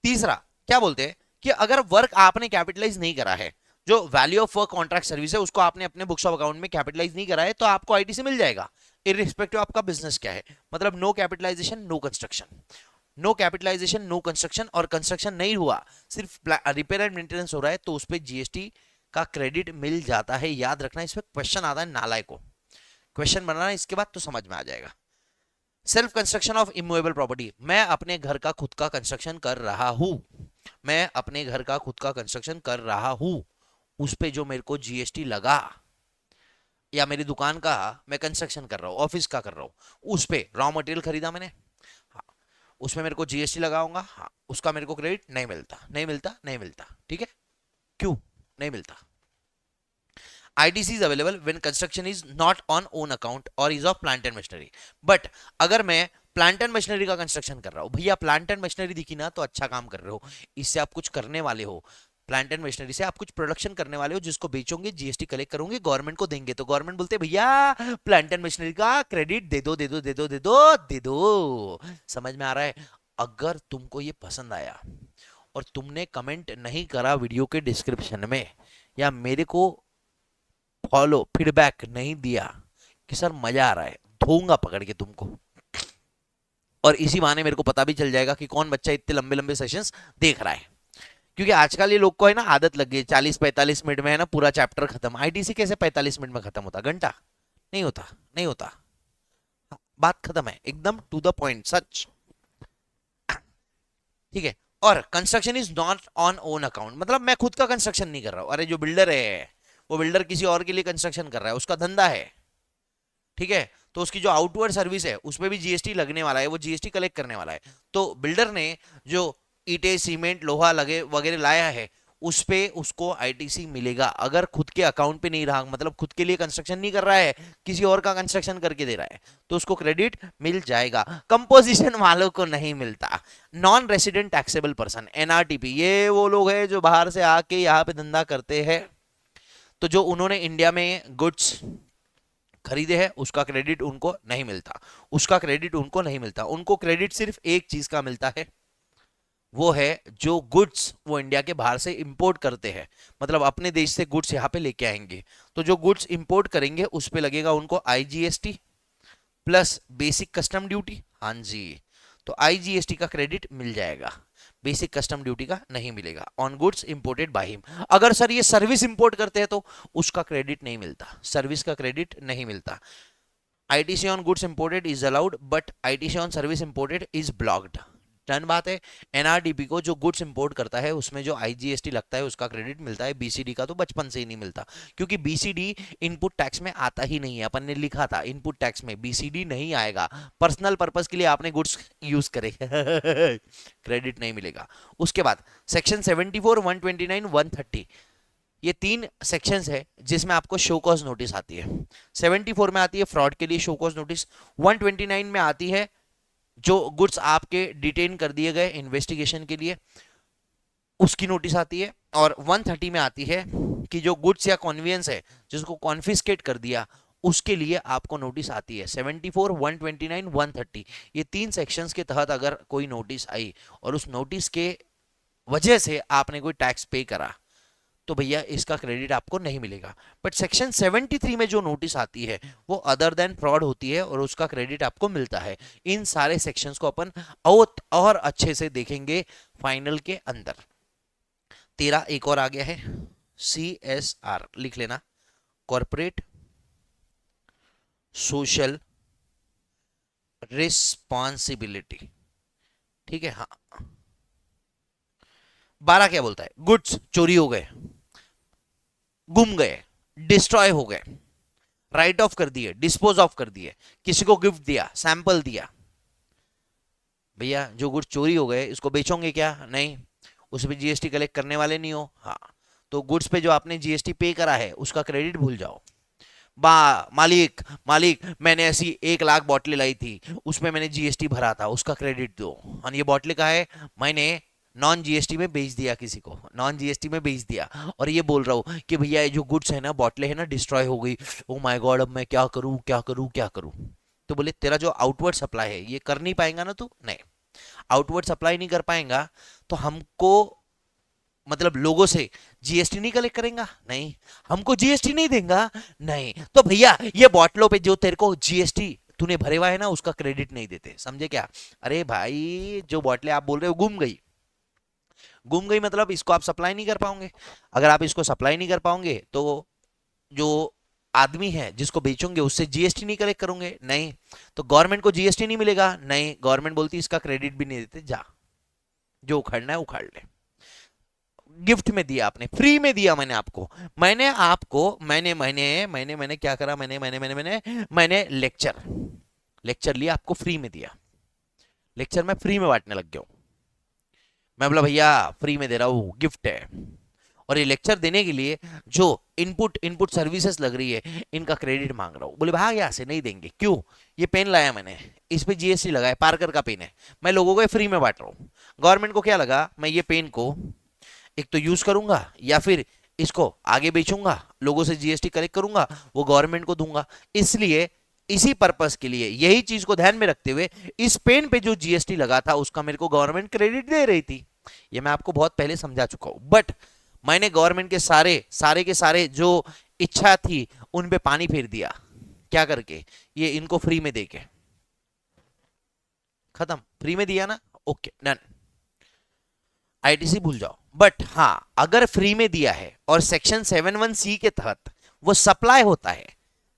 तीसरा, क्या बोलते हैं कि अगर वर्क आपने कैपिटलाइज नहीं करा है, जो value of work contract service है उसको आपने अपने बुक्स ऑफ अकाउंट में कैपिटलाइज नहीं करा है, तो आपको आईटीसी मिल जाएगा, इररिस्पेक्टिव आपका बिजनेस क्या है। मतलब no capitalisation no construction, no capitalisation no construction, और कंस्ट्रक्शन नहीं हुआ, सिर्फ रिपेयर एंड मेंटेनेंस हो रहा है, तो उस पर जीएसटी का क्रेडिट मिल जाता है। याद रखना, इसमें क्वेश्चन आता है, नालायक को क्वेश्चन बनाना, इसके बाद तो समझ में आ जाएगा। Self construction of immovable property, मैं अपने घर का खुद का कंस्ट्रक्शन कर रहा हूं, मैं अपने घर का खुद का कंस्ट्रक्शन कर रहा हूं, उस पे जो मेरे को जीएसटी लगा, या मेरी दुकान का मैं कंस्ट्रक्शन कर रहा हूं, ऑफिस का कर रहा हूं, उस पे रॉ मटेरियल खरीदा मैंने, हाँ, उसमें मेरे को जीएसटी लगाऊंगा, हाँ, उसका मेरे को क्रेडिट नहीं मिलता, नहीं मिलता, नहीं मिलता। ठीक है, क्यों नहीं मिलता? ITC is available when construction is not on own account or is of plant and machinery. But अगर मैं प्लांट एंड मशीनरी का कंस्ट्रक्शन कर रहा हूं, भैया प्लांट एंड मशीनरी दिखी ना तो अच्छा काम कर रहे हो, इससे आप कुछ करने वाले हो, प्लांट एंड मशीनरी से आप कुछ प्रोडक्शन करने वाले हो, जिसको बेचोगे, जीएसटी कलेक्ट करोगे, गवर्नमेंट को देंगे, तो गवर्नमेंट बोलते भैया प्लांट एंड मशीनरी का क्रेडिट दे दो, दे दो, दे दो, दे दो, दे दो। समझ में आ रहा है? अगर तुमको ये पसंद आया और तुमने कमेंट नहीं करा वीडियो के डिस्क्रिप्शन में, या मेरे को फॉलो फीडबैक नहीं दिया कि सर मजा आ रहा है, धोऊंगा पकड़ के तुमको। और इसी बहाने मेरे को पता भी चल जाएगा कि कौन बच्चा इतने लंबे लंबे सेशंस देख रहा है। क्योंकि आजकल ये लोग को है ना आदत लग गई 40-45 मिनट में है ना पूरा चैप्टर खत्म। आईटीसी कैसे 45 मिनट में खत्म होता, घंटा नहीं होता, नहीं होता, बात खत्म है, एकदम टू द पॉइंट, सच। ठीक है। और construction is not on own account, मतलब मैं खुद का कंस्ट्रक्शन नहीं कर रहा हूं। अरे जो बिल्डर है वो बिल्डर किसी और के लिए कंस्ट्रक्शन कर रहा है, उसका धंधा है, ठीक है। तो उसकी जो आउटवर्ड सर्विस है उसमें भी जीएसटी लगने वाला है, वो जीएसटी कलेक्ट करने वाला है। तो बिल्डर ने जो ईंटें सीमेंट लोहा लगे वगैरह लाया है उस पे उसको आईटीसी मिलेगा। अगर खुद के अकाउंट पे नहीं रहा, मतलब खुद के लिए कंस्ट्रक्शन नहीं कर रहा है, किसी और का कंस्ट्रक्शन करके दे रहा है, तो उसको क्रेडिट मिल जाएगा। कंपोजिशन वालों को नहीं मिलता। Non resident taxable person NRTP, ये वो लोग हैं जो बाहर से आके यहाँ पे धंधा करते हैं। तो जो उन्होंने इंडिया में गुड्स खरीदे हैं उसका क्रेडिट उनको नहीं मिलता, उसका क्रेडिट उनको नहीं मिलता। उनको क्रेडिट सिर्फ एक चीज का मिलता है, वो है जो गुड्स वो इंडिया के बाहर से इंपोर्ट करते हैं, मतलब अपने देश से गुड्स यहाँ पे लेके आएंगे। तो जो गुड्स इंपोर्ट करेंगे उस पे लगेगा उनको IGST plus basic custom duty. हाँ जी, तो आईजीएसटी का क्रेडिट मिल जाएगा, बेसिक कस्टम ड्यूटी का नहीं मिलेगा on goods imported by him. अगर सर ये सर्विस इंपोर्ट करते हैं तो उसका क्रेडिट नहीं मिलता, सर्विस का क्रेडिट नहीं मिलता। ITC on goods imported is allowed but ITC on service imported is blocked. Done बात है। एनआरडीपी को जो गुड्स इंपोर्ट करता है उसमें जो आईजीएसटी लगता है उसका क्रेडिट मिलता है, बीसीडी का तो बचपन से ही नहीं मिलता, क्योंकि बीसीडी इनपुट टैक्स में आता ही नहीं है। अपन ने लिखा था इनपुट टैक्स में बीसीडी नहीं आएगा, पर्सनल पर्पस के लिए आपने गुड्स यूज करे क्रेडिट नहीं मिलेगा। उसके बाद सेक्शन 74, 129, 130, ये 3 सेक्शंस है जिसमें आपको शो कॉज नोटिस आती है। 74 में आती है फ्रॉड के लिए शो कॉज नोटिस, 129 में आती है जो गुड्स आपके डिटेन कर दिए गए इन्वेस्टिगेशन के लिए उसकी नोटिस आती है, और 130 में आती है कि जो गुड्स या कॉन्वियंस है जिसको कॉन्फिस्केट कर दिया उसके लिए आपको नोटिस आती है। 74, 129, 130, ये 3 सेक्शंस के तहत अगर कोई नोटिस आई और उस नोटिस के वजह से आपने कोई टैक्स पे करा तो भैया इसका क्रेडिट आपको नहीं मिलेगा। बट सेक्शन 73 में जो नोटिस आती है वो अदर देन फ्रॉड होती है और उसका क्रेडिट आपको मिलता है। इन सारे सेक्शंस को अपन और अच्छे से देखेंगे फाइनल के अंदर। तेरा एक और आ गया है CSR, लिख लेना, कॉर्पोरेट सोशल रिस्पॉन्सिबिलिटी, ठीक है। हाँ, 12 क्या बोलता है, गुड्स चोरी हो गए, गुम गए, डिस्ट्रॉय हो गए, राइट ऑफ कर दिए, डिस्पोज ऑफ कर दिए, किसी को गिफ्ट दिया, सैंपल दिया, भैया जो गुड्स चोरी हो गए इसको बेचोगे क्या? नहीं, उस पे जीएसटी कलेक्ट करने वाले नहीं हो। हाँ, तो गुड्स पे जो आपने जीएसटी पे करा है उसका क्रेडिट भूल जाओ। मालिक मैंने ऐसी 1 लाख बोतलें लाई थी, उसमें मैंने जीएसटी भरा था, उसका क्रेडिट दो। और ये बोतलें का है मैंने नॉन जीएसटी में बेच दिया, किसी को नॉन जीएसटी में बेच दिया, और ये बोल रहा हूँ कि भैया जो गुड्स है ना, बोतलें है ना, डिस्ट्रॉय हो गई, ओ माय गॉड अब मैं क्या करूँ क्या करूँ क्या करूँ। तो बोले तेरा जो आउटवर्ड सप्लाई है ये कर नहीं पाएगा ना तू? नहीं, आउटवर्ड सप्लाई नहीं कर पाएगा तो हमको मतलब लोगों से जीएसटी नहीं कलेक्ट करेगा? नहीं। हमको जीएसटी नहीं देगा? नहीं। तो भैया ये बोतलों पे जो तेरे को जीएसटी तूने भरे हुआ है ना उसका क्रेडिट नहीं देते, समझे क्या? अरे भाई जो बोतलें आप बोल रहे हो गुम गई मतलब इसको आप सप्लाई नहीं कर पाओगे। अगर आप इसको सप्लाई नहीं कर पाओगे तो जो आदमी है जिसको बेचोगे उससे जीएसटी नहीं कलेक्ट करोगे? नहीं। तो गवर्नमेंट को जीएसटी नहीं मिलेगा? नहीं। गवर्नमेंट बोलती इसका क्रेडिट भी नहीं देते, जा जो उखाड़ना है उखाड़ ले। गिफ्ट में दिया आपने, फ्री में दिया मैंने आपको, मैंने क्या करा, मैंने लेक्चर लिया, आपको फ्री में दिया, लेक्चर में फ्री में बांटने लग गया हूं। मैं बोला भैया फ्री में दे रहा हूँ, गिफ्ट है। और ये लेक्चर देने के लिए जो इनपुट सर्विसेज लग रही है इनका क्रेडिट मांग रहा हूँ। बोले भाग यहाँ से, नहीं देंगे। क्यों? ये पेन लाया मैंने, इस पे जीएसटी लगा है, पार्कर का पेन है, मैं लोगों को फ्री में बांट रहा हूँ। गवर्नमेंट को क्या लगा, मैं ये पेन को एक तो यूज करूंगा या फिर इसको आगे बेचूंगा, लोगों से जीएसटी कलेक्ट करूंगा, वो गवर्नमेंट को दूंगा। इसलिए इसी पर्पस के लिए, यही चीज को ध्यान में रखते हुए, इस पेन पे जो जीएसटी लगा था उसका मेरे को गवर्नमेंट क्रेडिट दे रही थी। ये मैं आपको बहुत पहले समझा चुका हूं, बट मैंने गवर्नमेंट के सारे के सारे जो इच्छा थी उन पे पानी फेर दिया। क्या करके? ये इनको फ्री में देके। खत्म, फ्री में दिया ना, ओके डन। आईटीसी भूल जाओ। बट हाँ, अगर फ्री में दिया है और सेक्शन 71C के तहत वो सप्लाई होता है,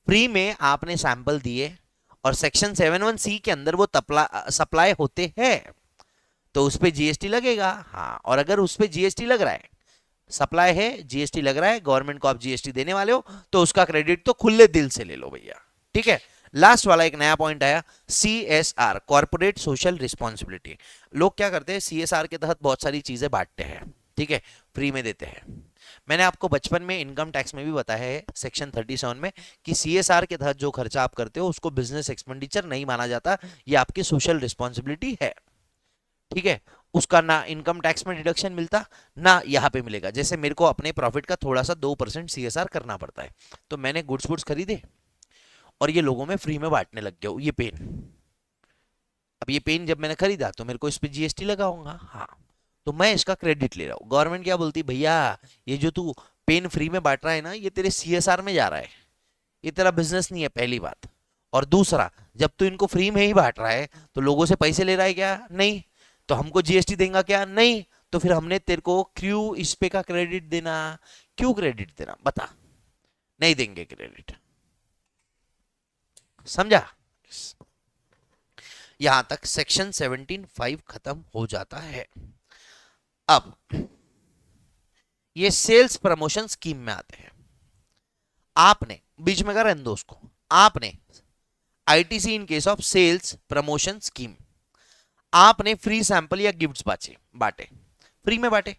फ्री में आपने सैंपल दिए और सेक्शन 71C के अंदर वो सप्लाई होते हैं, तो उस पे जीएसटी लगेगा। हाँ, और अगर उस पे जीएसटी लग रहा है, सप्लाई है, जीएसटी लग रहा है, गवर्नमेंट को आप जीएसटी देने वाले हो, तो उसका क्रेडिट तो खुले दिल से ले लो भैया। ठीक है। लास्ट वाला एक नया पॉइंट आया, सीएसआर, कॉर्पोरेट सोशल रिस्पॉन्सिबिलिटी। लोग क्या करते हैं, सीएसआर के तहत बहुत सारी चीजें बांटते हैं, ठीक है, फ्री में देते हैं। मैंने आपको बचपन में इनकम टैक्स में भी बताया है सेक्शन 37 में कि सीएसआर के तहत जो खर्चा आप करते हो उसको बिजनेस एक्सपेंडिचर नहीं माना जाता, ये आपकी सोशल रिस्पॉन्सिबिलिटी है। ठीक है, उसका ना इनकम टैक्स में डिडक्शन मिलता ना यहाँ पे मिलेगा। जैसे मेरे को अपने प्रॉफिट का थोड़ा सा 2% सीएसआर करना पड़ता है, तो मैंने गुड्स खरीदे और ये लोगों में फ्री में बांटने लग गया हूँ। ये पेन, अब ये पेन जब मैंने खरीदा तो मेरे को इस पे जीएसटी लगाऊंगा, हाँ, तो मैं इसका क्रेडिट ले रहा हूँ। गवर्नमेंट क्या बोलती, भैया ये जो तू पेन फ्री में बांट रहा है ना, ये तेरे सीएसआर में जा रहा है, ये तेरा बिजनेस नहीं है, पहली बात। और दूसरा, जब तू इनको फ्री में ही बांट रहा है तो लोगों से पैसे ले रहा है क्या? नहीं। तो हमको जीएसटी देगा क्या? नहीं। तो फिर हमने तेरे को क्यों इस पे का क्रेडिट देना? क्यों क्रेडिट देना बता? नहीं देंगे क्रेडिट, समझा? यहां तक सेक्शन 17(5) खत्म हो जाता है। अब ये सेल्स प्रमोशन स्कीम में आते हैं। आपने बीच में कर दो उसको, आपने ITC in case of sales promotion scheme, आपने फ्री सैंपल या गिफ्ट्स बांटे, फ्री में बांटे,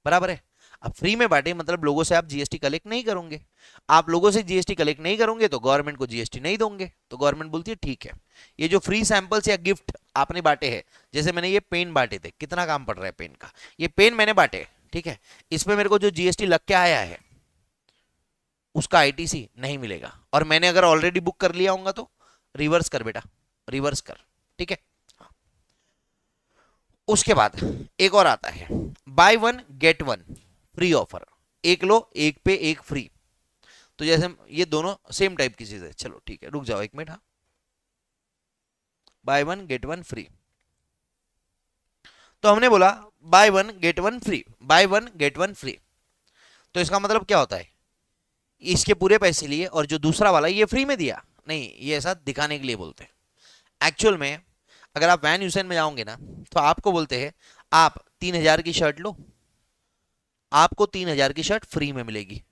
बराबर है। अब फ्री में बांटे मतलब लोगों से आप जीएसटी कलेक्ट नहीं करोगे। आप लोगों से जीएसटी कलेक्ट नहीं करोगे तो गवर्नमेंट को जीएसटी नहीं दोगे। तो गवर्नमेंट बोलती है ठीक है, ये जो फ्री सैंपल्स या गिफ्ट आपने बांटे हैं, जैसे मैंने ये पेन बांटे थे, कितना काम पड़ रहा है पेन का, ये पेन मैंने बांटे, ठीक है, इसमें मेरे को जो जीएसटी लग के आया है उसका आईटीसी नहीं मिलेगा। और मैंने अगर ऑलरेडी बुक कर लिया होगा तो रिवर्स कर बेटा, रिवर्स कर, ठीक है। उसके बाद एक और आता है, by one get one free offer, एक लो एक पे एक फ्री। तो जैसे ये दोनों सेम टाइप की चीज है, चलो ठीक है, रुक जाओ एक मिनट। हाँ, by one get one free, तो हमने बोला by one get one free, by one get one free, तो इसका मतलब क्या होता है, इसके पूरे पैसे लिए और जो दूसरा वाला ये फ्री में दिया नहीं, ये ऐसा दिखाने के लिए बोलते हैं। एक्चुअल में अगर आप वैन यूसेन में जाओगे ना तो आपको बोलते हैं आप 3000 की शर्ट लो, आपको 3000 की शर्ट फ्री में मिलेगी।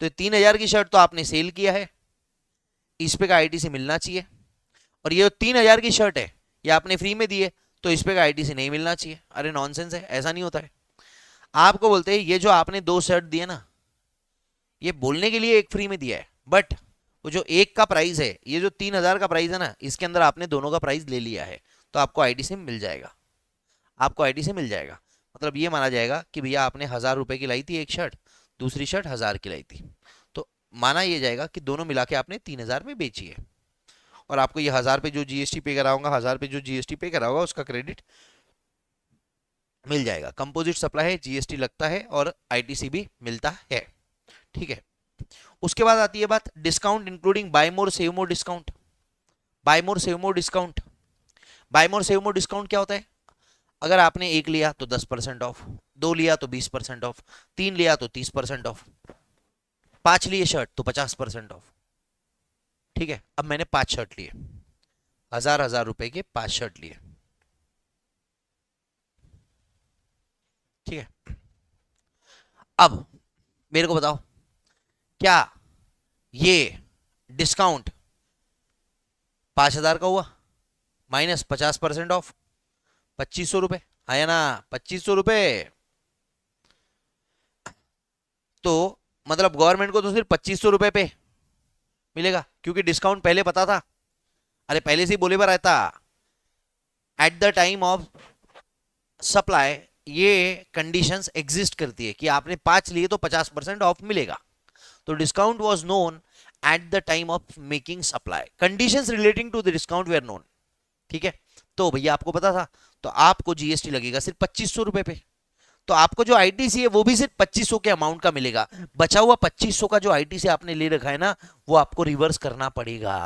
तो 3000 की शर्ट तो आपने सेल किया है, इस पे का आईटीसी मिलना चाहिए। और ये 3000 की शर्ट है ये आपने फ्री में दी है, तो इस पे का आईटीसी नहीं मिलना चाहिए। अरे नॉनसेंस है, ऐसा नहीं होता है। आपको बोलते हैं ये जो आपने 2 शर्ट दिए ना, ये बोलने के लिए एक फ्री में दिया है, बट वो जो एक का प्राइस है, ये जो 3000 का प्राइस है ना, इसके अंदर आपने दोनों का प्राइस ले लिया है, तो आपको आईटीसी मिल जाएगा, आपको आईटीसी मिल जाएगा। मतलब ये माना जाएगा कि भैया आपने 1000 रुपए की लाई थी एक शर्ट, दूसरी शर्ट 1000 की लाई थी, तो माना ये जाएगा कि दोनों मिला के आपने 3000 में बेची है। और आपको ये 1000 पे जो जीएसटी पे करा होगा, 1000 पे जो जीएसटी पे करा होगा उसका क्रेडिट मिल जाएगा। कंपोजिट सप्लाई है, जीएसटी लगता है और आईटीसी भी मिलता है, ठीक है। उसके बाद आती है बात डिस्काउंट इंक्लूडिंग बाय मोर सेव मोर डिस्काउंट। बाय मोर सेव मोर डिस्काउंट, बाय मोर सेव मोर डिस्काउंट क्या होता है? अगर आपने एक लिया तो 10% ऑफ, 2 लिया तो 20% ऑफ, 3 लिया तो 30% ऑफ, 5 लिए शर्ट तो 50% ऑफ, ठीक है। अब मैंने 5 शर्ट लिए, 1000 रुपए के 5 शर्ट लिए, ठीक है। अब मेरे को बताओ क्या ये डिस्काउंट 5000 का हुआ माइनस 50% ऑफ 2500 रुपए आया ना, 2500 रुपए। तो मतलब गवर्नमेंट को तो सिर्फ 2500 रुपए पे मिलेगा, क्योंकि डिस्काउंट पहले पता था, अरे पहले से ही बोले पर रहता eight the time of supply, ये कंडीशंस एग्जिस्ट करती है कि आपने 5 लिए तो 50% ऑफ मिलेगा। तो discount was known at the time of making supply, conditions relating to the discount were known, ठीक है। तो भैया आपको पता था, तो आपको जीएसटी लगेगा सिर्फ 2500 रुपए पे। तो आपको जो आईटीसी है वो भी सिर्फ 2500 के अमाउंट का मिलेगा। बचा हुआ 2500 का जो आईटीसी आपने ले रखा है ना, वो आपको रिवर्स करना पड़ेगा।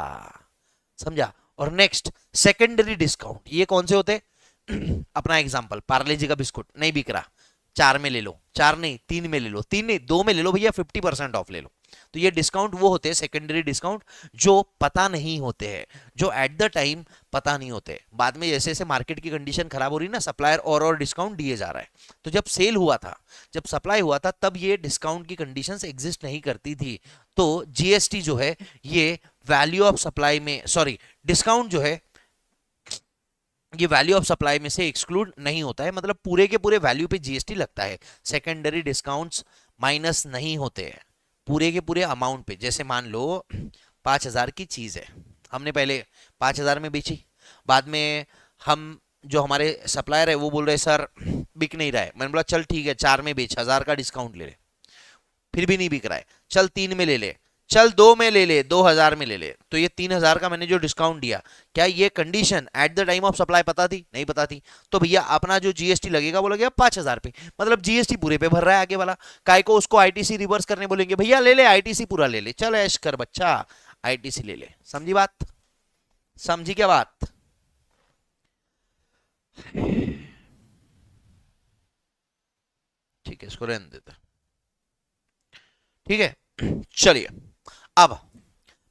समझा? और नेक्स्ट सेकेंडरी डिस्काउंट, ये कौन से होते? अपना एग्जांपल, पार्ले जी का बिस्कुट नहीं बिक रहा, 4 में ले लो, 4 नहीं 3 में ले लो, 3 नहीं 2 में ले लो भैया, 50% ऑफ ले लो। तो ये डिस्काउंट वो होते हैं सेकेंडरी डिस्काउंट, जो पता नहीं होते हैं, जो एट द टाइम पता नहीं होते। बाद में जैसे जैसे मार्केट की कंडीशन खराब हो रही है ना, सप्लायर और डिस्काउंट दिए जा रहा है। तो जब सेल हुआ था, जब सप्लाई हुआ था, तब ये डिस्काउंट की कंडीशंस एग्जिस्ट नहीं करती थी। तो जीएसटी जो है ये वैल्यू ऑफ सप्लाई में, सॉरी डिस्काउंट जो है ये वैल्यू ऑफ सप्लाई में से एक्सक्लूड नहीं होता है, मतलब पूरे के पूरे वैल्यू पे जीएसटी लगता है। सेकेंडरी डिस्काउंट्स माइनस नहीं होते हैं पूरे के पूरे अमाउंट पे। जैसे मान लो 5000 की चीज है, हमने पहले 5000 में बेची, बाद में हम जो हमारे सप्लायर है वो बोल रहे सर बिक नहीं रहा है। मैंने बोला चल ठीक है 4 में बेच, 1000 का डिस्काउंट ले ले, फिर भी नहीं बिक रहा है, चल 3 में ले ले, चल 2 में ले ले, 2000 में ले ले। तो ये 3000 का मैंने जो डिस्काउंट दिया, क्या ये condition at the time of supply पता थी? नहीं पता थी। तो भैया अपना जो जीएसटी लगेगा वो लगेगा 5000 पे, मतलब जीएसटी पूरे पे भर रहा है आगे वाला। काय को उसको आईटीसी रिवर्स करने बोलेंगे, भैया ले ले आईटीसी पूरा ले ले, चल ऐश कर बच्चा आईटीसी ले ले। समझी बात? समझी क्या बात? ठीक है, इसको रहने देते। ठीक है, चलिए अब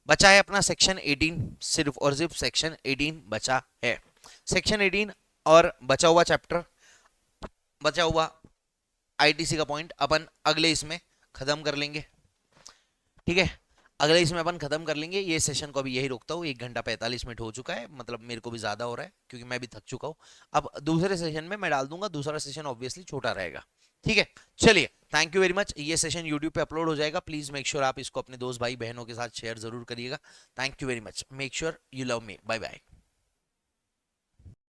बचा है अपना सेक्शन 18, सिर्फ और सिर्फ सेक्शन 18 बचा है। सेक्शन 18 और बचा हुआ चैप्टर, बचा हुआ आईटीसी का पॉइंट अपन अगले इसमें खत्म कर लेंगे। ठीक है, अगले इसमें अपन खत्म कर लेंगे। ये सेशन को अभी यही रोकता हूँ, 1 घंटा 45 मिनट हो चुका है, मतलब मेरे को भी ज्यादा हो रहा है क्योंकि मैं भी थक चुका हूँ। अब दूसरे सेशन में मैं डाल दूंगा, दूसरा सेशन ऑब्वियसली छोटा रहेगा। ठीक है, चलिए थैंक यू वेरी मच। ये सेशन यूट्यूब पे अपलोड हो जाएगा, प्लीज मेक श्योर आप इसको अपने दोस्त भाई बहनों के साथ शेयर जरूर करिएगा। Thank you very much, make sure you love me, bye bye.